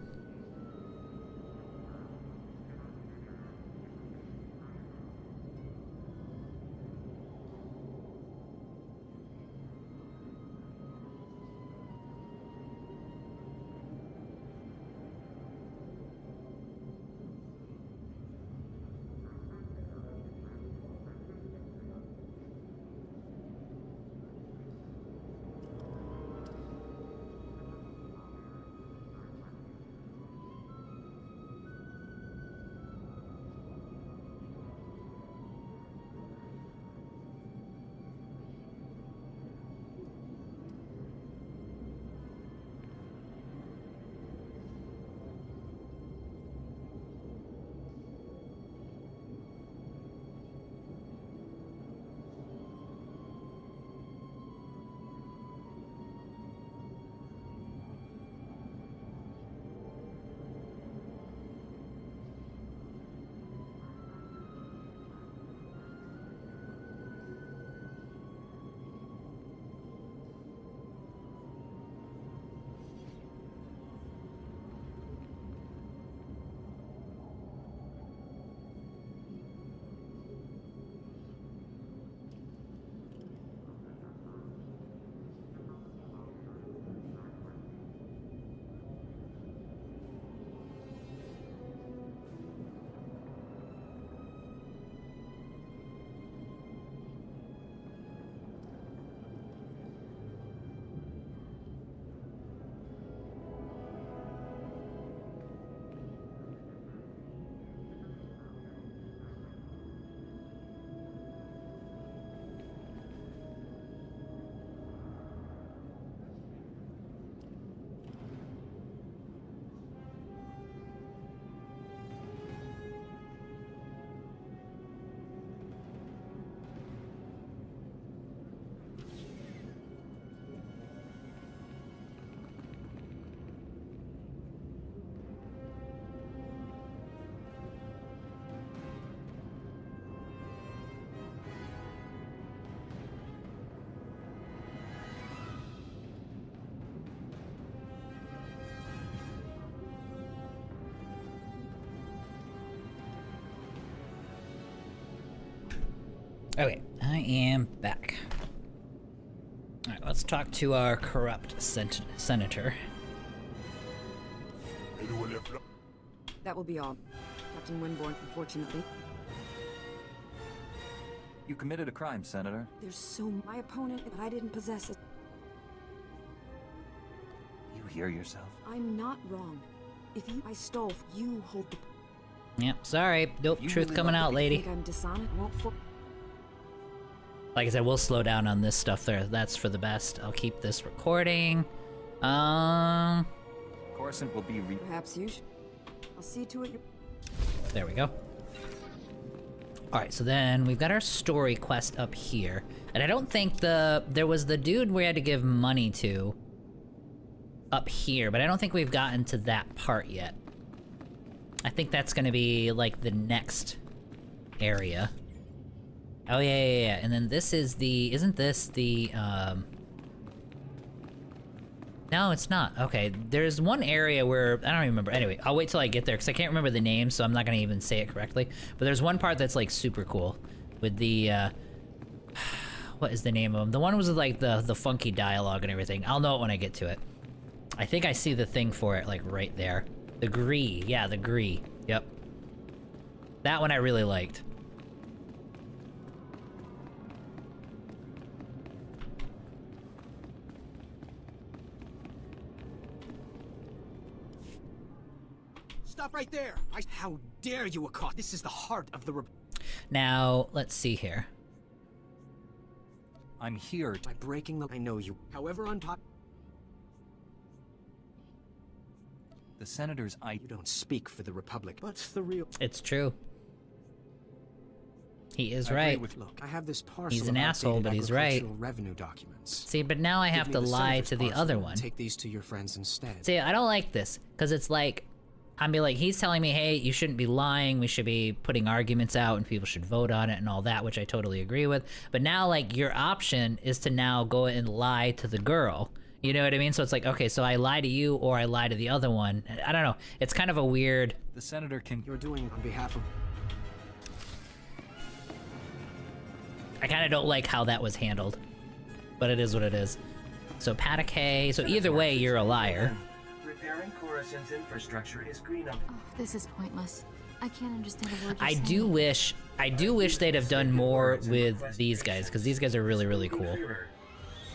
Okay, I am back. Alright, let's talk to our corrupt senator. That will be all. Captain Winborn, unfortunately. You committed a crime, Senator. There's so my opponent, but I didn't possess it. You hear yourself? I'm not wrong. If I stole, you hold the... Yep, sorry. Nope, truth coming out, lady. Think I'm dishonest? I won't Like I said, we'll slow down on this stuff there. That's for the best. I'll keep this recording. Coruscant will be Perhaps you should. I'll see to it. There we go. Alright, so then we've got our story quest up here. And I don't think there was the dude we had to give money to up here, but I don't think we've gotten to that part yet. I think that's gonna be like the next area. Oh yeah. And then this is the, isn't this the, no, it's not. Okay, there's one area where, I don't remember. Anyway, I'll wait till I get there, because I can't remember the name, so I'm not gonna even say it correctly. But there's one part that's, like, super cool. With the, what is the name of them? The one was with, like, the funky dialogue and everything. I'll know it when I get to it. I think I see the thing for it, like, right there. The Gree. Yeah, the Gree. Yep. That one I really liked. Stop right there! How dare you, accost? This is the heart of the Now, let's see here. I'm here by breaking the... I know you. However unpopular... The Senator's You don't speak for the Republic. What's the real... It's true. He is right. Look, I have this parcel He's an of asshole, but he's right. agricultural revenue documents. See, but now I have to lie to the other one. Take these to your friends instead. See, I don't like this, because it's like, I mean, like, he's telling me, hey, you shouldn't be lying, we should be putting arguments out, and people should vote on it and all that, which I totally agree with. But now, like, your option is to now go and lie to the girl. You know what I mean? So it's like, okay, so I lie to you, or I lie to the other one. I don't know. It's kind of a weird... The Senator can... You're doing on behalf of... I kind of don't like how that was handled. But it is what it is. So Patake, so either way, you're a liar. Repairing Coruscant's infrastructure is green up. Oh, this is pointless. I can't understand a word you're I saying. do wish they'd have done more with these guys, because these guys are really, really cool.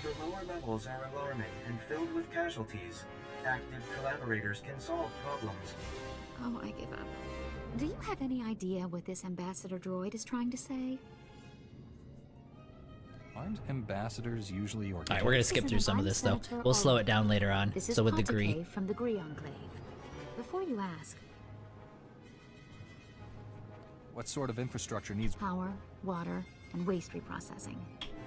The lower levels are alarming and filled with casualties. Active collaborators can solve problems. Oh, I give up. Do you have any idea what this ambassador droid is trying to say? Aren't ambassadors usually organic? Alright, we're gonna skip through some of this, though. We'll slow it down later on. This is So with the Patake Gree. from the Gree Enclave. Before you ask, What sort of infrastructure needs... power, water, and waste reprocessing.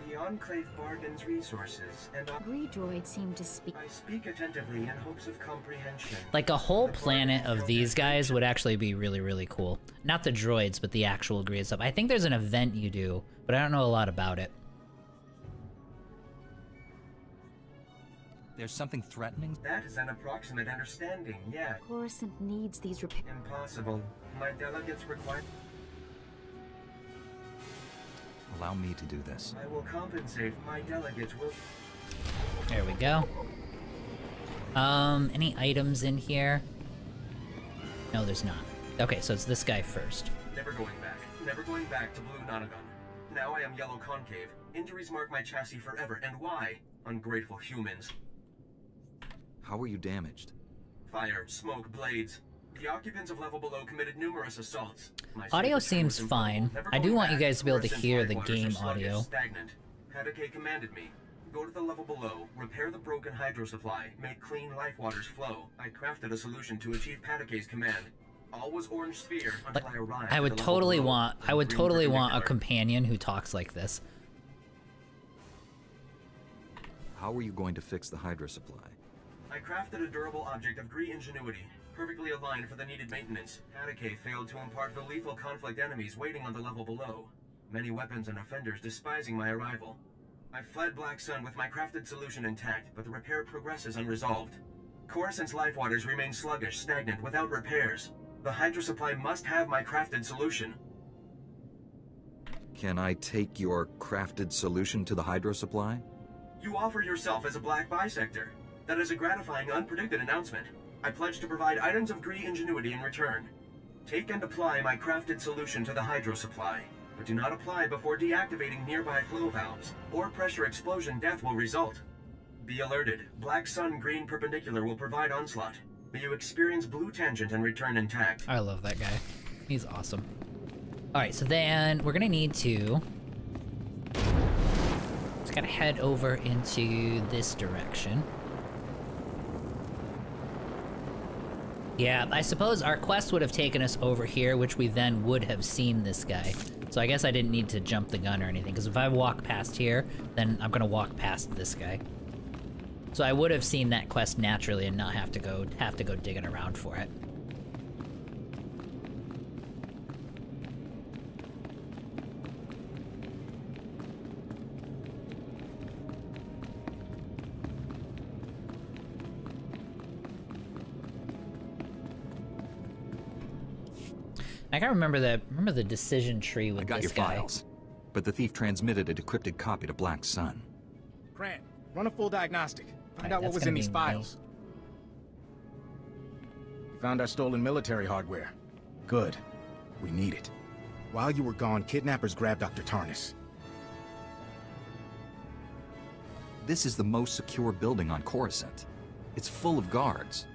The Enclave bargains resources, and Gree droids seem to speak... I speak attentively in hopes of comprehension. Like, a whole planet of these guys would actually be really, really cool. Not the droids, but the actual Gree and stuff. I think there's an event you do, but I don't know a lot about it. There's something threatening? That is an approximate understanding, yeah. Coruscant needs these Impossible. My delegates require... Allow me to do this. I will compensate. My delegates will... There we go. Any items in here? No, there's not. Okay, so it's this guy first. Never going back. Never going back to Blue Nonagon. Now I am Yellow Concave. Injuries mark my chassis forever, and why? Ungrateful humans. How were you damaged? Fire, smoke, blades. The occupants of level below committed numerous assaults. Audio seems fine. I do want you guys to be able to hear the game audio. Stagnant. Patake commanded me. Go to the level below, repair the broken hydro supply, make clean life waters flow. I crafted a solution to achieve Patake's command. All was orange sphere until I arrived. I would totally want a companion who talks like this. How were you going to fix the hydro supply? I crafted a durable object of Gree ingenuity, perfectly aligned for the needed maintenance. Patake failed to impart the lethal conflict enemies waiting on the level below. Many weapons and offenders despising my arrival. I fled Black Sun with my crafted solution intact, but the repair progresses unresolved. Coruscant's life waters remain sluggish, stagnant, without repairs. The hydro supply must have my crafted solution. Can I take your crafted solution to the hydro supply? You offer yourself as a black bisector. That is a gratifying, unpredicted announcement. I pledge to provide items of Gree ingenuity in return. Take and apply my crafted solution to the hydro supply, but do not apply before deactivating nearby flow valves, or pressure explosion death will result. Be alerted. Black sun green perpendicular will provide onslaught. May you experience blue tangent and return intact. I love that guy. He's awesome. Alright, so then we're gonna need to just gotta head over into this direction. Yeah, I suppose our quest would have taken us over here, which we then would have seen this guy. So I guess I didn't need to jump the gun or anything, because if I walk past here, then I'm gonna walk past this guy. So I would have seen that quest naturally and not have to go digging around for it. I can't remember the decision tree with I got this your guy. files, but the thief transmitted a decrypted copy to Black Sun. Grant, run a full diagnostic. Find Alright, out what that's was gonna in these be files. We found our stolen military hardware. Good. We need it. While you were gone, kidnappers grabbed Dr. Tarnis. This is the most secure building on Coruscant. It's full of guards.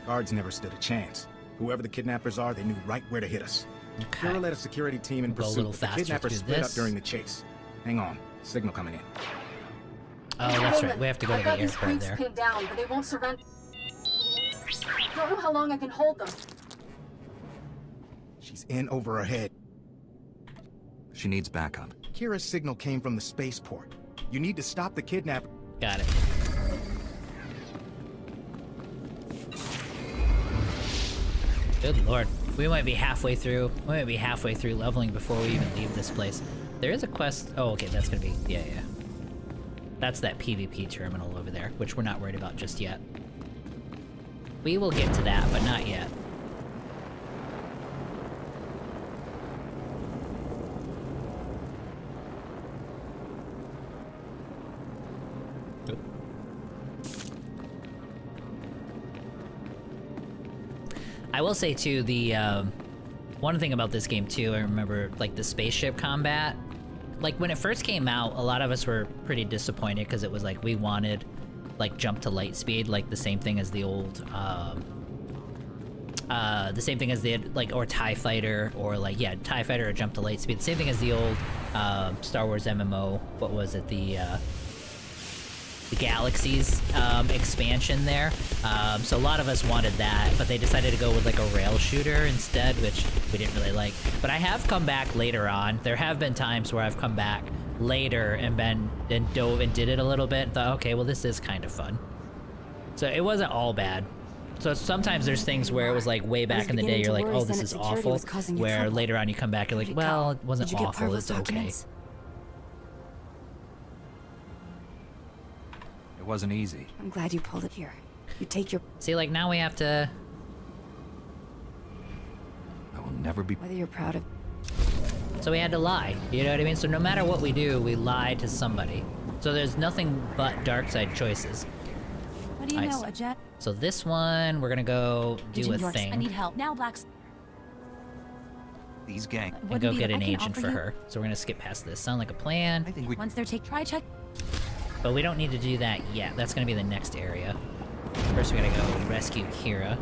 Guards never stood a chance. Whoever the kidnappers are, they knew right where to hit us. Okay. Kira led a security team in Go a pursuit, little but the faster kidnappers through split this. up during the chase. Hang on. Signal coming in. Oh, that's right. We have to go to the airport creeps there. pinned down, but they won't surrender. Don't know how long I can hold them. She's in over her head. She needs backup. Kira's signal came from the spaceport. You need to stop the kidnapper. Got it. Good lord. We might be halfway through. We might be halfway through leveling before we even leave this place. There is a quest. Oh, okay, that's gonna be. Yeah. That's that PvP terminal over there, which we're not worried about just yet. We will get to that, but not yet. I will say too, the one thing about this game too, I remember like the spaceship combat. Like when it first came out, a lot of us were pretty disappointed because it was like we wanted like jump to light speed, like the same thing as the old like or TIE Fighter, or like yeah, TIE Fighter or jump to light speed. The same thing as the old Star Wars MMO. What was it? The Galaxies expansion there. So a lot of us wanted that, but they decided to go with like a rail shooter instead, which we didn't really like. But I have come back later on. There have been times where I've come back later and dove and did it a little bit and thought, okay, well this is kind of fun. So it wasn't all bad. So sometimes there's things where it was like way back in the day, you're like, oh, this is awful. Where later on you come back, you're like, well, it wasn't awful, it's okay. It wasn't easy. I'm glad you pulled it here. You take your... See, like now we have to... I will never be... Whether you're proud of... So we had to lie, you know what I mean? So no matter what we do, we lie to somebody. So there's nothing but dark side choices. What do you know, a jet? So this one, we're gonna go do a thing. I need help. Now, Blacks. These gang. And go get an agent for her. So we're gonna skip past this. Sound like a plan? I think we... Once they're try check. But we don't need to do that yet. That's gonna be the next area. First, we gotta go rescue Kira.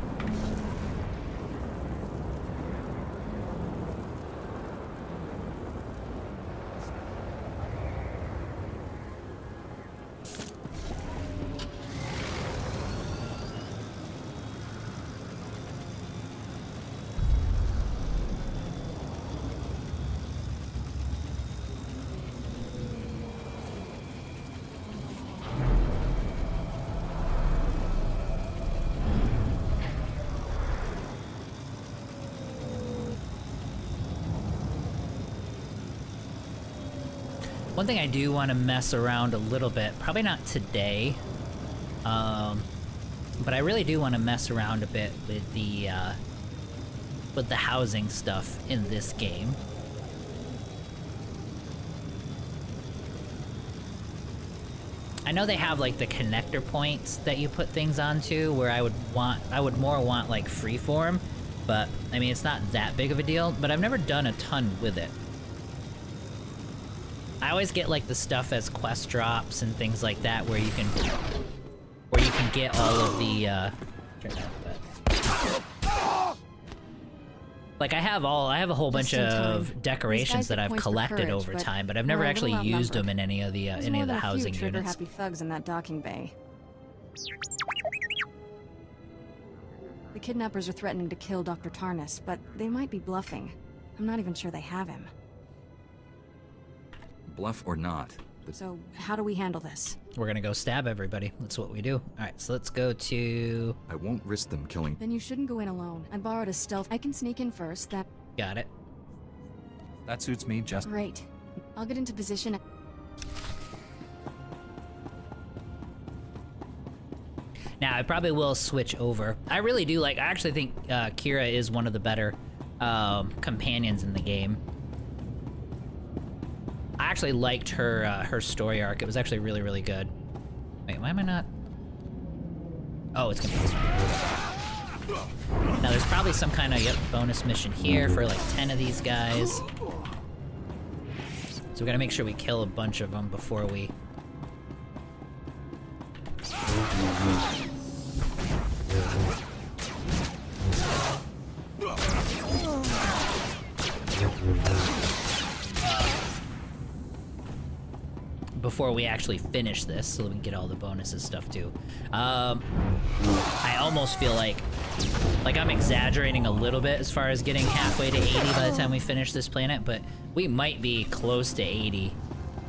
One thing I do want to mess around a little bit, probably not today, but I really do want to mess around a bit with the housing stuff in this game. I know they have like the connector points that you put things onto where I would more want like freeform, but I mean, it's not that big of a deal, but I've never done a ton with it. I always get like the stuff as quest drops and things like that where you can get all of the like I have a whole bunch of decorations that I've collected over time, but I've never actually used them in any of the housing units. Happy thugs in that docking bay. The kidnappers are threatening to kill Dr. Tarnus, but they might be bluffing. I'm not even sure they have him. Bluff or not. So, how do we handle this? We're gonna go stab everybody. That's what we do. Alright, so let's go to... I won't risk them killing... Then you shouldn't go in alone. I borrowed a stealth... I can sneak in first, that... Got it. That suits me just... Great. I'll get into position... Now, I probably will switch over. I really do like... I actually think Kira is one of the better companions in the game. I actually liked her story arc. It was actually really, really good. Wait, why am I not? Oh, it's gonna be this one. Now, there's probably some kind of bonus mission here for like 10 of these guys. So we gotta make sure we kill a bunch of them before we... before we actually finish this, so we can get all the bonuses stuff too. I almost feel like I'm exaggerating a little bit as far as getting halfway to 80 by the time we finish this planet, but we might be close to 80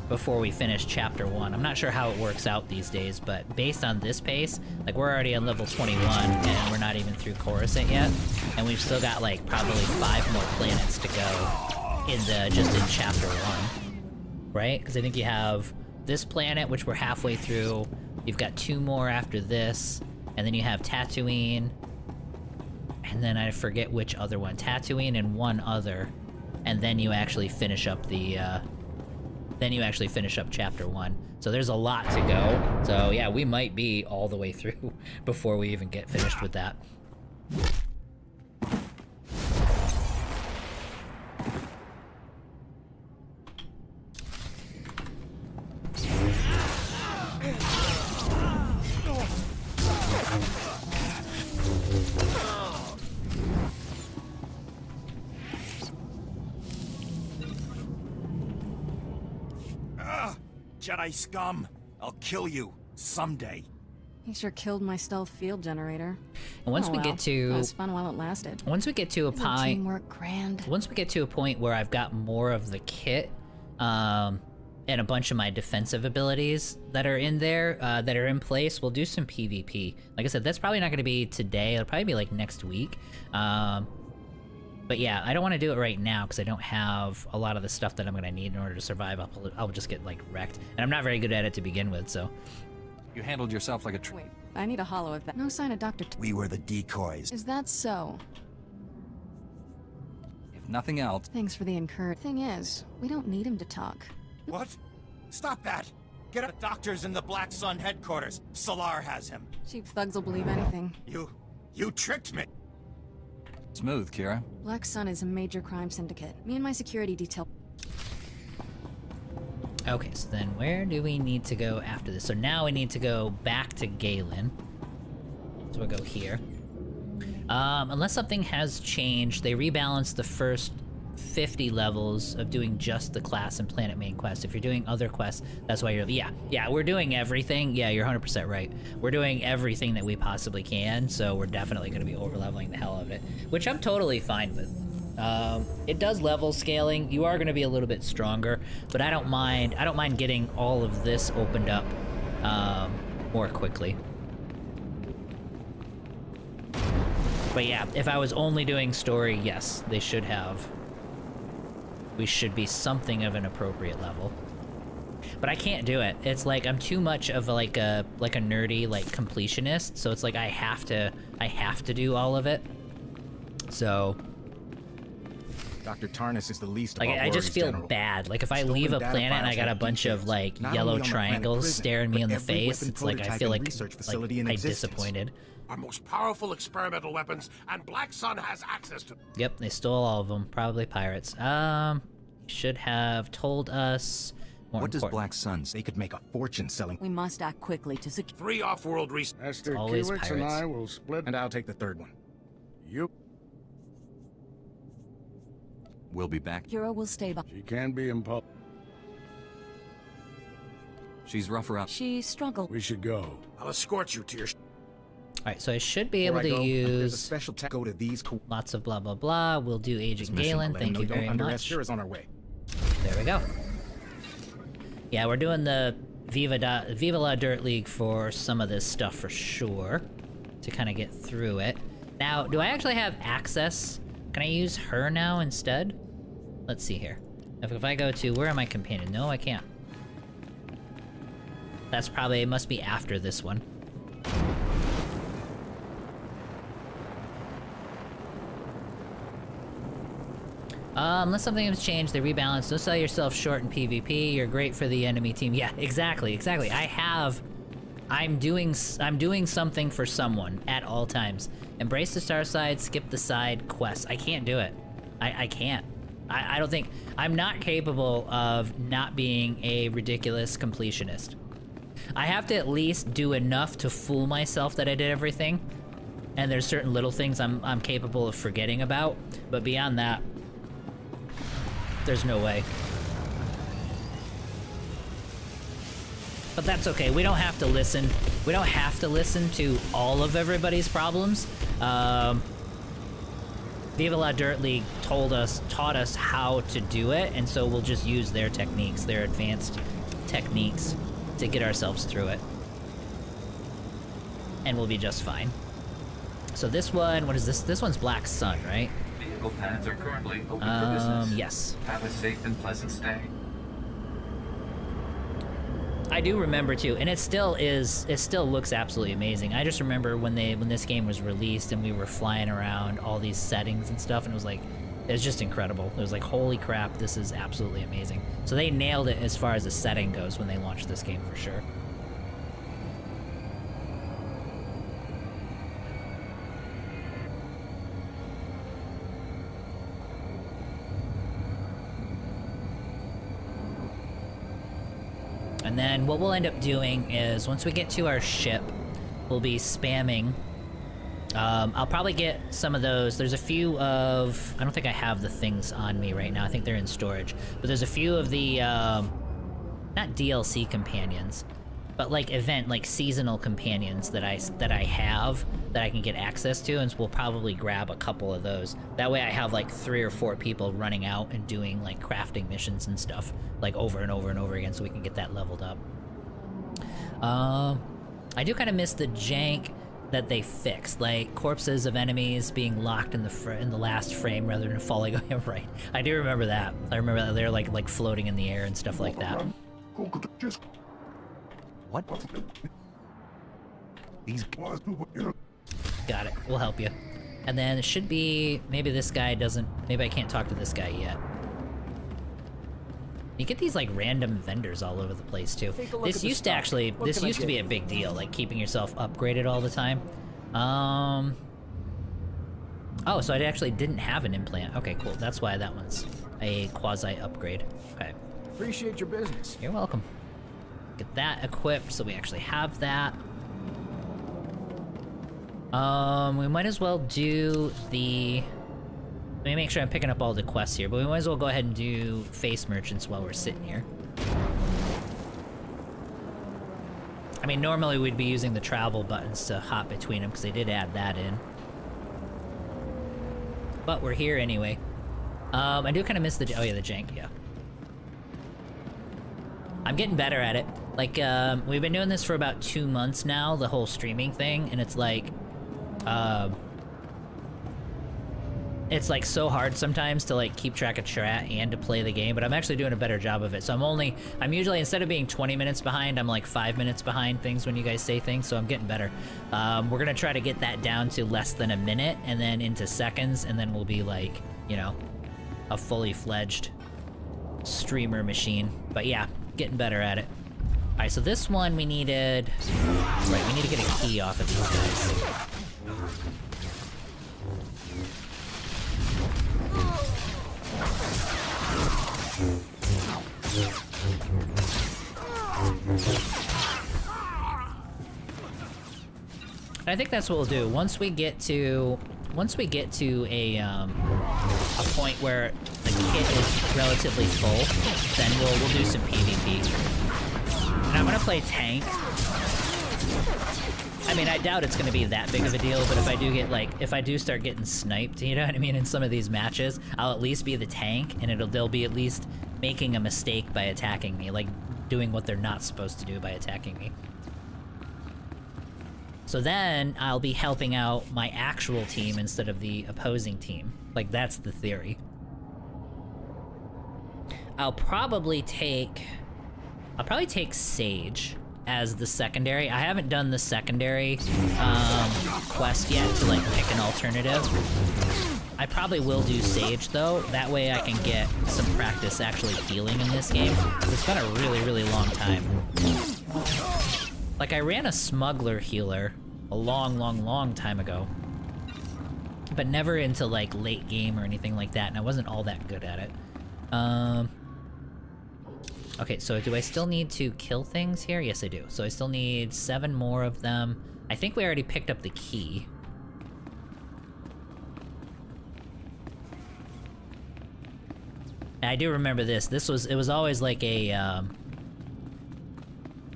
before we finish chapter 1. I'm not sure how it works out these days, but based on this pace, like we're already on level 21 and we're not even through Coruscant yet, and we've still got like probably 5 more planets to go in just in chapter 1, right? Because I think you have this planet, which we're halfway through. You've got 2 more after this, and then you have Tatooine, and then I forget which other one. Tatooine and one other, and then you actually finish up the. Then you actually finish up chapter 1. So there's a lot to go. So yeah, we might be all the way through before we even get finished with that. Jedi scum! I'll kill you someday. He sure killed my stealth field generator. And once we get to... That was fun while it lasted. Once we get to a point... Teamwork grand. Once we get to a point where I've got more of the kit, and a bunch of my defensive abilities that are in there, that are in place, we'll do some PvP. Like I said, that's probably not going to be today. It'll probably be like next week. But yeah, I don't want to do it right now because I don't have a lot of the stuff that I'm going to need in order to survive. I'll just get like wrecked. And I'm not very good at it to begin with, so... You handled yourself like a Wait, I need a holo of that. No sign of Dr. We were the decoys. Is that so? If nothing else... Thanks for the encouragement. Thing is, we don't need him to talk. What? Stop that! Get up! The doctor's in the Black Sun headquarters. Solar has him. Cheap thugs will believe anything. You tricked me! Smooth, Kira. Black Sun is a major crime syndicate. Me and my security detail... Okay, so then where do we need to go after this? So now we need to go back to Galen. So we'll go here. Unless something has changed, they rebalanced the first 50 levels of doing just the class and planet main quest. If you're doing other quests, that's why you're... Yeah, we're doing everything. Yeah, you're 100% right. We're doing everything that we possibly can, so we're definitely going to be over-leveling the hell out of it, which I'm totally fine with. It does level scaling. You are going to be a little bit stronger, but I don't mind getting all of this opened up more quickly. But yeah, if I was only doing story, yes, they should have. We should be something of an appropriate level. But I can't do it. It's like I'm too much of like a nerdy like completionist, so it's like I have to do all of it. So Dr. Tarnus is the least of Like, our I just worries, feel General. bad. Like, if I Stolen leave a data planet and I files got a have bunch of, details, like, not yellow only on the planet triangles prison, staring me in but the every face, weapon it's like, I prototype feel and like, research facility in I'm existence. disappointed. Our most powerful experimental weapons, and Black Sun has access to. Yep, they stole all of them. Probably pirates. Should have told us more What does important. Black Sun say? They could make a fortune selling. We must act quickly to secure. 3 off-world research. It's Master always Kiwix and pirates. I will split. And I'll take the third one. You. We'll be back. Kira will stay by. She can be impulsive. She's rough around. She struggled. We should go. I'll escort you to your. Alright, so I should be Before able I to go, there's a use special tech. Go to these. lots of blah blah blah. We'll do Agent Mission Galen. will let Thank them you know very don't much. Kira's on our way. There we go. Yeah, we're doing the Viva La Dirt League for some of this stuff for sure. To kind of get through it. Now, do I actually have access? Can I use her now instead? Let's see here. If I go to, where am I companion? No, I can't. That's probably, it must be after this one. Unless something has changed, they rebalance. Don't sell yourself short in PvP. You're great for the enemy team. Yeah, exactly. I'm doing something for someone at all times. Embrace the star side, skip the side quests. I can't do it. I can't. I don't think, I'm not capable of not being a ridiculous completionist. I have to at least do enough to fool myself that I did everything. And there's certain little things I'm capable of forgetting about. But beyond that, there's no way. But that's okay. We don't have to listen. We don't have to listen to all of everybody's problems. Viva La Dirt League taught us how to do it, and so we'll just use their techniques, their advanced techniques, to get ourselves through it. And we'll be just fine. So this one, what is this? This one's Black Sun, right? Vehicle paths are currently open for business. Yes. Have a safe and pleasant stay. I do remember too, and it still looks absolutely amazing. I just remember when this game was released and we were flying around all these settings and stuff, and it was just incredible. It was like, holy crap, this is absolutely amazing. So they nailed it as far as the setting goes when they launched this game for sure. And then what we'll end up doing is, once we get to our ship, we'll be spamming. I'll probably get some of those. There's a few of... I don't think I have the things on me right now. I think they're in storage. But there's a few of the, not DLC companions, but like seasonal companions that I have that I can get access to, and so we'll probably grab a couple of those. That way I have like 3 or 4 people running out and doing like crafting missions and stuff, like over and over and over again, so we can get that leveled up. I do kind of miss the jank that they fixed, like corpses of enemies being locked in the last frame rather than falling. Right, I do remember that. I remember that they're like floating in the air and stuff like that. What? These... Got it. We'll help you. And then it should be... Maybe this guy doesn't... Maybe I can't talk to this guy yet. You get these, like, random vendors all over the place, too. This used to actually... This used to be a big deal, like, keeping yourself upgraded all the time. Oh, so I actually didn't have an implant. Okay, cool. That's why that one's a quasi-upgrade. Okay. Appreciate your business. You're welcome. Get that equipped so we actually have that. We might as well do the... Let me make sure I'm picking up all the quests here, but we might as well go ahead and do face merchants while we're sitting here. I mean, normally we'd be using the travel buttons to hop between them, because they did add that in. But we're here anyway. I do kind of miss the... Oh yeah, the jank, yeah. I'm getting better at it. Like, we've been doing this for about 2 months now, the whole streaming thing, and it's like so hard sometimes to like keep track of chat and to play the game, but I'm actually doing a better job of it. So I'm usually, instead of being 20 minutes behind, I'm like 5 minutes behind things when you guys say things, so I'm getting better. We're gonna try to get that down to less than a minute, and then into seconds, and then we'll be like, you know, a fully fledged streamer machine. But yeah, getting better at it. Alright, so this one we needed... Right, we need to get a key off of these guys. I think that's what we'll do. Once we get to a point where the kit is relatively full, then we'll do some PvP. And I'm gonna play tank. I mean, I doubt it's gonna be that big of a deal, but if I do start getting sniped, you know what I mean, in some of these matches, I'll at least be the tank, and they'll be at least making a mistake by attacking me, like doing what they're not supposed to do by attacking me. So then I'll be helping out my actual team instead of the opposing team. Like, that's the theory. I'll probably take Sage as the secondary. I haven't done the secondary quest yet to like pick an alternative. I probably will do Sage though. That way I can get some practice actually healing in this game. It's been a really, really long time. Like, I ran a smuggler healer a long time ago, but never into like late game or anything like that, and I wasn't all that good at it. Okay, so do I still need to kill things here? Yes, I do. So I still need 7 more of them. I think we already picked up the key. And I do remember this. It was always like a,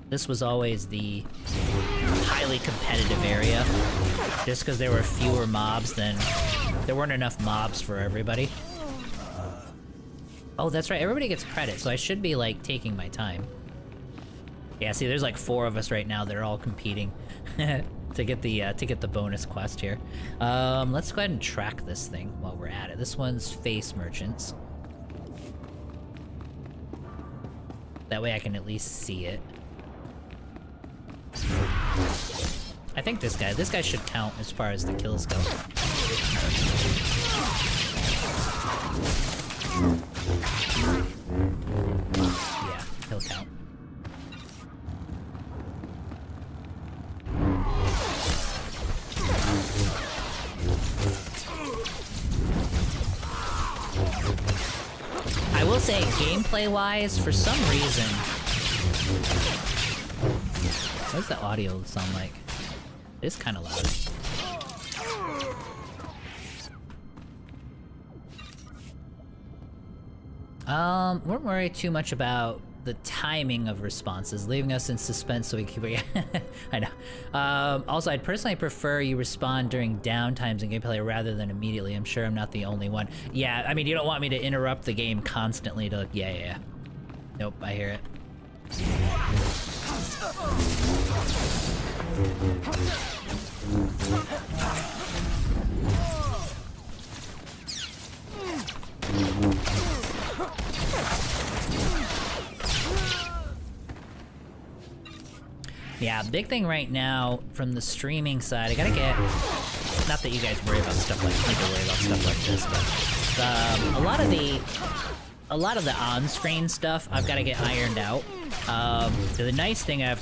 this was always the highly competitive area. Just because there were fewer mobs there weren't enough mobs for everybody. Oh, that's right, everybody gets credit, so I should be, like, taking my time. Yeah, see, there's like 4 of us right now that are all competing to get the bonus quest here. Let's go ahead and track this thing while we're at it. This one's face merchants. That way I can at least see it. I think this guy should count as far as the kills go. Yeah, he'll count. I will say, gameplay-wise, for some reason... What does the audio sound like? It's kind of loud. Won't worry too much about the timing of responses, leaving us in suspense so we keep it. I know. Also, I'd personally prefer you respond during downtimes in gameplay rather than immediately. I'm sure I'm not the only one. Yeah, I mean, you don't want me to interrupt the game constantly to... Yeah. Nope, I hear it. Yeah, big thing right now from the streaming side, I gotta get... Not that you guys worry about stuff like... Need to worry about stuff like this, but... a lot of the on-screen stuff I've gotta get ironed out. The nice thing I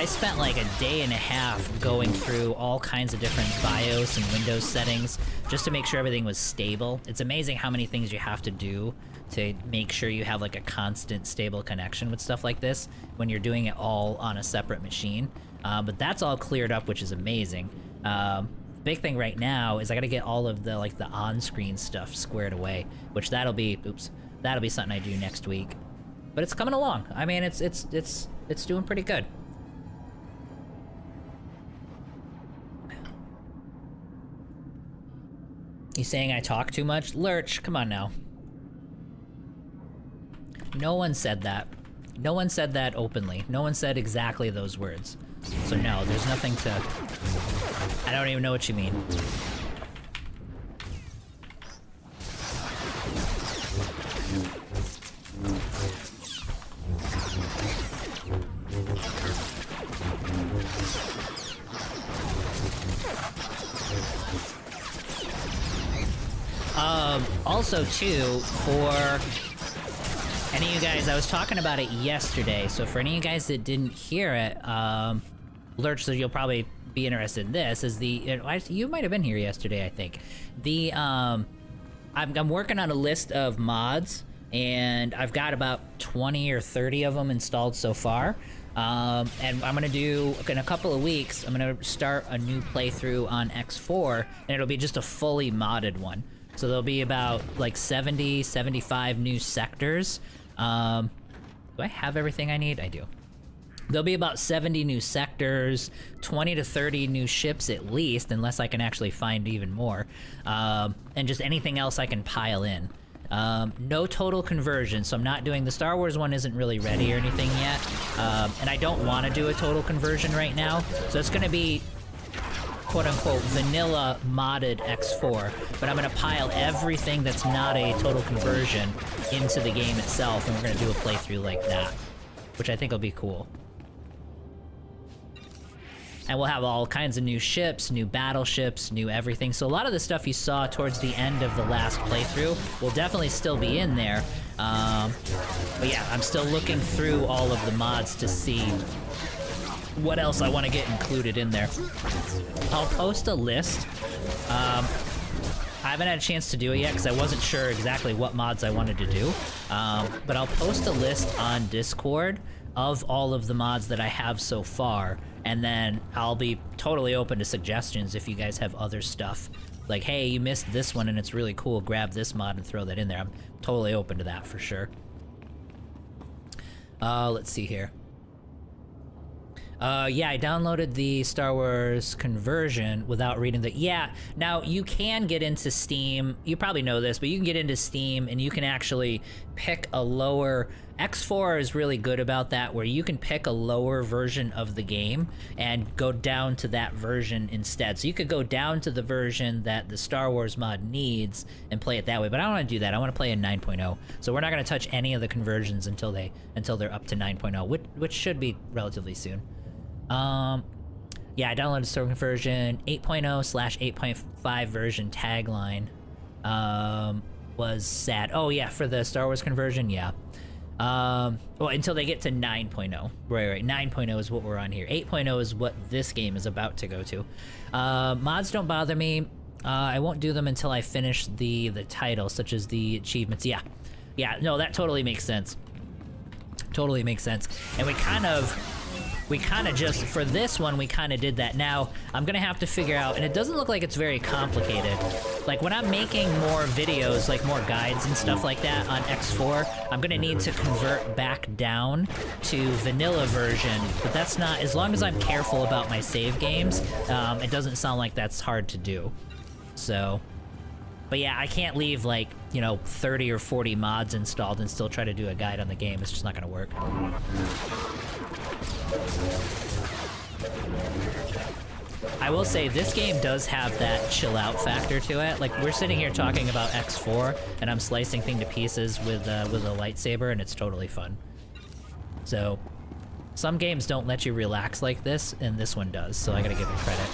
spent like a day and a half going through all kinds of different BIOS and Windows settings just to make sure everything was stable. It's amazing how many things you have to do to make sure you have like a constant stable connection with stuff like this when you're doing it all on a separate machine. But that's all cleared up, which is amazing. Big thing right now is I gotta get all of the like the on-screen stuff squared away, which that'll be something I do next week. But it's coming along. I mean, it's doing pretty good. You saying I talk too much? Lurch, come on now. No one said that. No one said that openly. No one said exactly those words. So no, there's nothing to... I don't even know what you mean. also, too, for any of you guys, I was talking about it yesterday, so for any of you guys that didn't hear it, Lurch, so you'll probably be interested in this, is you might have been here yesterday, I think. I'm working on a list of mods, and I've got about 20 or 30 of them installed so far. And I'm gonna do, in a couple of weeks, I'm gonna start a new playthrough on X4, and it'll be just a fully modded one. So there'll be about like 70, 75 new sectors. Do I have everything I need? I do. There'll be about 70 new sectors, 20 to 30 new ships at least, unless I can actually find even more, and just anything else I can pile in. No total conversion, so I'm not doing, the Star Wars one isn't really ready or anything yet, and I don't want to do a total conversion right now, so it's going to be quote-unquote vanilla modded X4, but I'm going to pile everything that's not a total conversion into the game itself, and we're going to do a playthrough like that, which I think will be cool. And we'll have all kinds of new ships, new battleships, new everything. So a lot of the stuff you saw towards the end of the last playthrough will definitely still be in there. But yeah, I'm still looking through all of the mods to see what else I want to get included in there. I'll post a list. I haven't had a chance to do it yet because I wasn't sure exactly what mods I wanted to do. But I'll post a list on Discord of all of the mods that I have so far, and then I'll be totally open to suggestions if you guys have other stuff. Like, hey, you missed this one and it's really cool, grab this mod and throw that in there. I'm totally open to that for sure. Let's see here. Yeah, I downloaded the Star Wars conversion without reading the... Yeah, now you can get into Steam, you probably know this, but you can get into Steam and you can actually pick a lower... X4 is really good about that, where you can pick a lower version of the game and go down to that version instead. So you could go down to the version that the Star Wars mod needs and play it that way, but I don't want to do that. I want to play in 9.0. So we're not going to touch any of the conversions until they're up to 9.0, which should be relatively soon. Yeah, I downloaded Star Wars version 8.0/8.5 version tagline. Was sad. Oh yeah, for the Star Wars conversion, yeah. Well, until they get to 9.0. Right, 9.0 is what we're on here. 8.0 is what this game is about to go to. Mods don't bother me. I won't do them until I finish the title, such as the achievements. Yeah, no, that totally makes sense. Totally makes sense. And we kind of just, for this one, we kind of did that. Now, I'm gonna have to figure out, and it doesn't look like it's very complicated. Like, when I'm making more videos, like more guides and stuff like that on X4, I'm gonna need to convert back down to vanilla version, but that's not, as long as I'm careful about my save games, it doesn't sound like that's hard to do. So, but yeah, I can't leave, like, you know, 30 or 40 mods installed and still try to do a guide on the game. It's just not gonna work. I will say, this game does have that chill out factor to it. Like, we're sitting here talking about X4, and I'm slicing things to pieces with a lightsaber, and it's totally fun. So, some games don't let you relax like this, and this one does, so I gotta give it credit.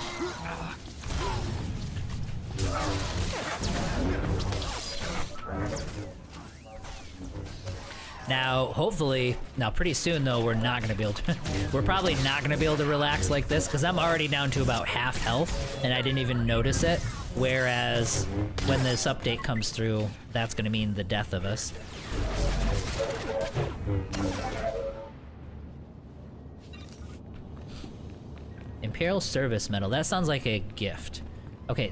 Now, hopefully, pretty soon though, we're not gonna be able to, we're probably not gonna be able to relax like this, because I'm already down to about half health, and I didn't even notice it, whereas when this update comes through, that's gonna mean the death of us. Imperial Service Medal, that sounds like a gift. Okay,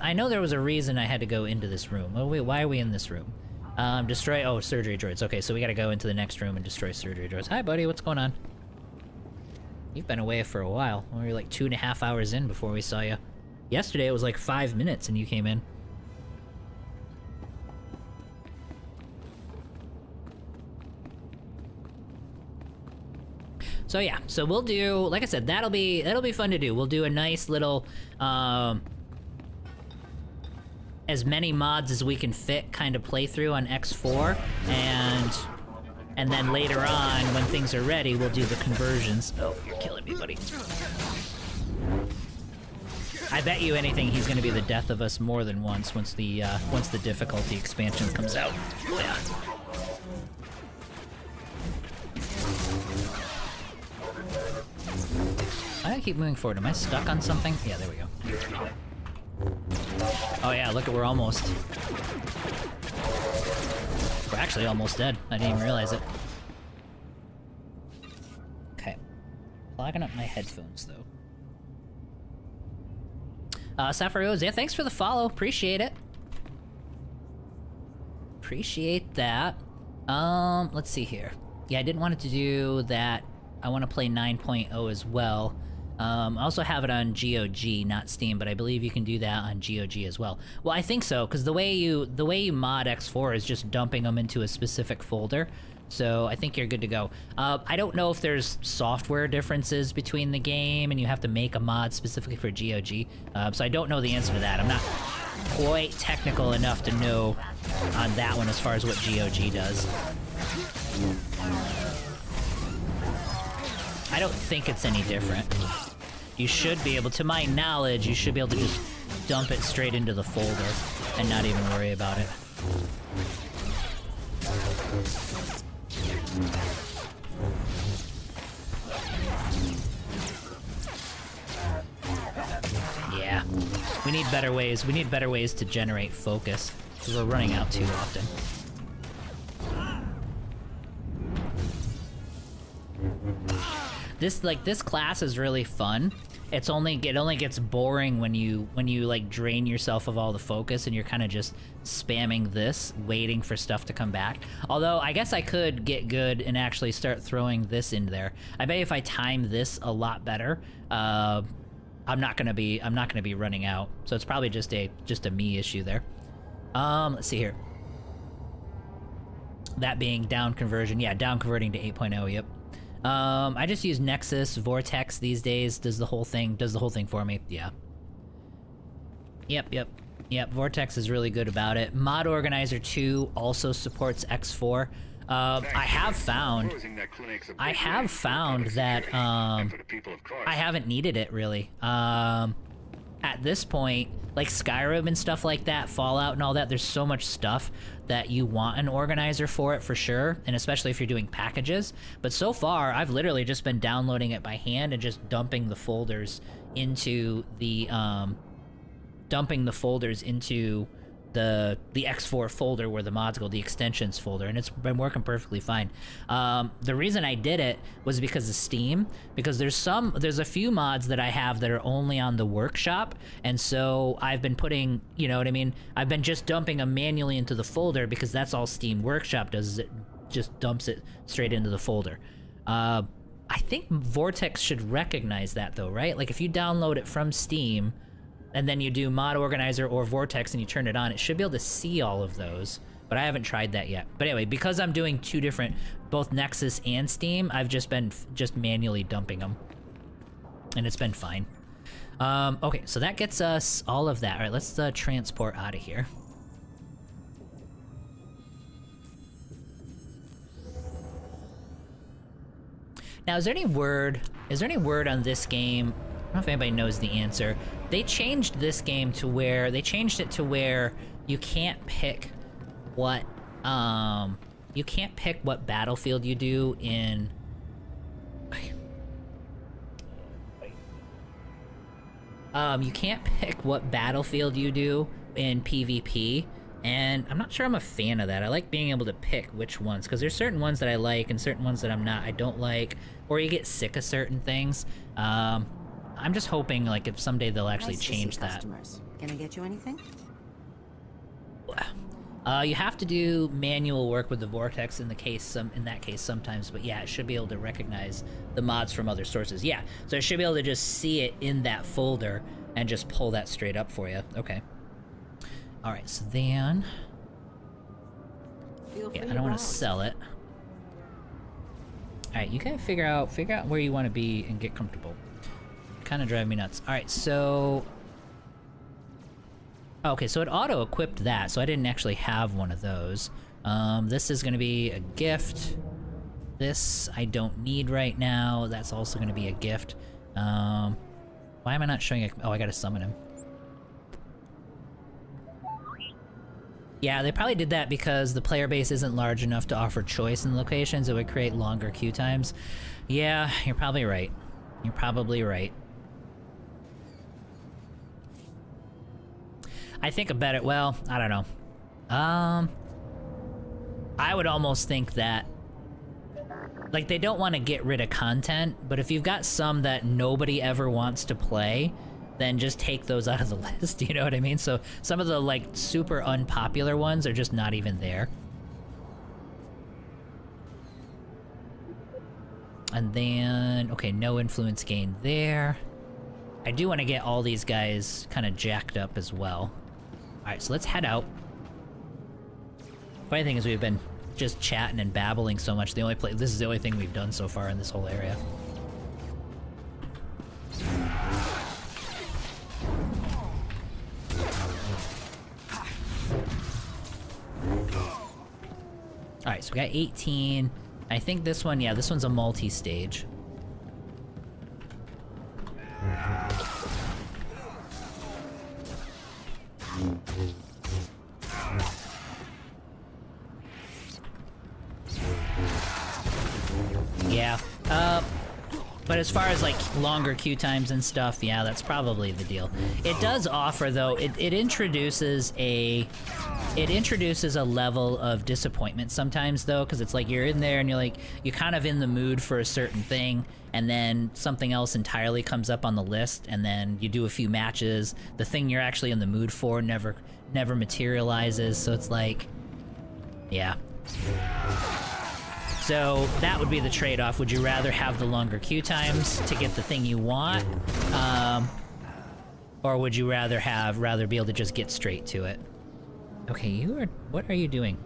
I know there was a reason I had to go into this room. Oh, wait, why are we in this room? Destroy, surgery droids. Okay, so we gotta go into the next room and destroy surgery droids. Hi, buddy, what's going on? You've been away for a while. We were like 2.5 hours in before we saw you. Yesterday it was like 5 minutes and you came in. So yeah, so we'll do, like I said, that'll be fun to do. We'll do a nice little, as many mods as we can fit kind of playthrough on X4, and then later on, when things are ready, we'll do the conversions. Oh, you're killing me, buddy. I bet you anything he's gonna be the death of us more than once the difficulty expansion comes out. Yeah. I keep moving forward. Am I stuck on something? Yeah, there we go. Oh yeah, look at we're almost. We're actually almost dead. I didn't even realize it. Okay. Plugging up my headphones though. Safaros, yeah, thanks for the follow. Appreciate it. Appreciate that. Let's see here. Yeah, I didn't want it to do that. I want to play 9.0 as well. I also have it on GOG, not Steam, but I believe you can do that on GOG as well. Well, I think so, because the way you mod X4 is just dumping them into a specific folder. So I think you're good to go. I don't know if there's software differences between the game and you have to make a mod specifically for GOG. So I don't know the answer to that. I'm not quite technical enough to know on that one as far as what GOG does. I don't think it's any different. You should be able, to my knowledge, you should be able to just dump it straight into the folder and not even worry about it. Yeah, we need better ways. We need better ways to generate focus because we're running out too often. This class is really fun. It only gets boring when you like drain yourself of all the focus and you're kind of just spamming this, waiting for stuff to come back. Although I guess I could get good and actually start throwing this in there. I bet if I time this a lot better, I'm not gonna be running out. So it's probably just a me issue there. Let's see here. That being down conversion, yeah, down converting to 8.0. Yep. I just use Nexus, Vortex these days. Does the whole thing for me. Yeah. Yep, Vortex is really good about it. Mod Organizer 2 also supports X4. I have found that I haven't needed it really. At this point, like Skyrim and stuff like that, Fallout and all that, there's so much stuff that you want an organizer for it for sure, and especially if you're doing packages. But so far, I've literally just been downloading it by hand and just dumping the folders into the the X4 folder where the mods go, the extensions folder, and it's been working perfectly fine. The reason I did it was because of Steam, because there's a few mods that I have that are only on the workshop, and so I've been putting, you know what I mean, I've been just dumping them manually into the folder because that's all Steam Workshop does, is it just dumps it straight into the folder. I think Vortex should recognize that though, right? Like if you download it from Steam, and then you do Mod Organizer or Vortex and you turn it on, it should be able to see all of those, but I haven't tried that yet. But anyway, because I'm doing two different, both Nexus and Steam, I've just been manually dumping them, and it's been fine. Okay, so that gets us all of that. All right, let's transport out of here. Now, is there any word on this game? I don't know if anybody knows the answer. They changed this game to where you can't pick what battlefield you do in. You can't pick what battlefield you do in PvP, and I'm not sure I'm a fan of that. I like being able to pick which ones, because there's certain ones that I like and certain ones that I don't like, or you get sick of certain things. I'm just hoping, like, if someday they'll actually change that. Customers. Can I get you anything? You have to do manual work with the Vortex in that case sometimes, but yeah, it should be able to recognize the mods from other sources. Yeah, so it should be able to just see it in that folder and just pull that straight up for you. Okay. All right, so then, yeah, I don't want to sell it. All right, you gotta figure out where you want to be and get comfortable. Kind of drive me nuts. All right, so okay, so it auto-equipped that, so I didn't actually have one of those. This is going to be a gift. This I don't need right now. That's also going to be a gift. Why am I not showing a... Oh, I gotta summon him. Yeah, they probably did that because the player base isn't large enough to offer choice in locations. It would create longer queue times. Yeah, you're probably right. You're probably right. I think about it, well, I don't know. I would almost think that, like, they don't want to get rid of content, but if you've got some that nobody ever wants to play, then just take those out of the list, you know what I mean? So some of the, like, super unpopular ones are just not even there. And then, okay, no influence gain there. I do want to get all these guys kind of jacked up as well. Alright, so let's head out. Funny thing is we've been just chatting and babbling so much. This is the only thing we've done so far in this whole area. Alright, so we got 18. I think this one, yeah, this one's a multi-stage. Yeah, but as far as like longer queue times and stuff, yeah, that's probably the deal. It does offer though, it introduces a level of disappointment sometimes though, because it's like you're in there and you're kind of in the mood for a certain thing, and then something else entirely comes up on the list, and then you do a few matches, the thing you're actually in the mood for never materializes, so it's like, yeah. So that would be the trade-off. Would you rather have the longer queue times to get the thing you want? Or would you rather be able to just get straight to it? Okay, what are you doing?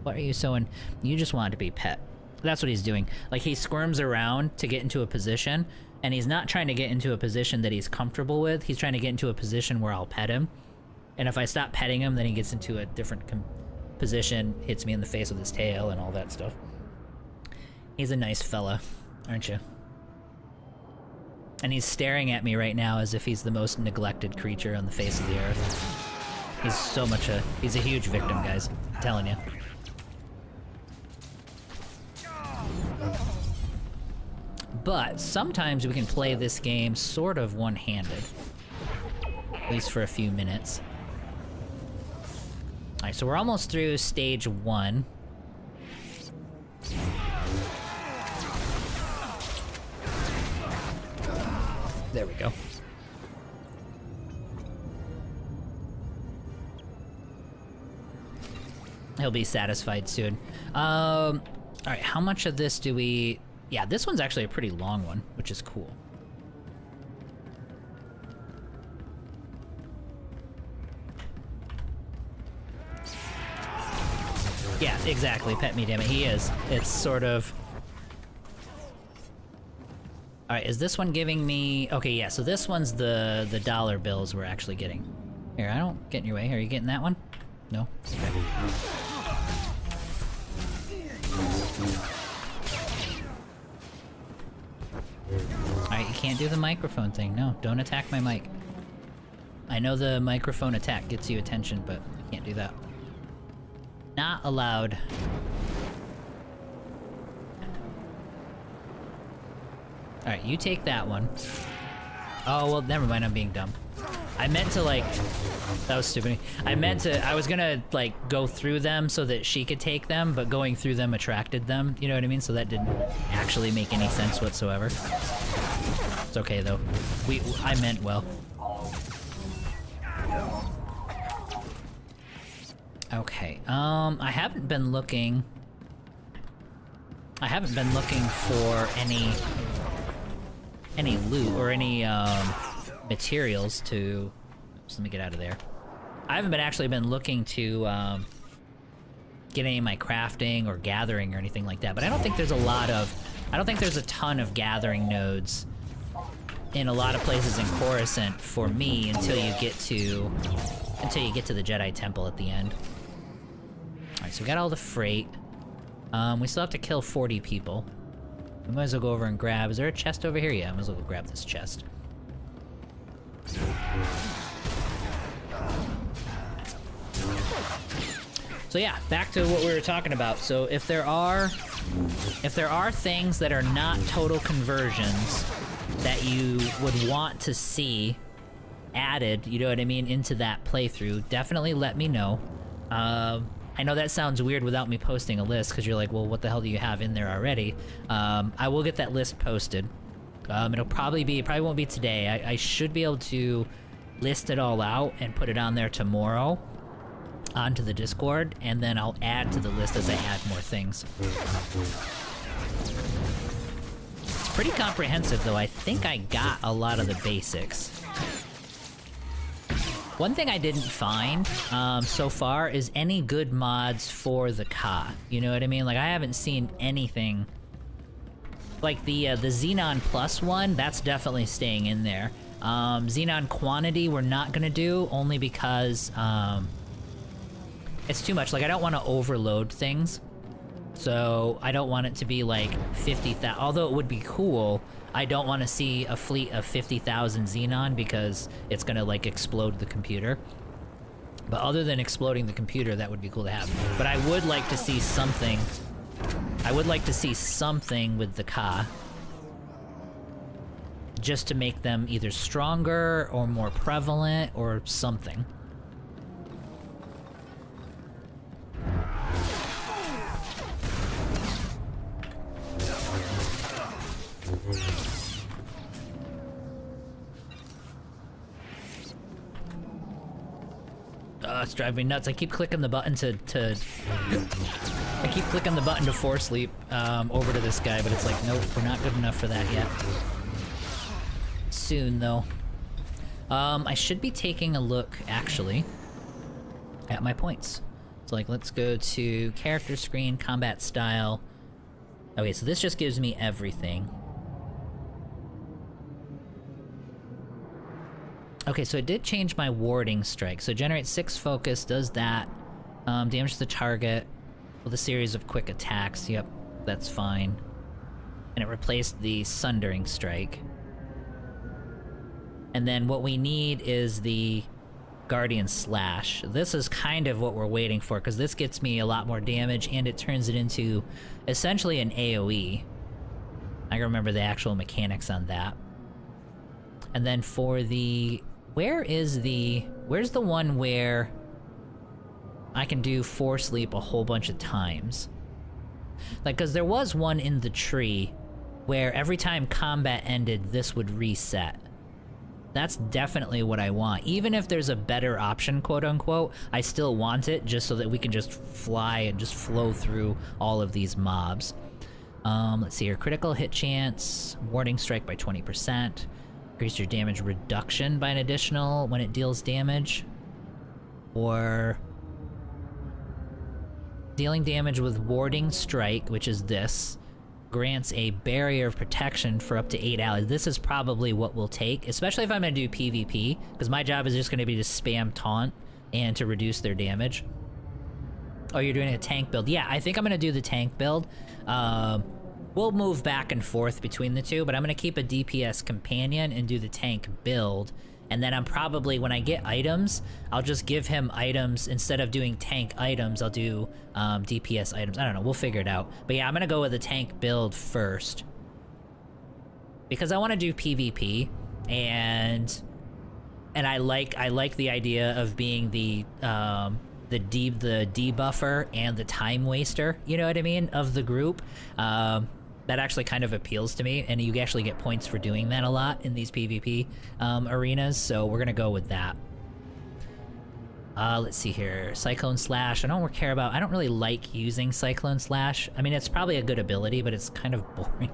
What are you sewing? You just want to be pet. That's what he's doing. Like, he squirms around to get into a position, and he's not trying to get into a position that he's comfortable with. He's trying to get into a position where I'll pet him. And if I stop petting him, then he gets into a different position, hits me in the face with his tail and all that stuff. He's a nice fella, aren't you? And he's staring at me right now as if he's the most neglected creature on the face of the earth. He's a huge victim, guys. I'm telling you. But sometimes we can play this game sort of one-handed. At least for a few minutes. Alright, so we're almost through stage 1. There we go. He'll be satisfied soon. Alright, how much of this do we... Yeah, this one's actually a pretty long one, which is cool. Yeah, exactly. Pet me, damn it. He is. It's sort of... Alright, is this one giving me... Okay, yeah, so this one's the dollar bills we're actually getting. Here, I don't get in your way. Are you getting that one? No? Okay. Alright, you can't do the microphone thing. No, don't attack my mic. I know the microphone attack gets you attention, but you can't do that. Not allowed. Alright, you take that one. Oh, well, never mind, I'm being dumb. I meant to, like... That was stupid. I was gonna, like, go through them so that she could take them, but going through them attracted them, you know what I mean? So that didn't actually make any sense whatsoever. It's okay, though. I meant well. Okay, I haven't been looking for any loot or any, materials to... Oops, let me get out of there. I haven't actually been looking to, get any of my crafting or gathering or anything like that, but I don't think there's a ton of gathering nodes in a lot of places in Coruscant for me until you get to the Jedi Temple at the end. Alright, so we got all the freight. We still have to kill 40 people. We might as well go over and grab... Is there a chest over here? Yeah, I might as well go grab this chest. So yeah, back to what we were talking about. So if there are things that are not total conversions that you would want to see added, you know what I mean, into that playthrough, definitely let me know. I know that sounds weird without me posting a list, because you're like, well, what the hell do you have in there already? I will get that list posted. It probably won't be today. I should be able to list it all out and put it on there tomorrow onto the Discord, and then I'll add to the list as I add more things. It's pretty comprehensive, though. I think I got a lot of the basics. One thing I didn't find so far is any good mods for the Ka. You know what I mean? Like, I haven't seen anything. Like the Xenon Plus one, that's definitely staying in there. Xenon Quantity we're not gonna do, only because it's too much. Like, I don't want to overload things. So I don't want it to be like 50,000. Although it would be cool, I don't want to see a fleet of 50,000 Xenon, because it's gonna like explode the computer. But other than exploding the computer, that would be cool to have. But I would like to see something. I would like to see something with the Ka, just to make them either stronger or more prevalent or something. It's driving me nuts. I keep clicking the button to force sleep over to this guy, but it's like, nope, we're not good enough for that yet. Soon, though. I should be taking a look, actually, at my points. So, like, let's go to character screen, combat style. Okay, so this just gives me everything. Okay, so it did change my warding strike. So generate 6 focus, does that. Damage to the target with a series of quick attacks. Yep, that's fine. And it replaced the sundering strike. And then what we need is the Guardian Slash. This is kind of what we're waiting for, because this gets me a lot more damage, and it turns it into essentially an AoE. I remember the actual mechanics on that. And then for the... Where's the one where I can do force sleep a whole bunch of times? Like, because there was one in the tree where every time combat ended, this would reset. That's definitely what I want. Even if there's a better option, quote-unquote, I still want it, just so that we can just fly and just flow through all of these mobs. Let's see here. Critical hit chance, warding strike by 20%. Increase your damage reduction by an additional when it deals damage. Or dealing damage with warding strike, which is this, grants a barrier of protection for up to 8 allies. This is probably what we'll take, especially if I'm gonna do PvP, because my job is just gonna be to spam taunt and to reduce their damage. Oh, you're doing a tank build. Yeah, I think I'm gonna do the tank build. We'll move back and forth between the two, but I'm gonna keep a DPS companion and do the tank build. And then I'm probably, when I get items, I'll just give him items. Instead of doing tank items, I'll do DPS items. I don't know, we'll figure it out. But yeah, I'm gonna go with the tank build first, because I want to do PvP, and I like the idea of being the debuffer and the time waster, you know what I mean, of the group. That actually kind of appeals to me, and you actually get points for doing that a lot in these PvP arenas, so we're gonna go with that. Let's see here. Cyclone Slash, I don't care about, I don't really like using Cyclone Slash. I mean, it's probably a good ability, but it's kind of boring.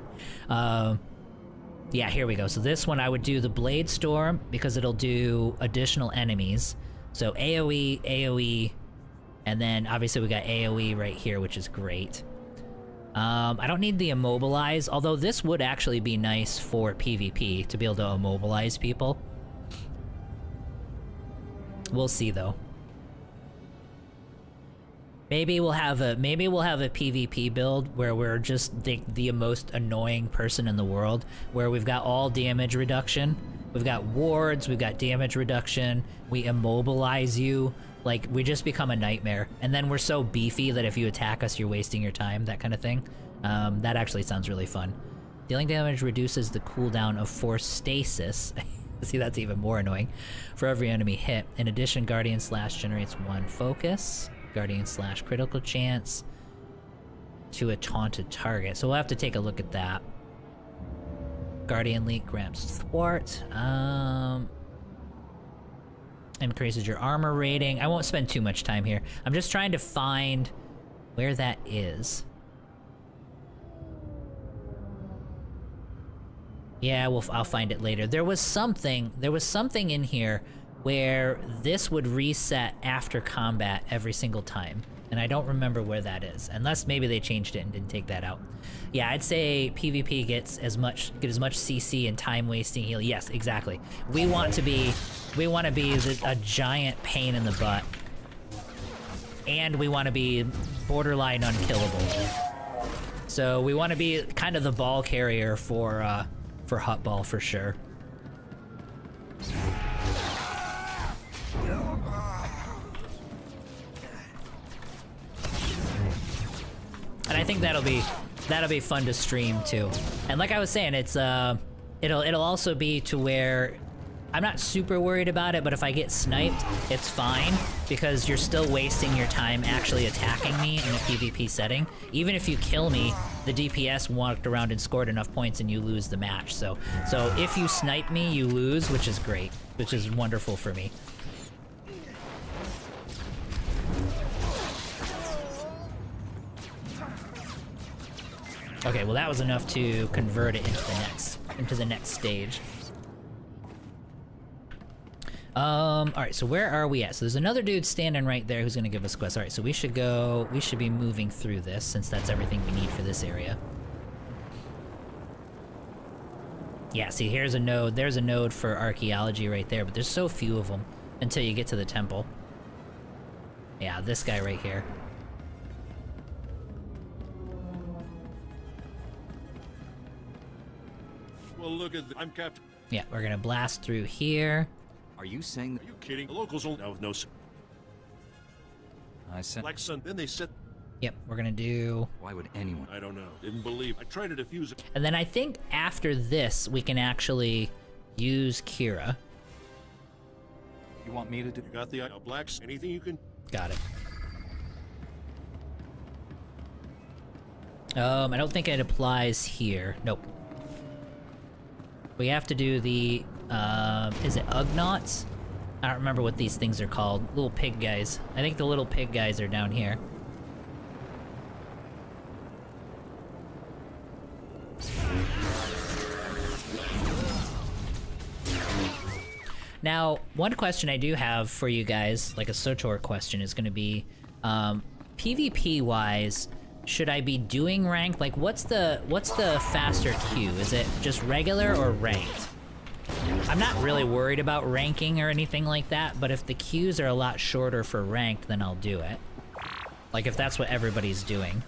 Yeah, here we go. So this one I would do the Blade Storm, because it'll do additional enemies. So AoE, AoE, and then obviously we got AoE right here, which is great. I don't need the Immobilize, although this would actually be nice for PvP, to be able to immobilize people. We'll see, though. Maybe we'll have a PvP build where we're just the most annoying person in the world, where we've got all damage reduction, We've got wards, we've got damage reduction, we immobilize you. Like, we just become a nightmare. And then we're so beefy that if you attack us, you're wasting your time, that kind of thing. That actually sounds really fun. Dealing damage reduces the cooldown of force stasis. See, that's even more annoying. For every enemy hit. In addition, Guardian Slash generates 1 focus. Guardian Slash critical chance to a taunted target. So we'll have to take a look at that. Guardian Leak grants thwart. Increases your armor rating. I won't spend too much time here. I'm just trying to find where that is. Yeah, I'll find it later. There was something in here where this would reset after combat every single time. And I don't remember where that is. Unless maybe they changed it and didn't take that out. Yeah, I'd say PvP get as much CC and time wasting heal. Yes, exactly. We want to be a giant pain in the butt. And we want to be borderline unkillable. So we want to be kind of the ball carrier for Hutball for sure. And I think that'll be fun to stream too. And like I was saying, it's it'll also be to where I'm not super worried about it, but if I get sniped, it's fine because you're still wasting your time actually attacking me in a PvP setting. Even if you kill me, the DPS walked around and scored enough points and you lose the match. So if you snipe me, you lose, which is great, which is wonderful for me. Okay, well that was enough to convert it into the next stage. Alright, so where are we at? So there's another dude standing right there who's gonna give us quests. Alright, so we should be moving through this since that's everything we need for this area. Yeah, see, there's a node for archaeology right there, but there's so few of them until you get to the temple. Yeah, this guy right here. Well, look at I'm Captain. Yeah, we're gonna blast through here. Are you saying? Are you kidding? The locals don't. No, sir. I said. Like son. Then they said. Yep, we're gonna do. Why would anyone? I don't know. Didn't believe. I tried to defuse it. And then I think after this, we can actually use Kira. You want me to do? You got the blacks? Anything you can? Got it. I don't think it applies here. Nope. We have to do the, is it Ugnaughts? I don't remember what these things are called. Little pig guys. I think the little pig guys are down here. Now, one question I do have for you guys, like a SOTOR question, is going to be, PvP-wise, should I be doing ranked? Like, what's the faster queue? Is it just regular or ranked? I'm not really worried about ranking or anything like that, but if the queues are a lot shorter for ranked, then I'll do it. Like, if that's what everybody's doing.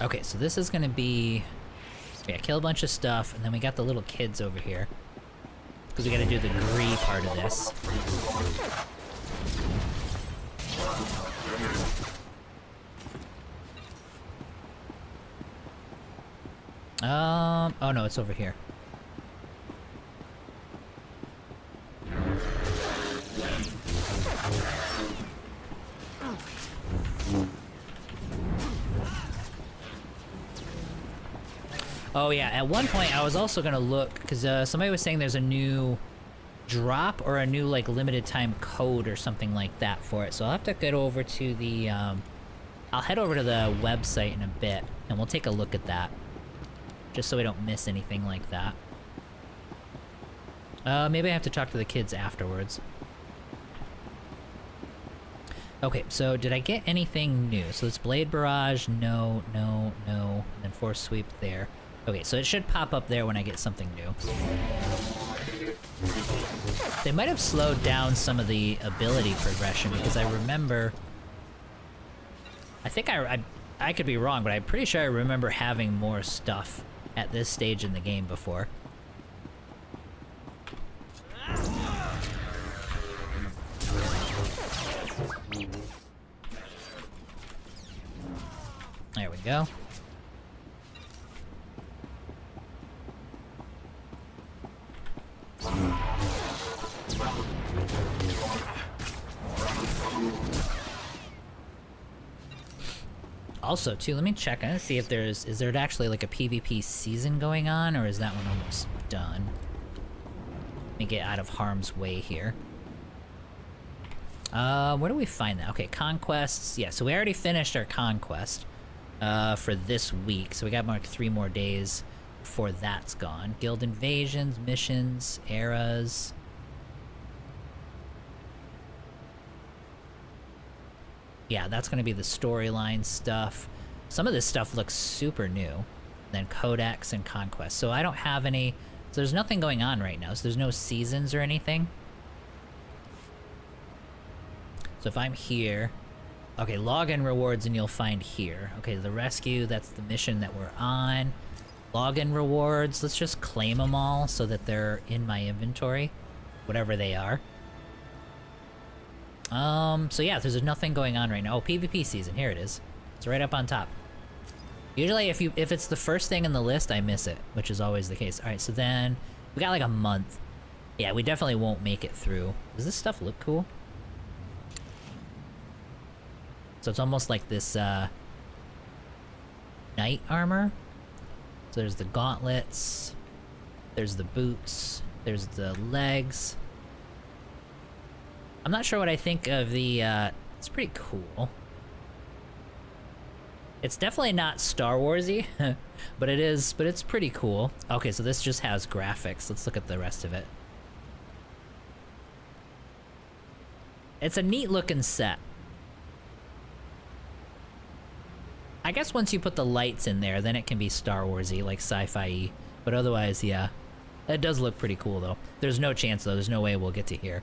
Okay, so this is gonna be... Yeah, kill a bunch of stuff, and then we got the little kids over here. Because we gotta do the Gree part of this. Oh no, it's over here. Oh yeah, at one point I was also gonna look, because somebody was saying there's a new drop or a new like limited time code or something like that for it. So I'll have to get over to the, I'll head over to the website in a bit and we'll take a look at that. Just so we don't miss anything like that. Maybe I have to talk to the kids afterwards. Okay, so did I get anything new? So it's Blade Barrage, no, no, no, and then Force Sweep there. Okay, so it should pop up there when I get something new. They might have slowed down some of the ability progression, because I remember... I think I could be wrong, but I'm pretty sure I remember having more stuff at this stage in the game before. There we go. Also, too, let me check. I'm gonna see if is there actually like a PvP season going on, or is that one almost done? Let me get out of harm's way here. Where do we find that? Okay, conquests. Yeah, so we already finished our conquest for this week, so we got like 3 more days before that's gone. Guild invasions, missions, eras. Yeah, that's going to be the storyline stuff. Some of this stuff looks super new. Then Codex and Conquest. So I don't have any... So there's nothing going on right now. So there's no seasons or anything. So if I'm here... Okay, login rewards and you'll find here. Okay, the rescue, that's the mission that we're on. Login rewards, let's just claim them all so that they're in my inventory. Whatever they are. So yeah, there's nothing going on right now. Oh, PvP season, here it is. It's right up on top. Usually if it's the first thing in the list, I miss it, which is always the case. Alright, so then, we got like a month. Yeah, we definitely won't make it through. Does this stuff look cool? So it's almost like this, knight armor. So there's the gauntlets, there's the boots, there's the legs. I'm not sure what I think of the, it's pretty cool. It's definitely not Star Wars-y, but it's pretty cool. Okay, so this just has graphics. Let's look at the rest of it. It's a neat looking set. I guess once you put the lights in there, then it can be Star Wars-y, like sci-fi-y. But otherwise, yeah. It does look pretty cool, though. There's no chance, though. There's no way we'll get to here.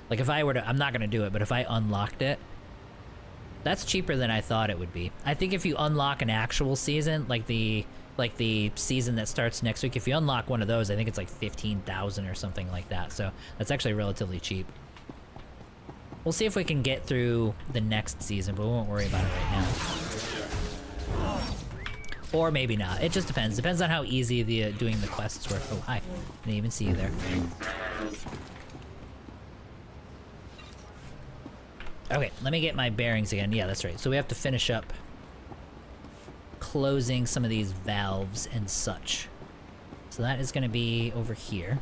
Like, if I were to... I'm not gonna do it, but if I unlocked it... That's cheaper than I thought it would be. I think if you unlock an actual season, like the season that starts next week, if you unlock one of those, I think it's like 15,000 or something like that. So, that's actually relatively cheap. We'll see if we can get through the next season, but we won't worry about it right now. Or maybe not. It just depends. Depends on how easy the doing the quests were. Oh, hi. Didn't even see you there. Okay, let me get my bearings again. Yeah, that's right. So we have to finish up closing some of these valves and such. So that is going to be over here.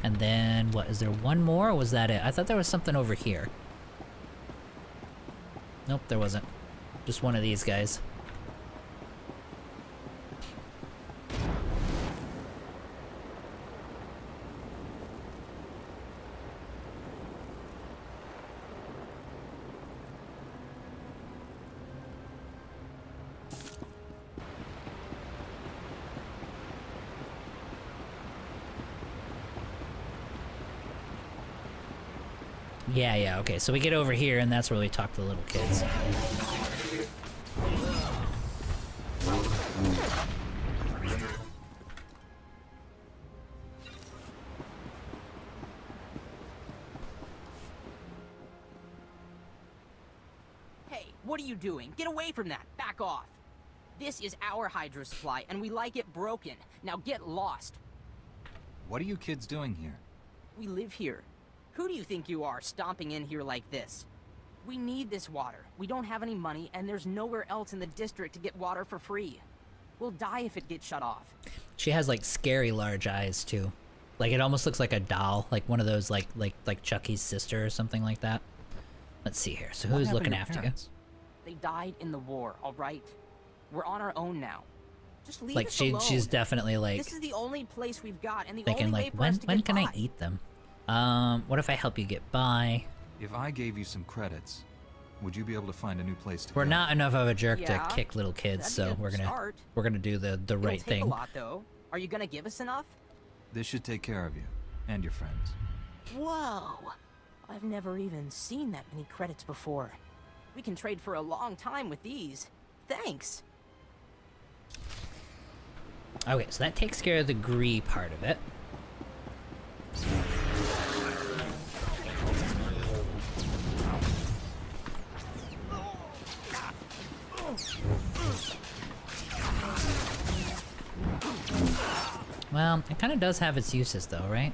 And then, what, is there one more, or was that it? I thought there was something over here. Nope, there wasn't. Just one of these guys. Yeah, okay, so we get over here, and that's where we talk to the little kids. Hey, what are you doing? Get away from that! Back off! This is our hydro supply, and we like it broken. Now get lost. What are you kids doing here? We live here. Who do you think you are, stomping in here like this? We need this water. We don't have any money, and there's nowhere else in the district to get water for free. We'll die if it gets shut off. She has, like, scary large eyes, too. Like, it almost looks like a doll. Like one of those, like Chucky's sister or something like that. Let's see here. So who's looking after you? They died in the war, alright? We're on our own now. Just leave us alone. She's definitely, like... This is the only place we've got, and the thinking, only way like, for us to when get can by. I eat them? What if I help you get by? If I gave you some credits, would you be able to find a new place to We're go? not enough of a jerk Yeah, to kick little kids, that'd be so a start. we're gonna do the right It'll take thing. a lot, though. Are you gonna give us enough? This should take care of you and your friends. Whoa! I've never even seen that many credits before. We can trade for a long time with these. Thanks. Okay, so that takes care of the Gree part of it. Well, it kind of does have its uses though, right?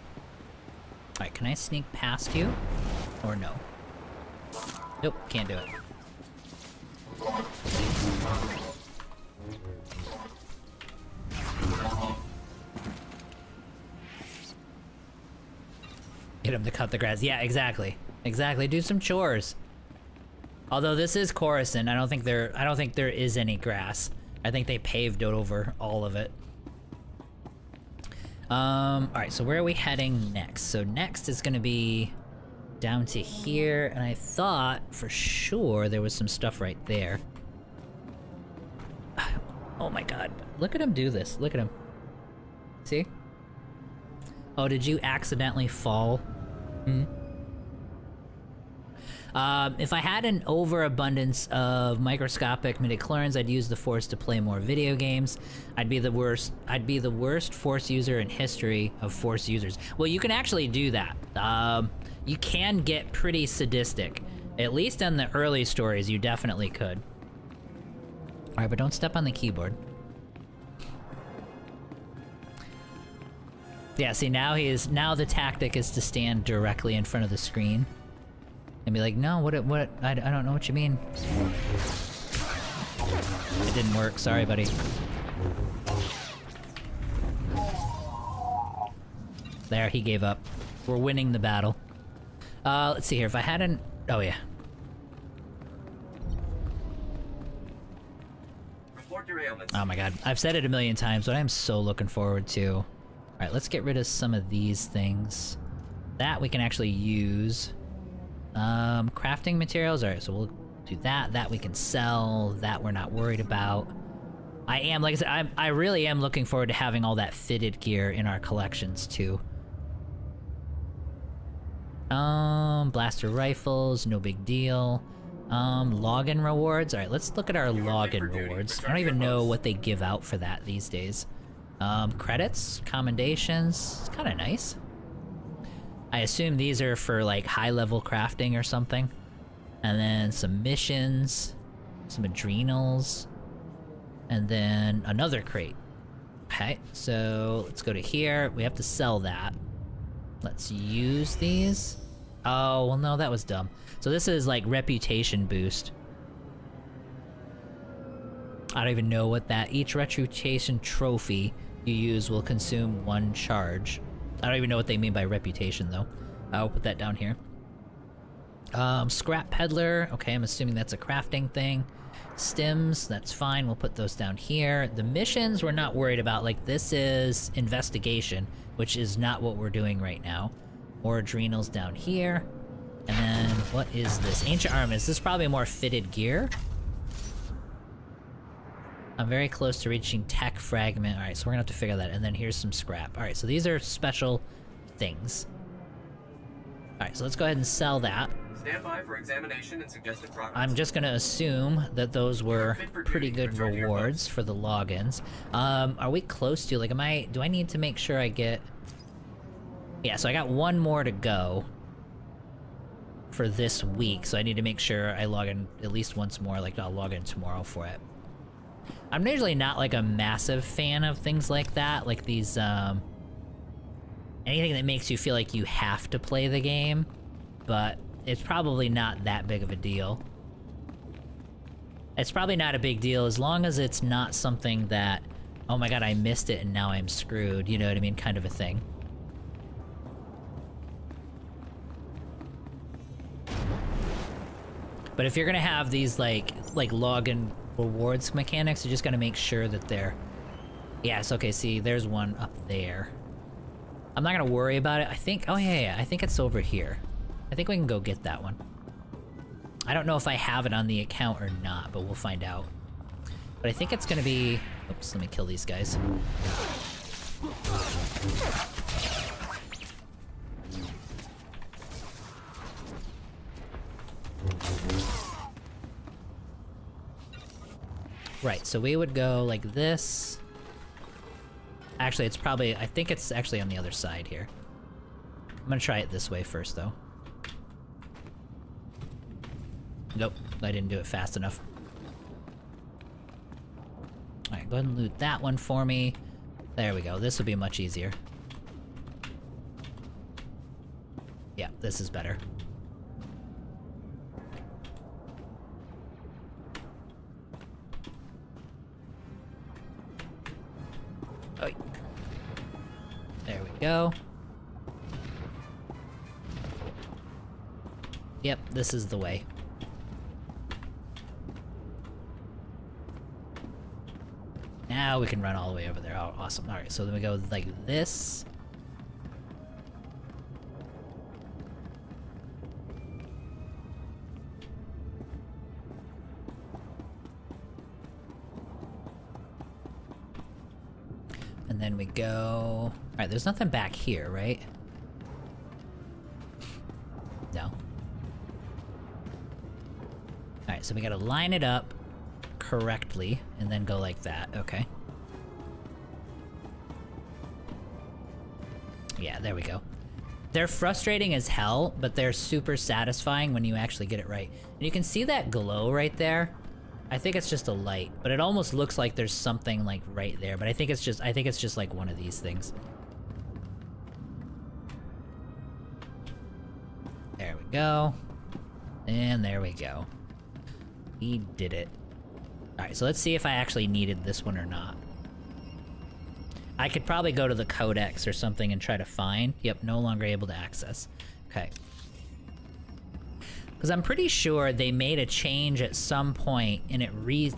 Alright, can I sneak past you? Or no? Nope, can't do it. Get him to cut the grass. Yeah, exactly. Exactly. Do some chores. Although this is Coruscant, I don't think there is any grass. I think they paved over all of it. Alright, so where are we heading next? So next is gonna be down to here, and I thought for sure there was some stuff right there. Oh my god. Look at him do this. Look at him. See? Oh, did you accidentally fall? Hmm? If I had an overabundance of microscopic midichlorians, I'd use the Force to play more video games. I'd be the worst Force user in history of Force users. Well, you can actually do that. You can get pretty sadistic. At least in the early stories, you definitely could. Alright, but don't step on the keyboard. Yeah, see, now the tactic is to stand directly in front of the screen. And be like, no, I don't know what you mean. It didn't work, sorry, buddy. There, he gave up. We're winning the battle. Let's see here, if I hadn't... Oh, yeah. Oh my god, I've said it a million times, but I'm so looking forward to... Alright, let's get rid of some of these things. That we can actually use. Crafting materials, alright, so we'll do that. That we can sell, that we're not worried about. Like I said, I really am looking forward to having all that fitted gear in our collections, too. Blaster rifles, no big deal. Login rewards, alright, let's look at our login rewards. I don't even know what they give out for that these days. Credits, commendations, it's kinda nice. I assume these are for, like, high-level crafting or something. And then some missions, some adrenals, and then another crate. Okay, so let's go to here. We have to sell that. Let's use these. Oh, well, no, that was dumb. So this is, like, reputation boost. I don't even know what that... Each reputation trophy you use will consume 1 charge. I don't even know what they mean by reputation, though. I'll put that down here. Scrap Peddler. Okay, I'm assuming that's a crafting thing. Stims, that's fine. We'll put those down here. The missions, we're not worried about. Like, this is investigation, which is not what we're doing right now. More adrenals down here. And then, what is this? Ancient Armaments. This is probably more fitted gear. I'm very close to reaching tech fragment. Alright, so we're gonna have to figure that. And then here's some scrap. Alright, so these are special things. Alright, so let's go ahead and sell that. Stand by for examination and suggested progress. I'm just gonna assume that those were pretty good rewards for the logins. Are we close to, like, do I need to make sure I get... Yeah, so I got 1 more to go for this week, so I need to make sure I log in at least once more. Like, I'll log in tomorrow for it. I'm usually not, like, a massive fan of things like that, like these, anything that makes you feel like you have to play the game, but it's probably not that big of a deal. It's probably not a big deal as long as it's not something that, oh my god, I missed it and now I'm screwed, you know what I mean, kind of a thing. But if you're gonna have these, like login rewards mechanics, you just gotta make sure that they're... Yes, okay, see, there's one up there. I'm not gonna worry about it. I think, oh yeah, I think it's over here. I think we can go get that one. I don't know if I have it on the account or not, but we'll find out. But I think it's gonna be, oops, let me kill these guys. Right, so we would go like this. Actually, it's probably, I think it's actually on the other side here. I'm gonna try it this way first, though. Nope, I didn't do it fast enough. Alright, go ahead and loot that one for me. There we go, this will be much easier. Yeah, this is better. Oh, there we go. Yep, this is the way. Now we can run all the way over there. Oh, awesome. Alright, so then we go like this. And then we go... Alright, there's nothing back here, right? No. Alright, so we gotta line it up correctly, and then go like that. Okay. Yeah, there we go. They're frustrating as hell, but they're super satisfying when you actually get it right. And you can see that glow right there. I think it's just a light, but it almost looks like there's something like right there, but I think it's just like one of these things. There we go. And there we go. We did it. Alright, so let's see if I actually needed this one or not. I could probably go to the codex or something and try to find. Yep, no longer able to access. Okay. Because I'm pretty sure they made a change at some point, and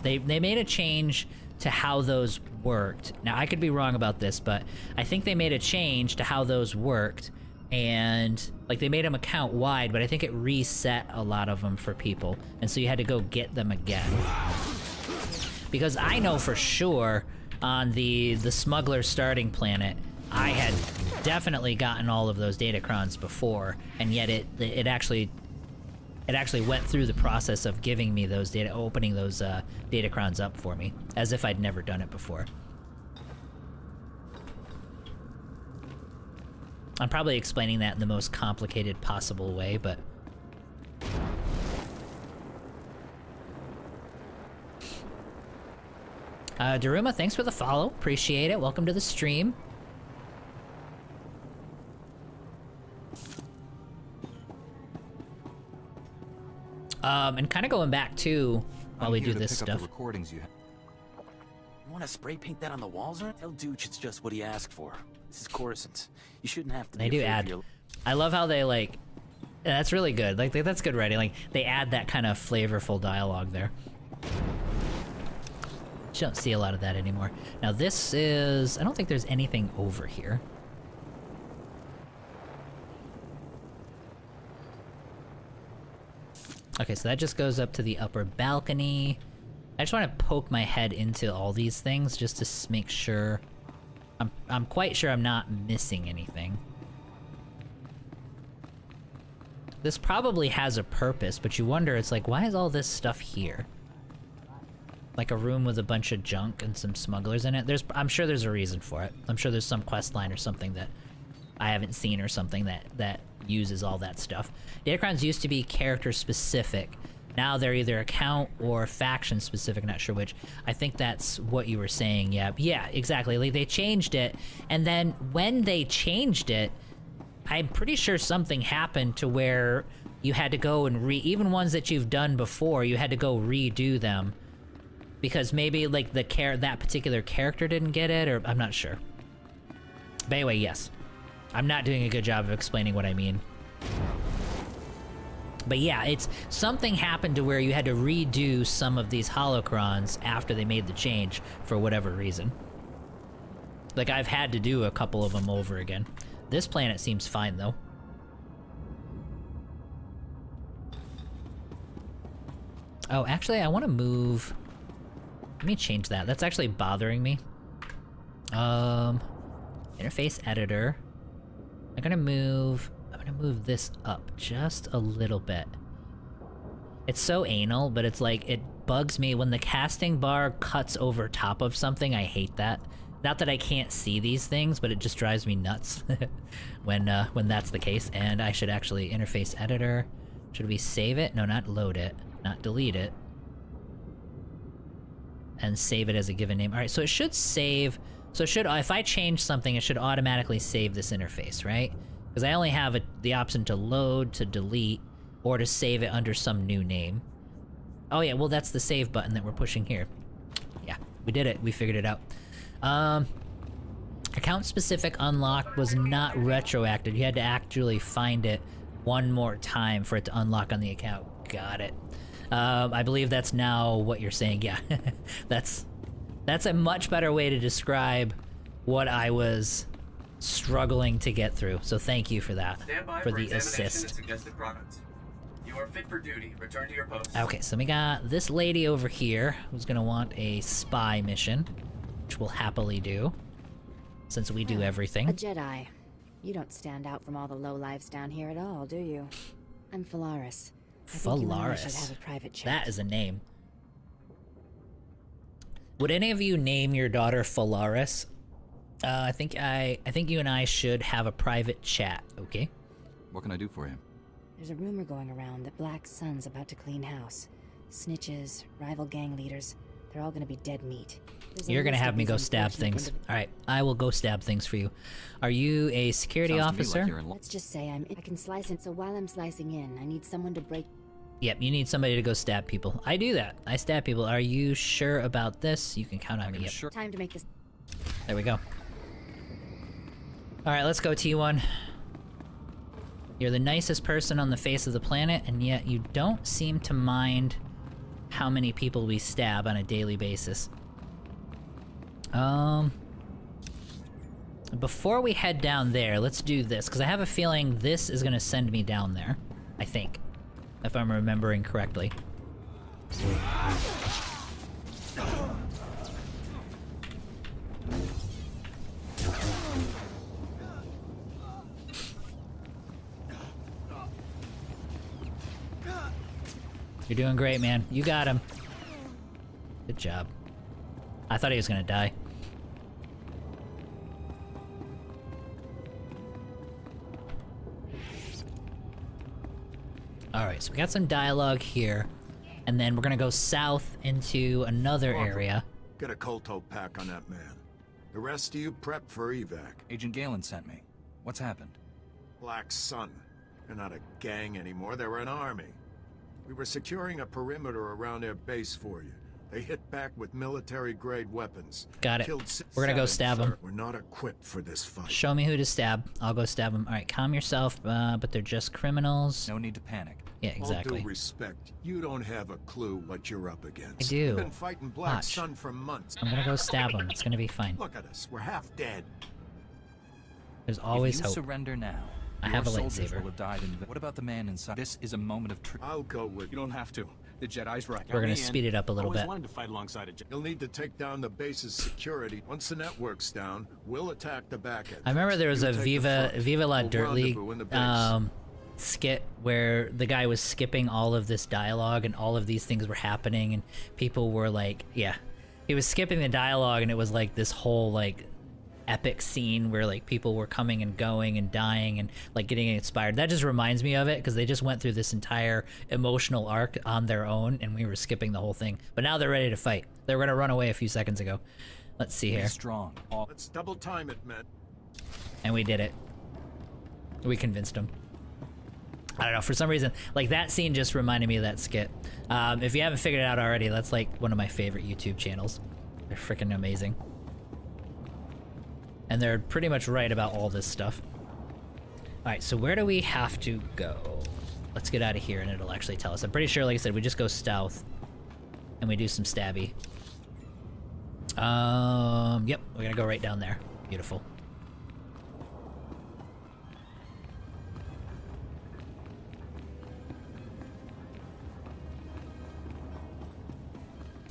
they made a change to how those worked. Now, I could be wrong about this, but I think they made a change to how those worked, and like they made them account wide, but I think it reset a lot of them for people, and so you had to go get them again. Because I know for sure on the smuggler starting planet, I had definitely gotten all of those datacrons before, and yet it actually went through the process of giving me those opening those datacrons up for me, as if I'd never done it before. I'm probably explaining that in the most complicated possible way, but... Daruma, thanks for the follow. Appreciate it. Welcome to the stream. And kind of going back too, while we do this stuff. Recordings you want to spray paint that on the walls, or tell Dooch it's just what he asked for. This is Coruscant. You shouldn't have to. They do add. I love how they like. That's really good. Like that's good writing. Like they add that kind of flavorful dialogue there. You don't see a lot of that anymore. Now this is... I don't think there's anything over here. Okay, so that just goes up to the upper balcony. I just want to poke my head into all these things just to make sure... I'm quite sure I'm not missing anything. This probably has a purpose, but you wonder, it's like, why is all this stuff here? Like a room with a bunch of junk and some smugglers in it. I'm sure there's a reason for it. I'm sure there's some quest line or something that I haven't seen or something that uses all that stuff. Datacrons used to be character specific. Now they're either account or faction specific, not sure which. I think that's what you were saying, yeah. Yeah, exactly. Like they changed it, and then when they changed it, I'm pretty sure something happened to where you had to go and even ones that you've done before, you had to go redo them. Because maybe, like, that particular character didn't get it, or I'm not sure. But anyway, yes. I'm not doing a good job of explaining what I mean. But yeah, it's... Something happened to where you had to redo some of these holocrons after they made the change, for whatever reason. Like, I've had to do a couple of them over again. This planet seems fine, though. Oh, actually, I want to move... Let me change that. That's actually bothering me. Interface editor. I'm gonna move this up just a little bit. It's so anal, but it's like, it bugs me when the casting bar cuts over top of something. I hate that. Not that I can't see these things, but it just drives me nuts when that's the case. And I should actually interface editor. Should we save it? No, not load it, not delete it. And save it as a given name. All right, so it should save. So if I change something, it should automatically save this interface, right? Because I only have the option to load, to delete, or to save it under some new name. Oh yeah, well that's the save button that we're pushing here. Yeah, we did it. We figured it out. Account specific unlock was not retroactive. You had to actually find it one more time for it to unlock on the account. Got it. I believe that's now what you're saying. Yeah, that's a much better way to describe what I was struggling to get through. So thank you for that, for the assist. You are fit for duty. Return to your post. Okay, so we got this lady over here who's gonna want a spy mission, which we'll happily do, since we do everything. A Jedi. You don't stand out from all the lowlifes down here at all, do you? I'm Phalaris. I think you and I should have a private chat. That is a name. Would any of you name your daughter Phalaris? I think you and I should have a private chat, okay? What can I do for you? There's a rumor going around that Black Sun's about to clean house. Snitches, rival gang leaders, they're all gonna be dead meat. You're gonna have me go stab things. Alright, I will go stab things for you. Are you a security officer? Let's just say I can slice in, so while I'm slicing in, I need someone to break... Yep, you need somebody to go stab people. I do that. I stab people. Are you sure about this? You can count on me. Yep. Sure. Time to make this... There we go. Alright, let's go, T1. You're the nicest person on the face of the planet, and yet you don't seem to mind how many people we stab on a daily basis. Before we head down there, let's do this, because I have a feeling this is gonna send me down there. I think. If I'm remembering correctly. You're doing great, man. You got him. Good job. I thought he was gonna die. Alright, so we got some dialogue here, and then we're gonna go south into another area. Get a Kolto pack on that man. The rest of you prep for evac. Agent Galen sent me. What's happened? Black Sun. They're not a gang anymore, they're an army. We were securing a perimeter around their base for you. They hit back with military-grade weapons. Got it. We're gonna go stab them. We're not equipped for this fight. Show me who to stab. I'll go stab them. Alright, calm yourself, but they're just criminals. No need to panic. Yeah, exactly. All due respect, you don't have a clue what you're up against. I do. You've been fighting Black Watch. Sun for months. I'm gonna go stab them. It's gonna be fine. Look at us. We're half dead. There's always if you hope. surrender now, I have a your soldiers lightsaber. will have died in the... What about the man inside? This is a moment of truth. I'll go with You don't have to. The Jedi's right. We're gonna speed it up a little Always bit. wanted to fight alongside a Jedi. You'll need to take down the base's security. Once the network's down, we'll attack the back end. I remember there was You a take the front. Viva La We'll Dirt League rendezvous in the base. skit where the guy was skipping all of this dialogue and all of these things were happening and people were like, yeah, he was skipping the dialogue and it was like this whole like epic scene where like people were coming and going and dying and like getting inspired. That just reminds me of it because they just went through this entire emotional arc on their own and we were skipping the whole thing. But now they're ready to fight. They were gonna run away a few seconds ago. Let's see here. Be strong. Let's double time it, man. And we did it. We convinced him. I don't know, for some reason, like that scene just reminded me of that skit. If you haven't figured it out already, that's like one of my favorite YouTube channels. They're freaking amazing. And they're pretty much right about all this stuff. Alright, so where do we have to go? Let's get out of here and it'll actually tell us. I'm pretty sure, like I said, we just go south. And we do some stabby. Yep, we're gonna go right down there. Beautiful.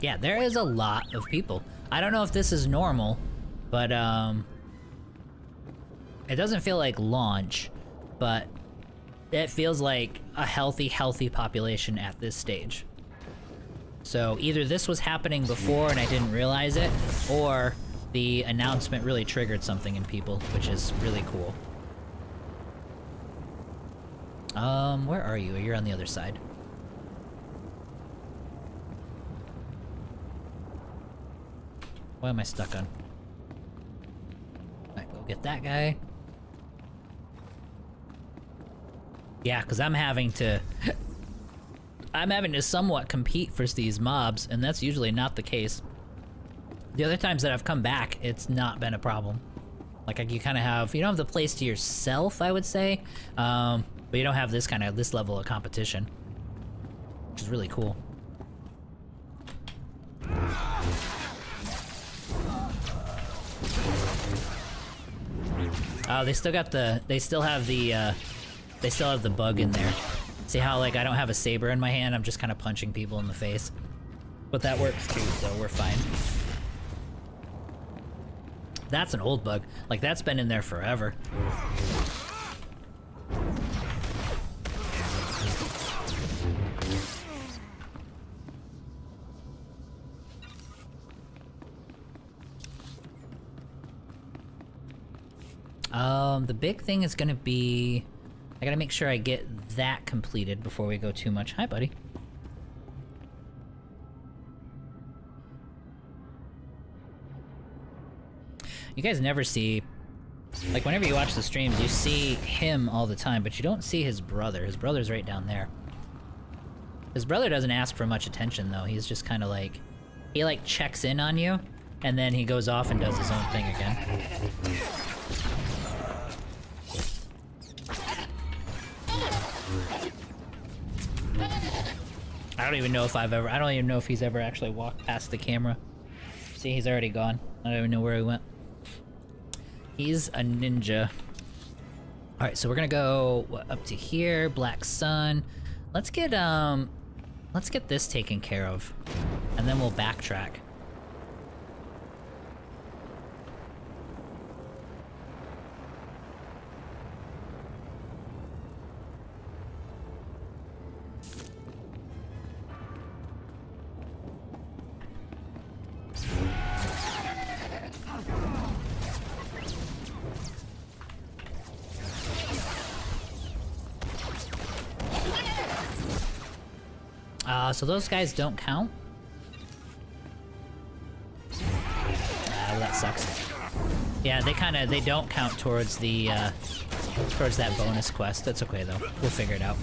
Yeah, there is a lot of people. I don't know if this is normal, but it doesn't feel like launch, but it feels like a healthy population at this stage. So either this was happening before and I didn't realize it, or the announcement really triggered something in people, which is really cool. Where are you? You're on the other side. What am I stuck on? Alright, go get that guy. Yeah, because I'm having to somewhat compete for these mobs, and that's usually not the case. The other times that I've come back, it's not been a problem. Like, you kind of have, you don't have the place to yourself, I would say, but you don't have this level of competition, which is really cool. Oh, they still have the bug in there. See how, like, I don't have a saber in my hand, I'm just kind of punching people in the face. But that works too, so we're fine. That's an old bug. Like, that's been in there forever. The big thing is gonna be... I gotta make sure I get that completed before we go too much. Hi, buddy. You guys never see... Like, whenever you watch the streams, you see him all the time, but you don't see his brother. His brother's right down there. His brother doesn't ask for much attention, though. He's just kind of like... He, like, checks in on you, and then he goes off and does his own thing again. I don't even know if he's ever actually walked past the camera. See, he's already gone. I don't even know where he went. He's a ninja. Alright, so we're gonna go up to here, Black Sun. Let's get this taken care of, and then we'll backtrack. So those guys don't count? Well, that sucks. Yeah, they don't count towards the, towards that bonus quest. That's okay, though. We'll figure it out.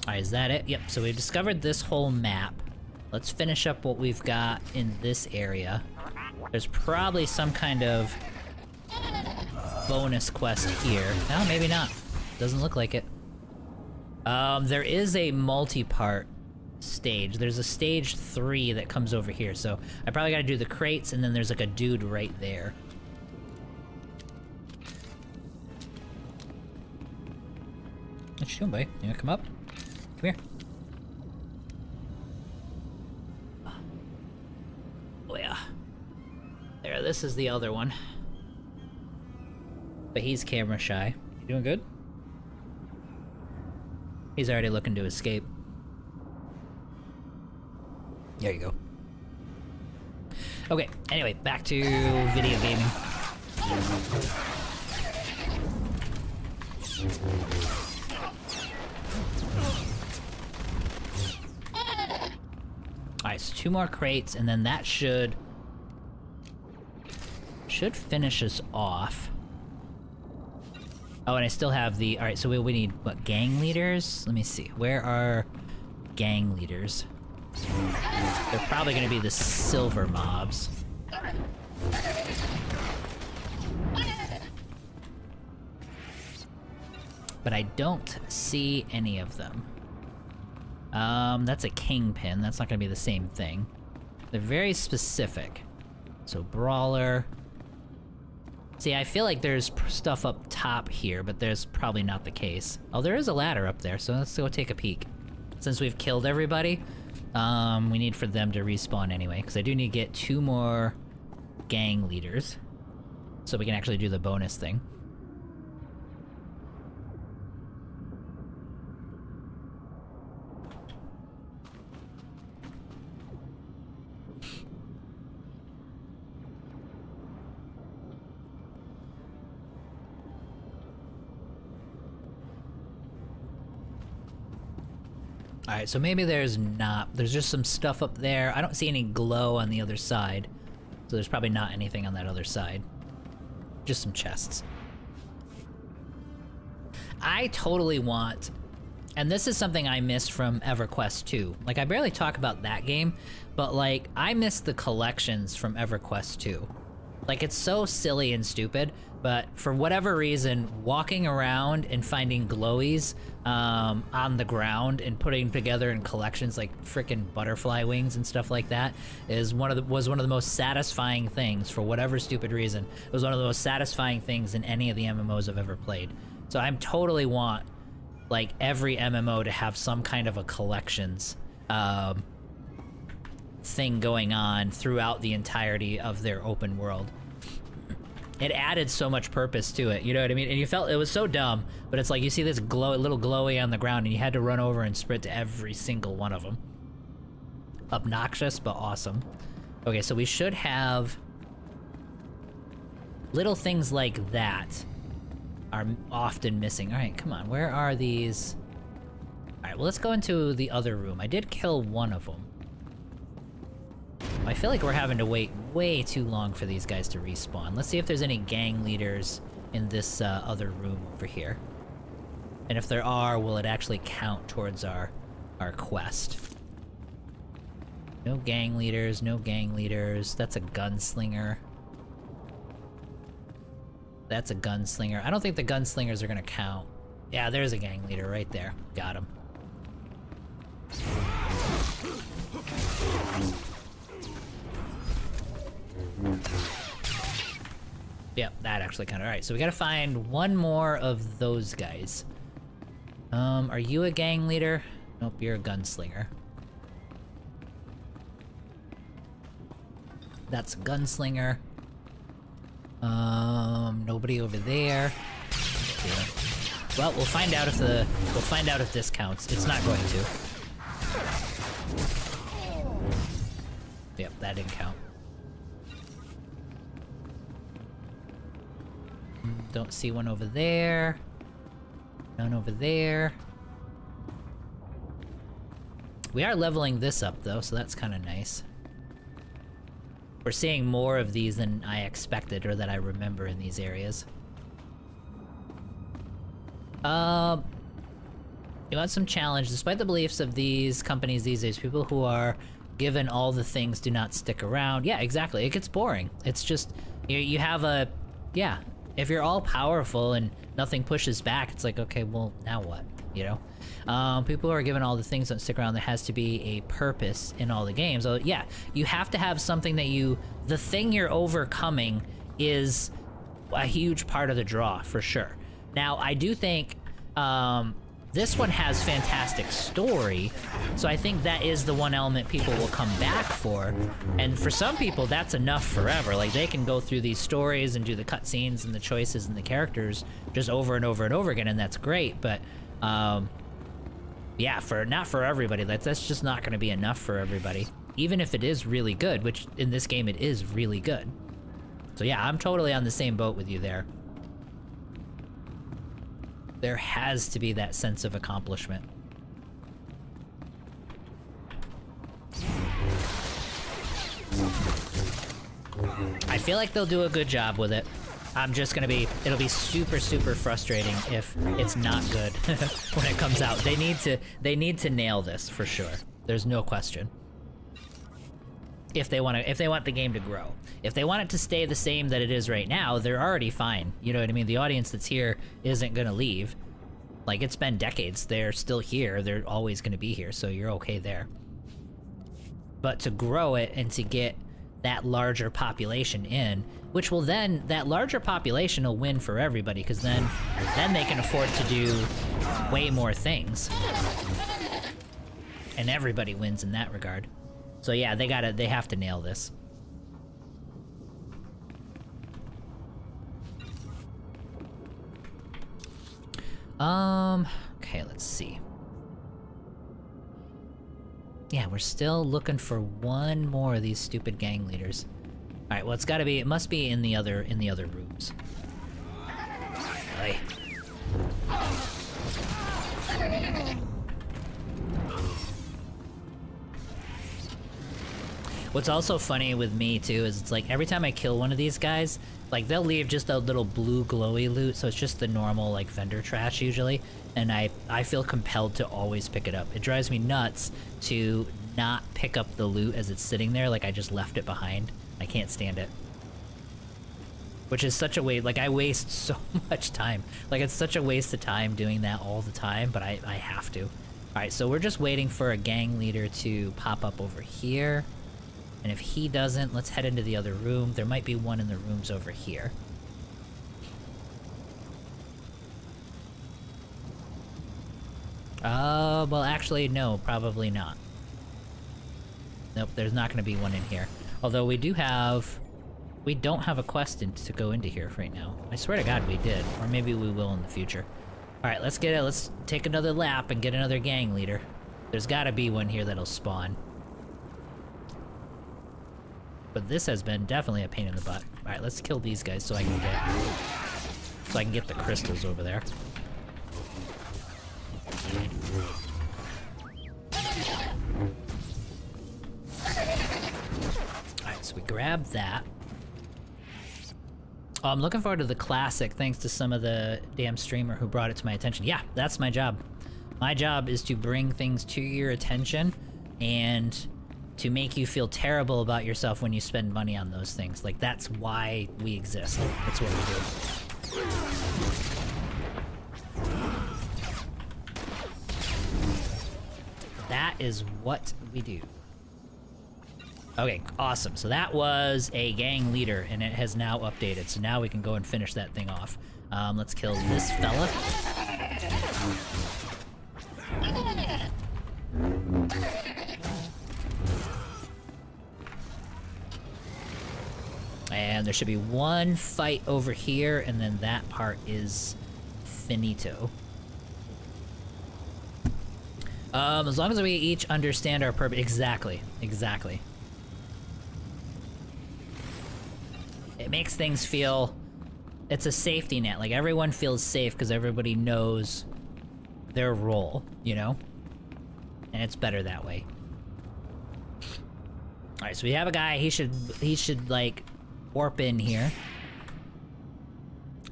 Alright, is that it? Yep, so we've discovered this whole map. Let's finish up what we've got in this area. There's probably some kind of bonus quest here. No, maybe not. Doesn't look like it. There is a multi-part stage. There's a stage 3 that comes over here, so I probably gotta do the crates, and then there's like a dude right there. What you doing, buddy? You wanna come up? Come here. Oh yeah. There, this is the other one. But he's camera shy. You doing good? He's already looking to escape. There you go. Okay, anyway, back to video gaming. Alright, so 2 more crates, and then that should finish us off. Oh, and I still have the... Alright, so we need, what, gang leaders? Let me see. Where are gang leaders? They're probably going to be the silver mobs. But I don't see any of them. That's a kingpin. That's not going to be the same thing. They're very specific. So, brawler... See, I feel like there's stuff up top here, but there's probably not the case. Oh, there is a ladder up there, so let's go take a peek. Since we've killed everybody, we need for them to respawn anyway, because I do need to get 2 more gang leaders, so we can actually do the bonus thing. Alright, so maybe there's just some stuff up there. I don't see any glow on the other side, so there's probably not anything on that other side. Just some chests. I totally want, and this is something I missed from EverQuest 2. Like, I barely talk about that game, but like, I miss the collections from EverQuest 2. Like, it's so silly and stupid, but for whatever reason, walking around and finding glowies on the ground and putting together in collections like frickin' butterfly wings and stuff like that was one of the most satisfying things. For whatever stupid reason, it was one of the most satisfying things in any of the MMOs I've ever played. So I totally want like every MMO to have some kind of a collections thing going on throughout the entirety of their open world. It added so much purpose to it, you know what I mean? And you felt it was so dumb, but it's like you see this little glowy on the ground and you had to run over and sprint to every single one of them. Obnoxious, but awesome. Okay, so we should have little things like that are often missing. All right, come on, where are these? All right, well, let's go into the other room. I did kill one of them. I feel like we're having to wait way too long for these guys to respawn. Let's see if there's any gang leaders in this other room over here. And if there are, will it actually count towards our quest? No gang leaders, no gang leaders. That's a gunslinger. That's a gunslinger. I don't think the gunslingers are gonna count. Yeah, there's a gang leader right there. Got him. Yep, that actually counted. Alright, so we gotta find one more of those guys. Are you a gang leader? Nope, you're a gunslinger. That's a gunslinger. Nobody over there. Yeah. Well, we'll find out if this counts. It's not going to. Yep, that didn't count. Don't see one over there. None over there. We are leveling this up though, so that's kind of nice. We're seeing more of these than I expected or that I remember in these areas. You want some challenge. Despite the beliefs of these companies these days, people who are given all the things do not stick around. Yeah, exactly. It gets boring. It's just, you have a, yeah. If you're all powerful and nothing pushes back, it's like, okay, well, now what? You know? People who are given all the things don't stick around. There has to be a purpose in all the games. So yeah, you have to have something that the thing you're overcoming is a huge part of the draw, for sure. Now, I do think, this one has fantastic story, so I think that is the one element people will come back for. And for some people, that's enough forever. Like, they can go through these stories and do the cutscenes and the choices and the characters just over and over and over again, and that's great, but, yeah, not for everybody. That's just not gonna be enough for everybody. Even if it is really good, which in this game it is really good. So yeah, I'm totally on the same boat with you there. There has to be that sense of accomplishment. I feel like they'll do a good job with it. It'll be super, super frustrating if it's not good when it comes out. They need to nail this for sure. There's no question. If they want the game to grow. If they want it to stay the same that it is right now, they're already fine. You know what I mean? The audience that's here isn't gonna leave. Like, it's been decades. They're still here. They're always gonna be here, so you're okay there. But to grow it and to get that larger population in, which will then, that larger population will win for everybody, because then they can afford to do way more things. And everybody wins in that regard. So yeah, they have to nail this. Okay, let's see. Yeah, we're still looking for one more of these stupid gang leaders. All right, well, it must be in the other rooms. Aye. What's also funny with me too is it's like every time I kill one of these guys, like they'll leave just a little blue glowy loot, so it's just the normal like vendor trash usually, and I feel compelled to always pick it up. It drives me nuts to not pick up the loot as it's sitting there, like I just left it behind. I can't stand it. Which is such a waste, like I waste so much time. Like it's such a waste of time doing that all the time, but I have to. Alright, so we're just waiting for a gang leader to pop up over here. And if he doesn't, let's head into the other room. There might be one in the rooms over here. Well actually, no, probably not. Nope, there's not gonna be one in here. Although we don't have a quest to go into here right now. I swear to God we did, or maybe we will in the future. Alright, let's take another lap and get another gang leader. There's gotta be one here that'll spawn. But this has been definitely a pain in the butt. Alright, let's kill these guys so I can get the crystals over there. Alright, so we grab that. Oh, I'm looking forward to the classic, thanks to some of the damn streamer who brought it to my attention. Yeah, that's my job. My job is to bring things to your attention and to make you feel terrible about yourself when you spend money on those things. Like, that's why we exist. That's what we do. That is what we do. Okay, awesome. So that was a gang leader, and it has now updated. So now we can go and finish that thing off. Let's kill this fella. And there should be one fight over here, and then that part is finito. As long as we each understand our purpose. Exactly. It makes things feel... It's a safety net. Like, everyone feels safe because everybody knows their role, you know? And it's better that way. Alright, so we have a guy. He should, like, warp in here.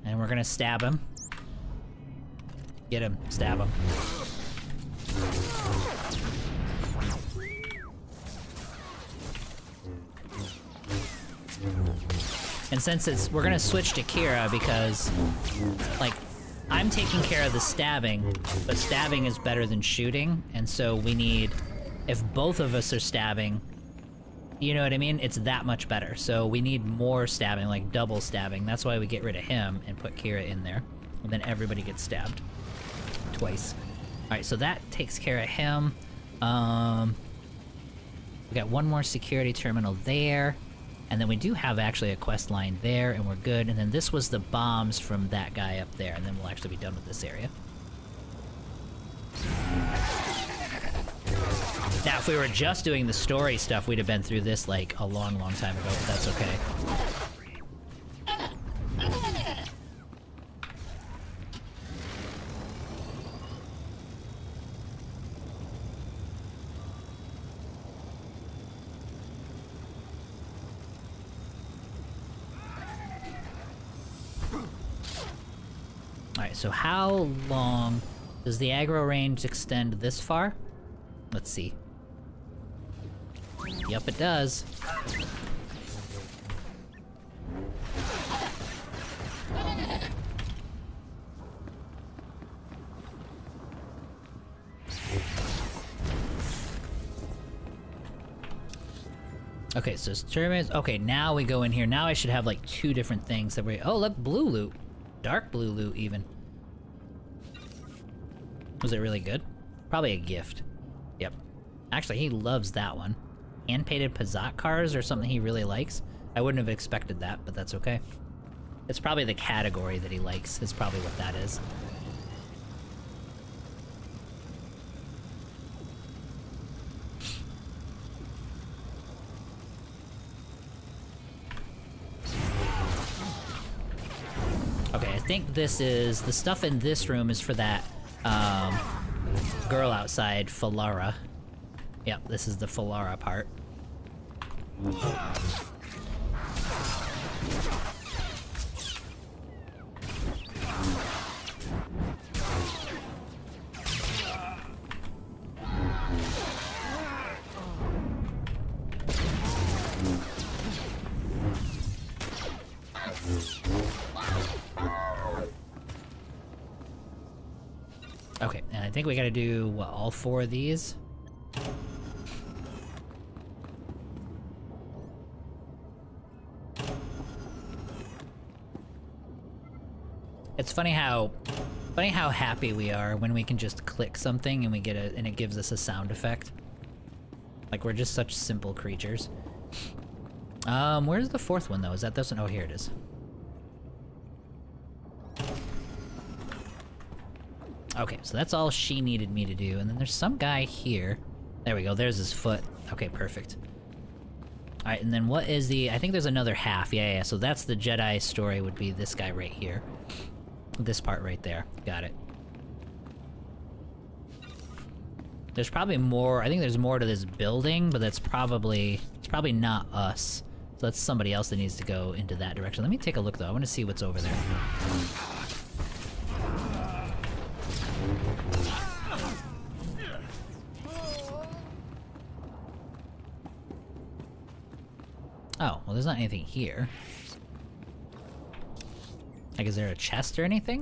And we're gonna stab him. Get him. Stab him. And since we're gonna switch to Kira because, like, I'm taking care of the stabbing, but stabbing is better than shooting, and so we need, if both of us are stabbing, you know what I mean? It's that much better. So we need more stabbing, like double stabbing. That's why we get rid of him and put Kira in there. And then everybody gets stabbed. Twice. Alright, so that takes care of him. We got one more security terminal there. And then we do have actually a quest line there, and we're good. And then this was the bombs from that guy up there, and then we'll actually be done with this area. Now, if we were just doing the story stuff, we'd have been through this, like, a long, long time ago, but that's okay. Alright, so how long does the aggro range extend this far? Let's see. Yep, it does. Okay, so turbines. Okay, now we go in here. Now I should have like 2 different things that we. Oh, look, blue loot, dark blue loot even. Was it really good? Probably a gift. Yep. Actually, he loves that one. Hand-painted Pazat cars or something he really likes. I wouldn't have expected that, but that's okay. It's probably the category that he likes. Is probably what that is. Okay, I think this is... The stuff in this room is for that, girl outside, Falara. Yep, this is the Falara part. Okay, and I think we gotta do, what, all 4 of these? It's funny how happy we are when we can just click something and we get and it gives us a sound effect. Like, we're just such simple creatures. Where's the 4th one though? Is that this one? Oh, here it is. Okay, so that's all she needed me to do, and then there's some guy here. There we go, there's his foot. Okay, perfect. Alright, and then what is the... I think there's another half, yeah, so that's the Jedi story, would be this guy right here. This part right there, got it. There's probably more, I think there's more to this building, but that's probably... It's probably not us. So that's somebody else that needs to go into that direction. Let me take a look though, I want to see what's over there. Oh, well there's not anything here. Like, is there a chest or anything?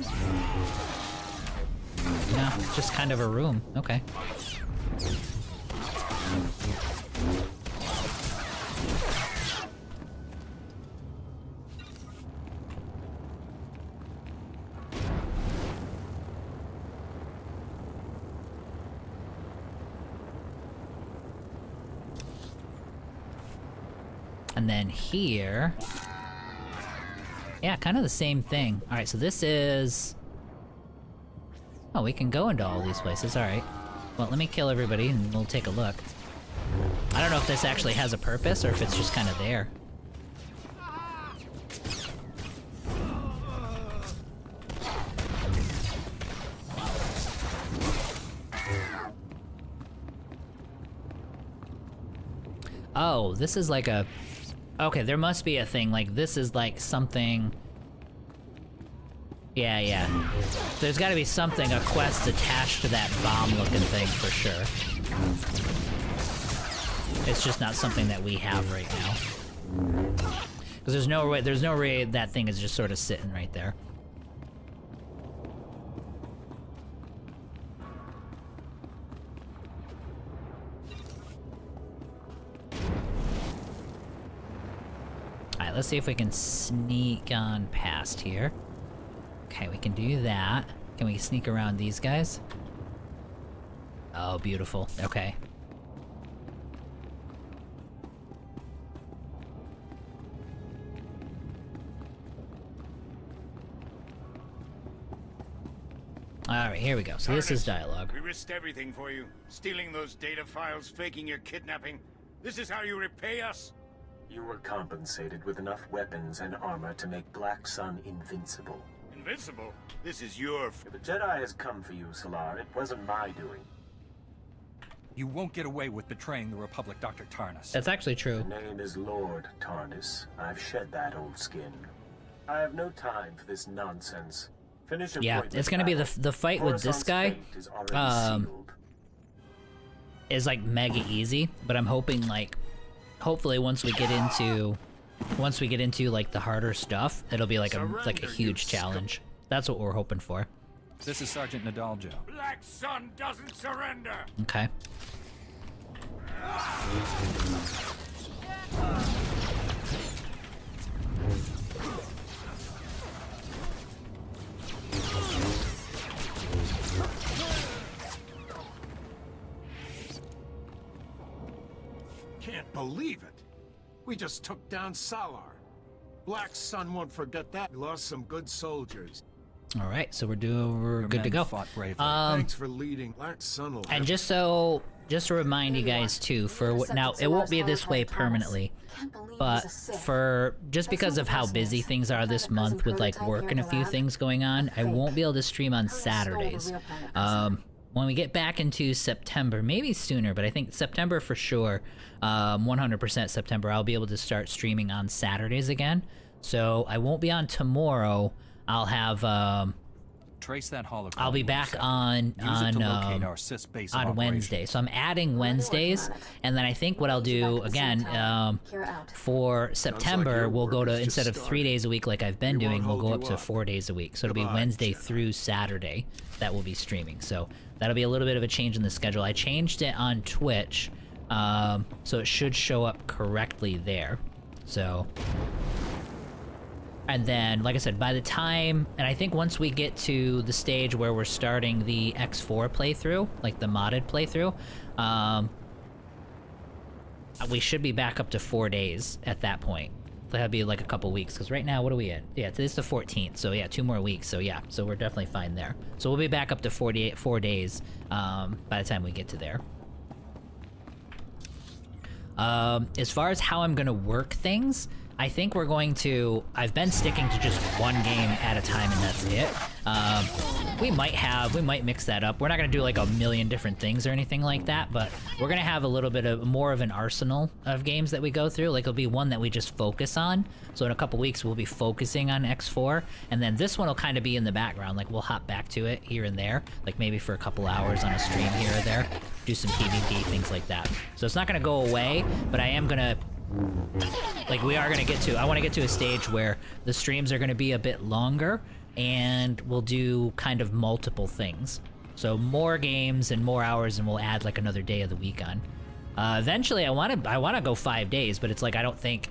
No, it's just kind of a room. Okay. And then here... Yeah, kind of the same thing. Alright, so this is... Oh, we can go into all these places, alright. Well, let me kill everybody and we'll take a look. I don't know if this actually has a purpose or if it's just kind of there. Oh, this is like a... Okay, there must be a thing, like this is like something... Yeah. There's gotta be something, a quest attached to that bomb-looking thing for sure. It's just not something that we have right now. Because there's no way that thing is just sort of sitting right there. Alright, let's see if we can sneak on past here. Okay, we can do that. Can we sneak around these guys? Oh, beautiful. Okay. Alright, here we go. So this is dialogue. We risked everything for you. Stealing those data files, faking your kidnapping. This is how you repay us? You were compensated with enough weapons and armor to make Black Sun invincible. Invincible? This is your... If the Jedi has come for you, Solar, it wasn't my doing. You won't get away with betraying the Republic, Dr. Tarnus. That's actually true. The name is Lord Tarnus. I've shed that old skin. I have no time for this nonsense. Finish your Yeah, it's gonna be the fight with this guy. Is like mega easy, but I'm hoping like, hopefully once we get into like the harder stuff, it'll be like a huge challenge. That's what we're hoping for. This is Sergeant Nadaljo. Black Sun doesn't surrender. Okay. Can't believe it. We just took down Salar. Black Sun won't forget that. We lost some good soldiers. All right, so we're good to go. Thanks for leading. Black Sun will And just to remind you guys too, now it won't be this way permanently, but just because of how busy things are this month with like work and a few things going on, I won't be able to stream on Saturdays. When we get back into September, maybe sooner, but I think September for sure, 100% September, I'll be able to start streaming on Saturdays again. So I won't be on tomorrow. I'll have trace that holocron. I'll be back on Wednesday. So I'm adding Wednesdays, and then I think what I'll do again for September, we'll go to, instead of 3 days a week like I've been doing, we'll go up to 4 days a week. So it'll be Wednesday through Saturday that we'll be streaming. So that'll be a little bit of a change in the schedule. I changed it on Twitch, so it should show up correctly there. So. And then, like I said, by the time, and I think once we get to the stage where we're starting the X4 playthrough, like the modded playthrough, we should be back up to 4 days at that point. That'll be like a couple weeks, because right now, what are we at? Yeah, today's the 14th, so yeah, 2 more weeks, so yeah, so we're definitely fine there. So we'll be back up to 4 days by the time we get to there. As far as how I'm gonna work things, I think we're going to, I've been sticking to just one game at a time and that's it. We might mix that up. We're not gonna do like a million different things or anything like that, but we're gonna have a little bit of more of an arsenal of games that we go through. Like it'll be one that we just focus on. So in a couple weeks we'll be focusing on X4, and then this one will kind of be in the background. Like we'll hop back to it here and there, like maybe for a couple hours on a stream here or there, do some PvP, things like that. So it's not gonna go away, but I am gonna, like we are gonna get to, I want to get to a stage where the streams are gonna be a bit longer and we'll do kind of multiple things. So more games and more hours, and we'll add like another day of the week on. Eventually I want to go 5 days, but it's like I don't think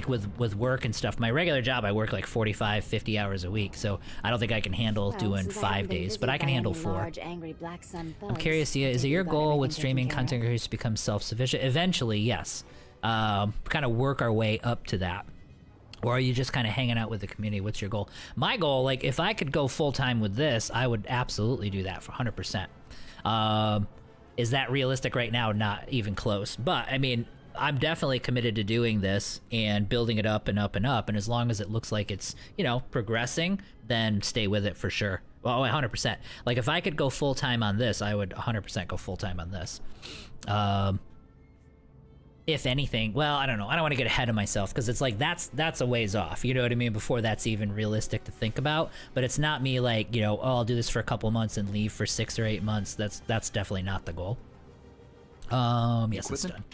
with work and stuff, my regular job I work like 45, 50 hours a week, so I don't think I can handle doing 5 days, but I can handle 4. I'm curious, is it your goal with streaming content creators to become self-sufficient? Eventually, yes. Kind of work our way up to that. Or are you just kind of hanging out with the community? What's your goal? My goal, like if I could go full-time with this, I would absolutely do that for 100%. Is that realistic right now? Not even close. But I mean, I'm definitely committed to doing this and building it up and up and up. And as long as it looks like it's, you know, progressing, then stay with it for sure. Well, 100%. Like if I could go full-time on this, I would 100% go full-time on this. If anything, well, I don't know. I don't want to get ahead of myself because it's like that's a ways off. You know what I mean? Before that's even realistic to think about. But it's not me like, you know, oh, I'll do this for a couple months and leave for 6 or 8 months. That's definitely not the goal. Yes, it's done.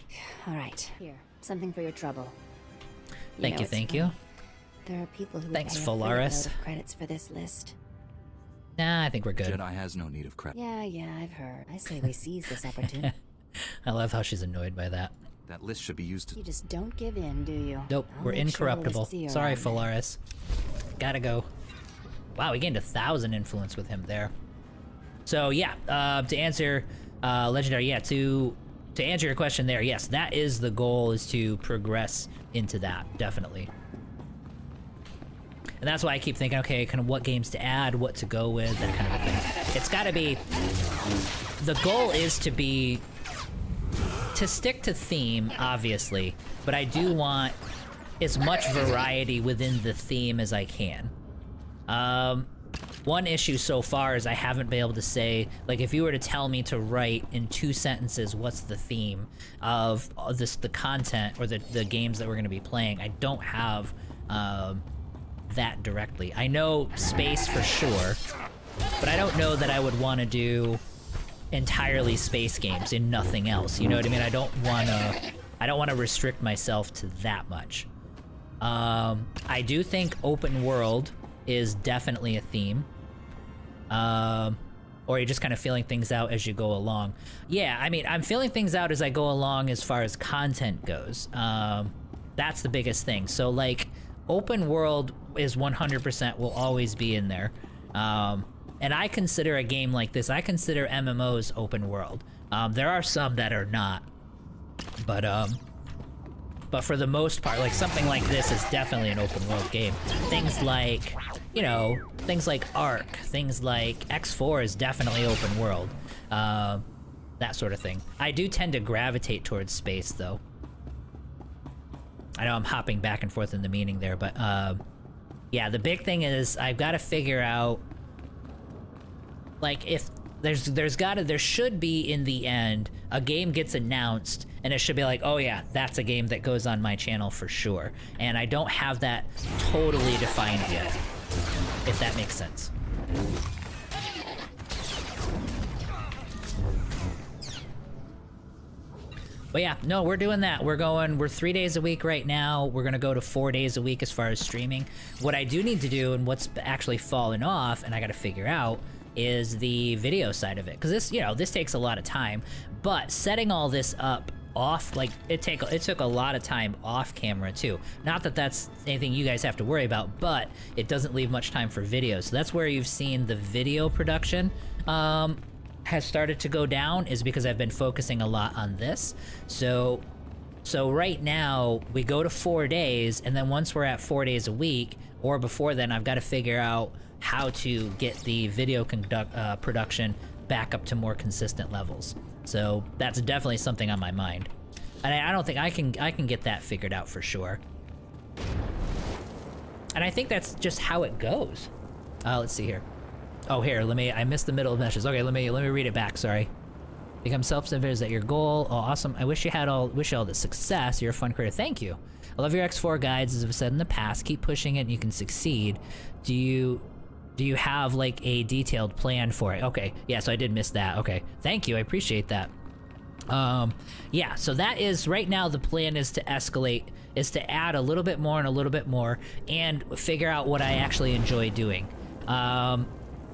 All right, here, something for your trouble. Thank you. There are people who Thanks, pay Phalaris. a of credits for this list. Nah, I think we're good. Jedi has no need of credit. Yeah, I've heard. I say we seize this opportunity. I love how she's annoyed by that. That list should be used to... You just don't give in, do you? Nope, we're incorruptible. Sorry, Phalaris. Gotta go. Wow, we gained 1,000 influence with him there. So yeah, to answer Legendary, yeah, to answer your question there, yes, that is the goal, is to progress into that, definitely. And that's why I keep thinking, okay, kind of what games to add, what to go with, that kind of a thing. It's gotta be... The goal is to stick to theme, obviously, but I do want as much variety within the theme as I can. One issue so far is I haven't been able to say, like, if you were to tell me to write in 2 sentences what's the theme of the content or the games that we're going to be playing, I don't have that directly. I know space for sure, but I don't know that I would want to do entirely space games and nothing else. You know what I mean? I don't want to restrict myself to that much. I do think open world is definitely a theme. Or you're just kind of feeling things out as you go along. Yeah, I mean, I'm feeling things out as I go along as far as content goes. That's the biggest thing. So like open world is 100% will always be in there. And I consider a game like this, I consider MMOs open world. There are some that are not. But for the most part, like something like this is definitely an open world game. Things like, you know, things like Ark, things like X4 is definitely open world. That sort of thing. I do tend to gravitate towards space though. I know I'm hopping back and forth in the meaning there, but yeah, the big thing is I've got to figure out, like, if there should be in the end a game gets announced and it should be like, oh yeah, that's a game that goes on my channel for sure. And I don't have that totally defined yet, if that makes sense. But yeah, no, we're doing that. We're 3 days a week right now. We're gonna go to 4 days a week as far as streaming. What I do need to do, and what's actually fallen off, and I gotta figure out, is the video side of it. Because this, you know, this takes a lot of time. But setting all this up off, like, it took a lot of time off camera too. Not that that's anything you guys have to worry about, but it doesn't leave much time for video. So that's where you've seen the video production has started to go down, is because I've been focusing a lot on this. So right now we go to 4 days, and then once we're at 4 days a week, or before then, I've got to figure out how to get the video production back up to more consistent levels. So that's definitely something on my mind, and I don't think I can get that figured out for sure. And I think that's just how it goes. Let's see here. Oh, here, I missed the middle of messages. Okay, let me read it back, sorry. Become self-sufficient, is that your goal? Oh, awesome. I wish you all the success. You're a fun creator. Thank you. I love your X4 guides, as I've said in the past. Keep pushing it and you can succeed. Do you have like a detailed plan for it? Okay, yeah, so I did miss that. Okay, thank you, I appreciate that. Yeah, so that is, right now the plan is to escalate, is to add a little bit more and a little bit more, and figure out what I actually enjoy doing.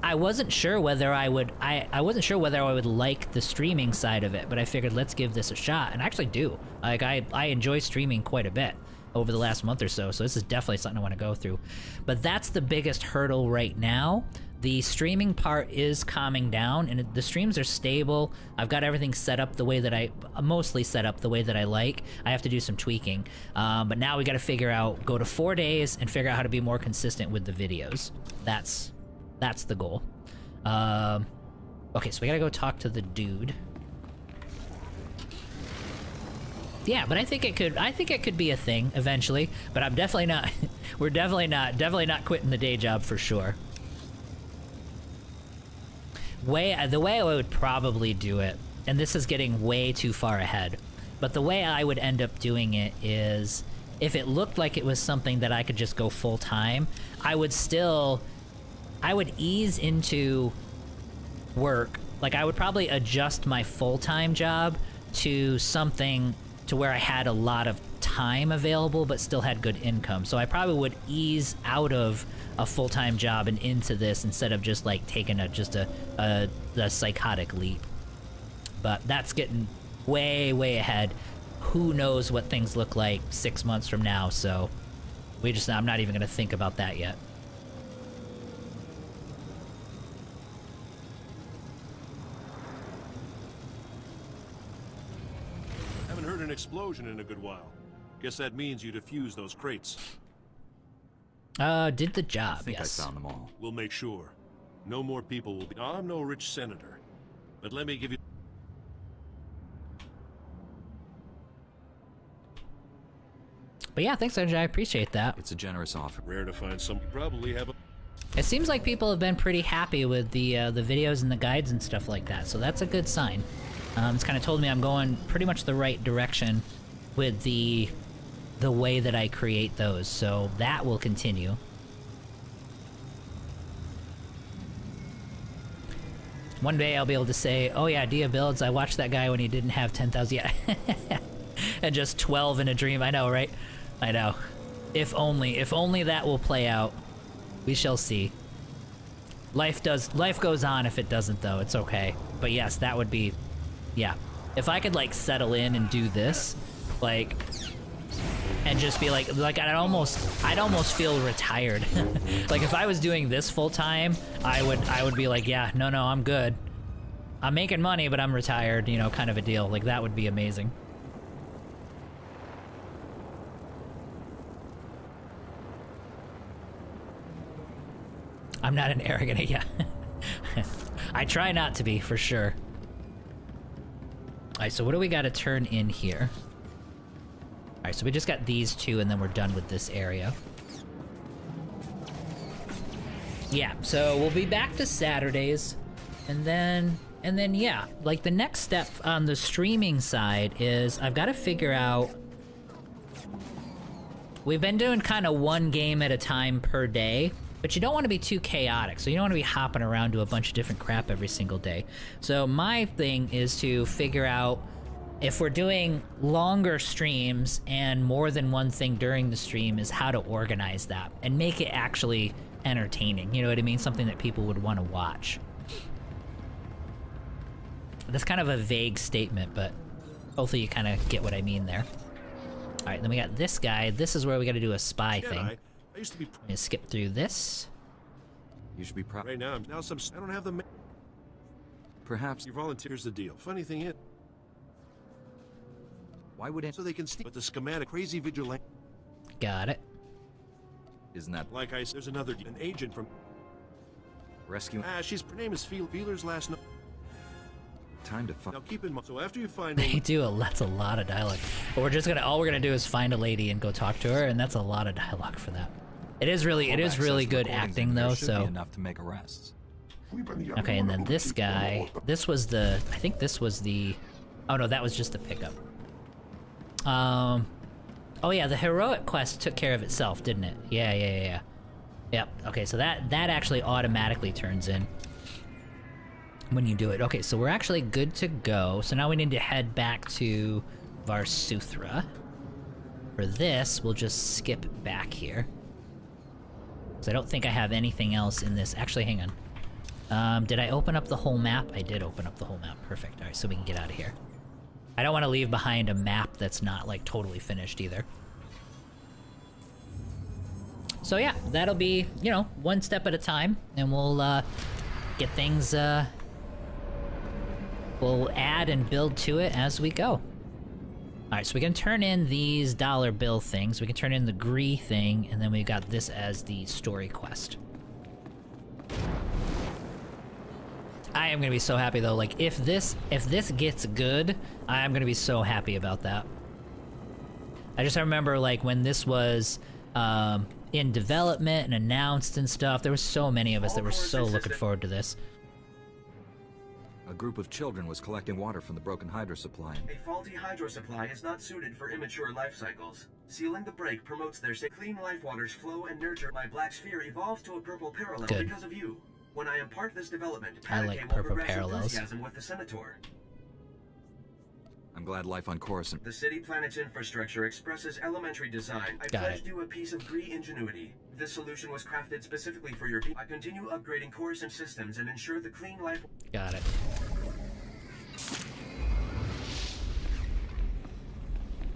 I wasn't sure whether I would like the streaming side of it, but I figured let's give this a shot, and I actually do. Like, I enjoy streaming quite a bit over the last month or so this is definitely something I want to go through. But that's the biggest hurdle right now. The streaming part is calming down, and the streams are stable. I've got everything set up the way that mostly set up the way that I like. I have to do some tweaking, but now we got to go to 4 days and figure out how to be more consistent with the videos. That's the goal. Okay, so we gotta go talk to the dude. Yeah, but I think it could be a thing eventually, but I'm definitely not, we're definitely not quitting the day job for sure. The way I would probably do it, and this is getting way too far ahead, but the way I would end up doing it is, if it looked like it was something that I could just go full time, I would ease into work. Like, I would probably adjust my full-time job to something to where I had a lot of time available but still had good income. So I probably would ease out of a full-time job and into this, instead of just like taking a psychotic leap. But that's getting way ahead. Who knows what things look like 6 months from now, so I'm not even gonna think about that yet. An explosion in a good while. Guess that means you defused those crates. Did the job, I think yes. I found them all. We'll make sure. No more people will be... I'm no rich senator, but let me give you... But yeah, thanks, Sanjay. I appreciate that. It's a generous offer. Rare to find some... You probably have a... It seems like people have been pretty happy with the videos and the guides and stuff like that, so that's a good sign. It's kind of told me I'm going pretty much the right direction with the way that I create those, so that will continue. One day I'll be able to say, oh yeah, Dia Builds, I watched that guy when he didn't have 10,000 yet. And just 12 in a dream. I know, right? I know. If only that will play out. We shall see. Life goes on. If it doesn't, though, it's okay. But yes, that would be... Yeah. If I could, like, settle in and do this, like, and just be like I'd almost feel retired. Like, if I was doing this full time, I would be like, yeah, no, I'm good. I'm making money, but I'm retired, you know, kind of a deal. Like, that would be amazing. I'm not an arrogant, yeah. I try not to be, for sure. Alright, so what do we gotta turn in here? Alright, so we just got these two and then we're done with this area. Yeah, so we'll be back to Saturdays, and then yeah, like the next step on the streaming side is I've got to figure out. We've been doing kind of one game at a time per day, but you don't want to be too chaotic, so you don't want to be hopping around to a bunch of different crap every single day. So my thing is to figure out if we're doing longer streams and more than one thing during the stream is how to organize that and make it actually entertaining, you know what I mean? Something that people would want to watch. That's kind of a vague statement, but hopefully you kind of get what I mean there. All right, then we got this guy. This is where we got to do a spy thing. I used to be. I'm gonna skip through this. You should be proud. Right now, I don't have the. Perhaps your volunteers the deal. Funny thing is, why would it? So they can steal. But the schematic, crazy vigilante. Got it. Isn't that like I said? There's an agent from rescue. Her name is Feeler's last name. Time to find. Now keep in mind. So after you find. They do that's a lot of dialogue. But we're just gonna all we're gonna do is find a lady and go talk to her, and that's a lot of dialogue for that. It is really good acting though. So enough to make arrests. Okay, and then this guy. This was the. I think this was the. Oh no, that was just the pickup. Oh yeah, the heroic quest took care of itself, didn't it? Yeah. Yep, okay, so that actually automatically turns in when you do it. Okay, so we're actually good to go. So now we need to head back to Varsuthra. For this, we'll just skip back here. Because I don't think I have anything else in this. Actually, hang on. Did I open up the whole map? I did open up the whole map. Perfect. Alright, so we can get out of here. I don't want to leave behind a map that's not, like, totally finished either. So yeah, that'll be, you know, one step at a time, and we'll, get things, we'll add and build to it as we go. Alright, so we can turn in these dollar bill things, we can turn in the Gree thing, and then we got this as the story quest. I am gonna be so happy though, like, if this gets good, I am gonna be so happy about that. I just remember, like, when this was, in development and announced and stuff, there were so many of us that were so looking forward to this. A group of children was collecting water from the broken hydro supply. A faulty hydro supply is not suited for immature life cycles. Sealing the break promotes their clean life waters flow and nurture. My black sphere evolves to a purple parallel because of you. When I impart this development, I like purple parallels. Enthusiasm with the Senator. I'm glad life on Coruscant. The city planet's infrastructure expresses elementary design. I pledged you a piece of Gree ingenuity. This solution was crafted specifically for your people. I continue upgrading Coruscant systems and ensure the clean life. Got it.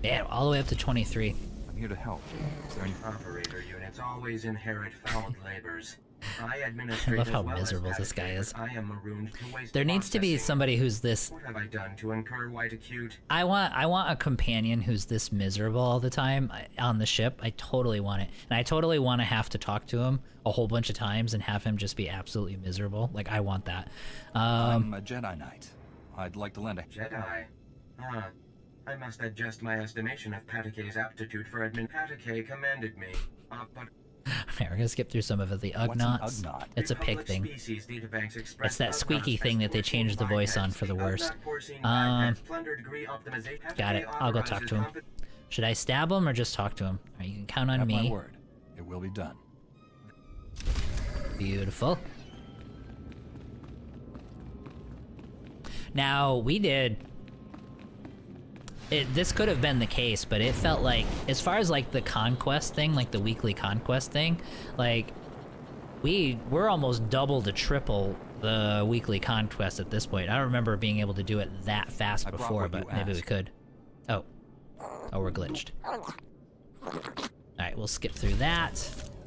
Yeah, all the way up to 23. I'm here to help. Is there any operator units always inherit found labors? I love how miserable this guy is. I am marooned to waste. There needs to be somebody who's this. What have I done to incur white acute? I want a companion who's this miserable all the time on the ship. I totally want it, and I totally want to have to talk to him a whole bunch of times and have him just be absolutely miserable. Like, I want that. I'm a Jedi Knight. I'd like to lend a Jedi. I must adjust my estimation of Patake's aptitude for admin. Patake commanded me, but. Okay, we're gonna skip through some of it. The Ugnaughts. It's a pig thing. It's that squeaky thing that they changed the voice on for the worst. Got it. I'll go talk to him. Should I stab him or just talk to him? Alright, you can count on me. My word. It will be done. Beautiful. Now, we did... this could have been the case, but it felt like, as far as like the conquest thing, like the weekly conquest thing, like we're almost double to triple the weekly conquest at this point. I don't remember being able to do it that fast before, but maybe we could. Oh, we're glitched. All right, we'll skip through that.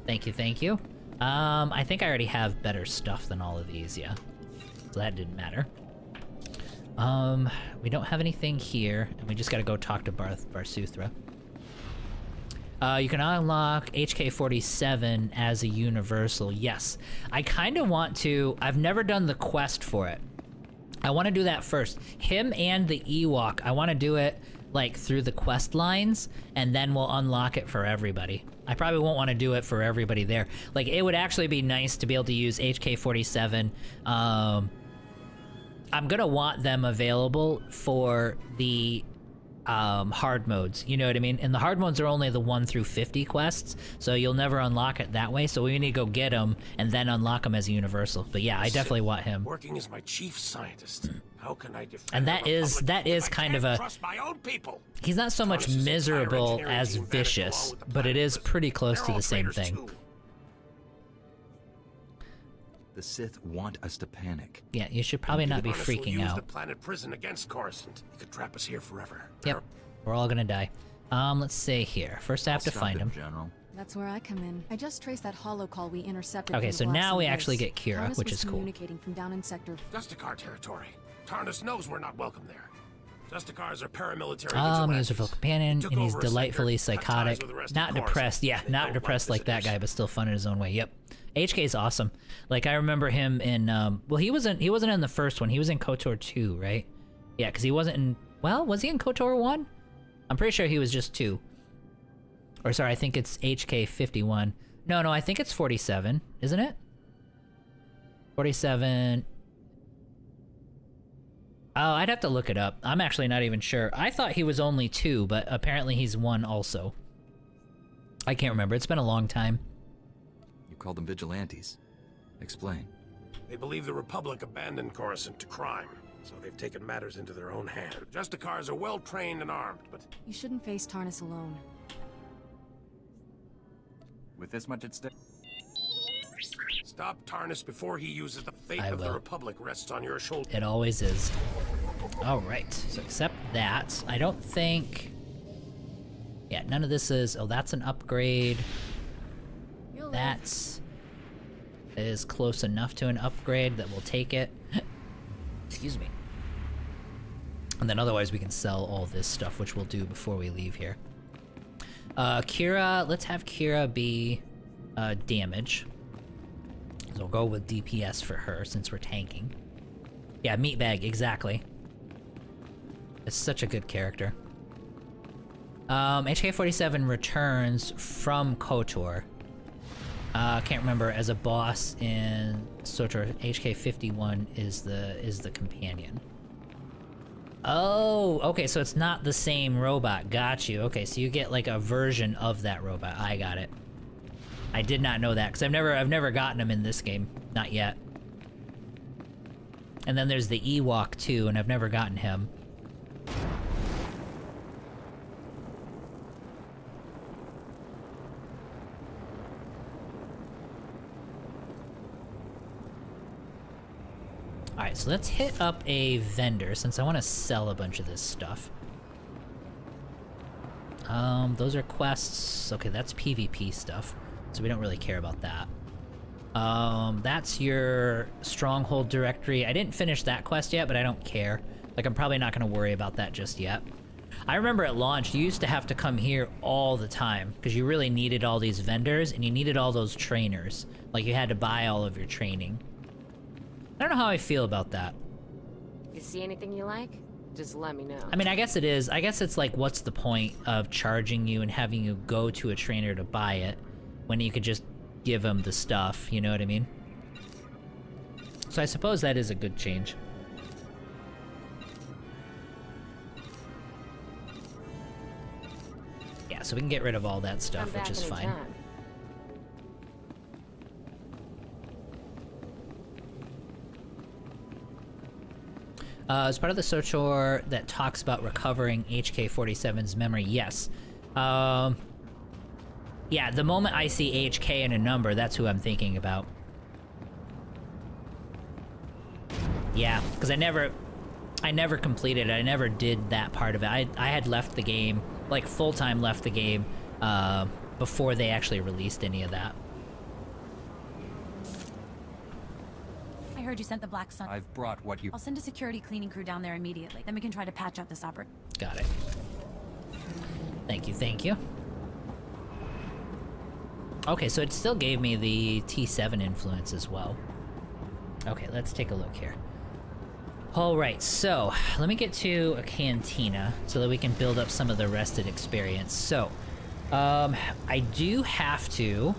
Thank you. I think I already have better stuff than all of these, yeah. So that didn't matter. We don't have anything here, and we just gotta go talk to Varsuthra. You can unlock HK-47 as a universal. Yes. I kind of want to... I've never done the quest for it. I want to do that first. Him and the Ewok, I want to do it, like, through the quest lines, and then we'll unlock it for everybody. I probably won't want to do it for everybody there. Like, it would actually be nice to be able to use HK-47. I'm gonna want them available for the hard modes, you know what I mean? And the hard modes are only the 1 through 50 quests, so you'll never unlock it that way, so we need to go get them and then unlock them as a universal. But yeah, I definitely want him. Working as my chief scientist, how can I defend And that is kind of a... trust my own people? He's not so much miserable as vicious, but it is pretty close to the same thing. The Sith want us to panic. Yeah, you should probably not be Tarnus will freaking use out. the planet prison against Coruscant. He could trap us here forever. Yep, we're all gonna die. Let's see here. First I have to find him. General. That's where I come in. I just traced that holocall we intercepted. Okay, from so the now we Blasphemy actually base. get Kira, Tarnus which was is cool. communicating from down in sector. Justicar territory. Tarnus knows we're not welcome there. Justicars are paramilitary Musical companion, and he's over a delightfully sector, cut ties psychotic. with the rest of Not Coruscant. depressed, yeah, They not don't depressed like like that visitors. guy, but still fun in his own way. Yep. HK is awesome. Like, I remember him in, well, he wasn't in the first one. He was in KOTOR 2, right? Yeah, because he wasn't in, well, was he in KOTOR 1? I'm pretty sure he was just 2. Or sorry, I think it's HK-51. No, I think it's 47, isn't it? 47... Oh, I'd have to look it up. I'm actually not even sure. I thought he was only 2, but apparently he's 1 also. I can't remember. It's been a long time. You called them vigilantes. Explain. They believe the Republic abandoned Coruscant to crime, so they've taken matters into their own hands. Justicars are well trained and armed, but You shouldn't face Tarnus alone. With this much at stake. stop Tarnus before he uses the fate I of the will. Republic rests on your shoulders. It always is. Alright, so accept that. I don't think... Yeah, none of this is... Oh, that's an upgrade. That's... is close enough to an upgrade that we'll take it. Excuse me. And then otherwise we can sell all this stuff, which we'll do before we leave here. Kira, let's have Kira be damage. So we'll go with DPS for her since we're tanking. Yeah, meatbag, exactly. It's such a good character. HK-47 returns from KOTOR. Can't remember, as a boss in SOTOR. HK-51 is the companion. Oh, okay, so it's not the same robot. Got you. Okay, so you get like a version of that robot. I got it. I did not know that because I've never gotten him in this game, not yet. And then there's the Ewok too, and I've never gotten him. Alright, so let's hit up a vendor since I want to sell a bunch of this stuff. Those are quests. Okay, that's PvP stuff, so we don't really care about that. That's your stronghold directory. I didn't finish that quest yet, but I don't care. Like, I'm probably not going to worry about that just yet. I remember at launch, you used to have to come here all the time because you really needed all these vendors and you needed all those trainers. Like, you had to buy all of your training. I don't know how I feel about that. You see anything you like? Just let me know. I mean, I guess it is. I guess it's like, what's the point of charging you and having you go to a trainer to buy it when you could just give them the stuff, you know what I mean? So I suppose that is a good change. Yeah, so we can get rid of all that stuff, which is fine. As part of the SOTOR that talks about recovering HK-47's memory, yes. Yeah, the moment I see HK in a number, that's who I'm thinking about. Yeah, because I never completed it. I never did that part of it. I had left the game, like full-time left the game, before they actually released any of that. I heard you sent the Black Sun. I've brought what you... I'll send a security cleaning crew down there immediately. Then we can try to patch up this operation. Got it. Thank you, thank you. Okay, so it still gave me the T7 influence as well. Okay, let's take a look here. Alright, so let me get to a cantina so that we can build up some of the rested experience. So, I do have to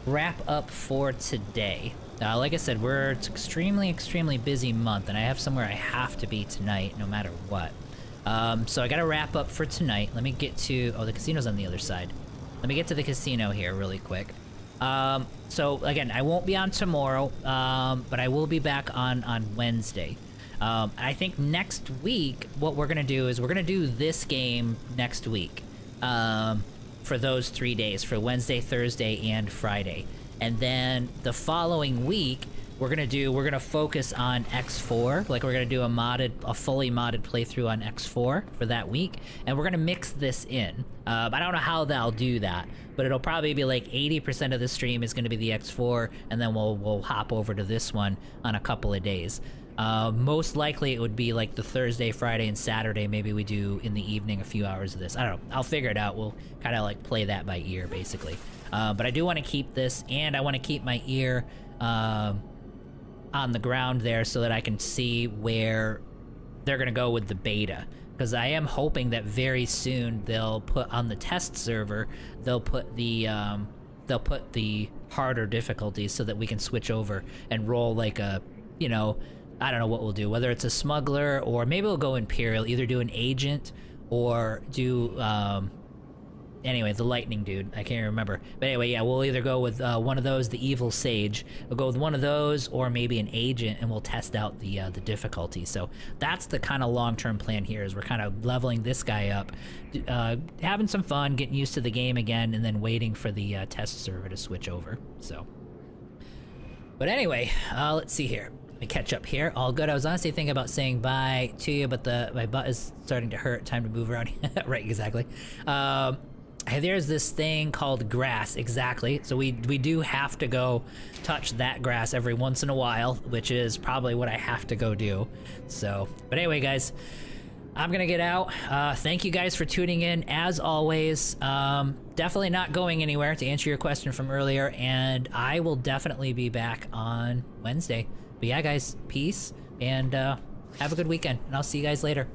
wrap up for today. Like I said, it's extremely busy month, and I have somewhere I have to be tonight no matter what. So I gotta wrap up for tonight. Let me get to... Oh, the casino's on the other side. Let me get to the casino here really quick. So, again, I won't be on tomorrow, but I will be back on Wednesday. I think next week, what we're gonna do is we're gonna do this game next week. For those 3 days, for Wednesday, Thursday, and Friday. And then the following week, we're gonna focus on X4. Like, we're gonna do a fully modded playthrough on X4 for that week. And we're gonna mix this in. I don't know how they'll do that, but it'll probably be like 80% of the stream is gonna be the X4, and then we'll hop over to this one on a couple of days. Most likely it would be like the Thursday, Friday, and Saturday. Maybe we do in the evening a few hours of this. I don't know. I'll figure it out. We'll kind of like play that by ear, basically. But I do want to keep this, and I want to keep my ear on the ground there so that I can see where they're going to go with the beta. Because I am hoping that very soon they'll put on the test server, they'll put the harder difficulties so that we can switch over and roll like a, you know, I don't know what we'll do, whether it's a smuggler or maybe we'll go Imperial, either do an agent or do, anyway, the lightning dude, I can't remember. But anyway, yeah, we'll either go with one of those, the evil sage, we'll go with one of those or maybe an agent, and we'll test out the difficulty. So that's the kind of long-term plan here, is we're kind of leveling this guy up, having some fun, getting used to the game again, and then waiting for the test server to switch over, so. But anyway, let's see here. Let me catch up here. All good. I was honestly thinking about saying bye to you, but my butt is starting to hurt. Time to move around. Right, exactly. There's this thing called grass. Exactly. So we do have to go touch that grass every once in a while, which is probably what I have to go do. So, but anyway, guys, I'm gonna get out. Thank you guys for tuning in, as always. Definitely not going anywhere, to answer your question from earlier, and I will definitely be back on Wednesday. But yeah, guys, peace, and have a good weekend, and I'll see you guys later.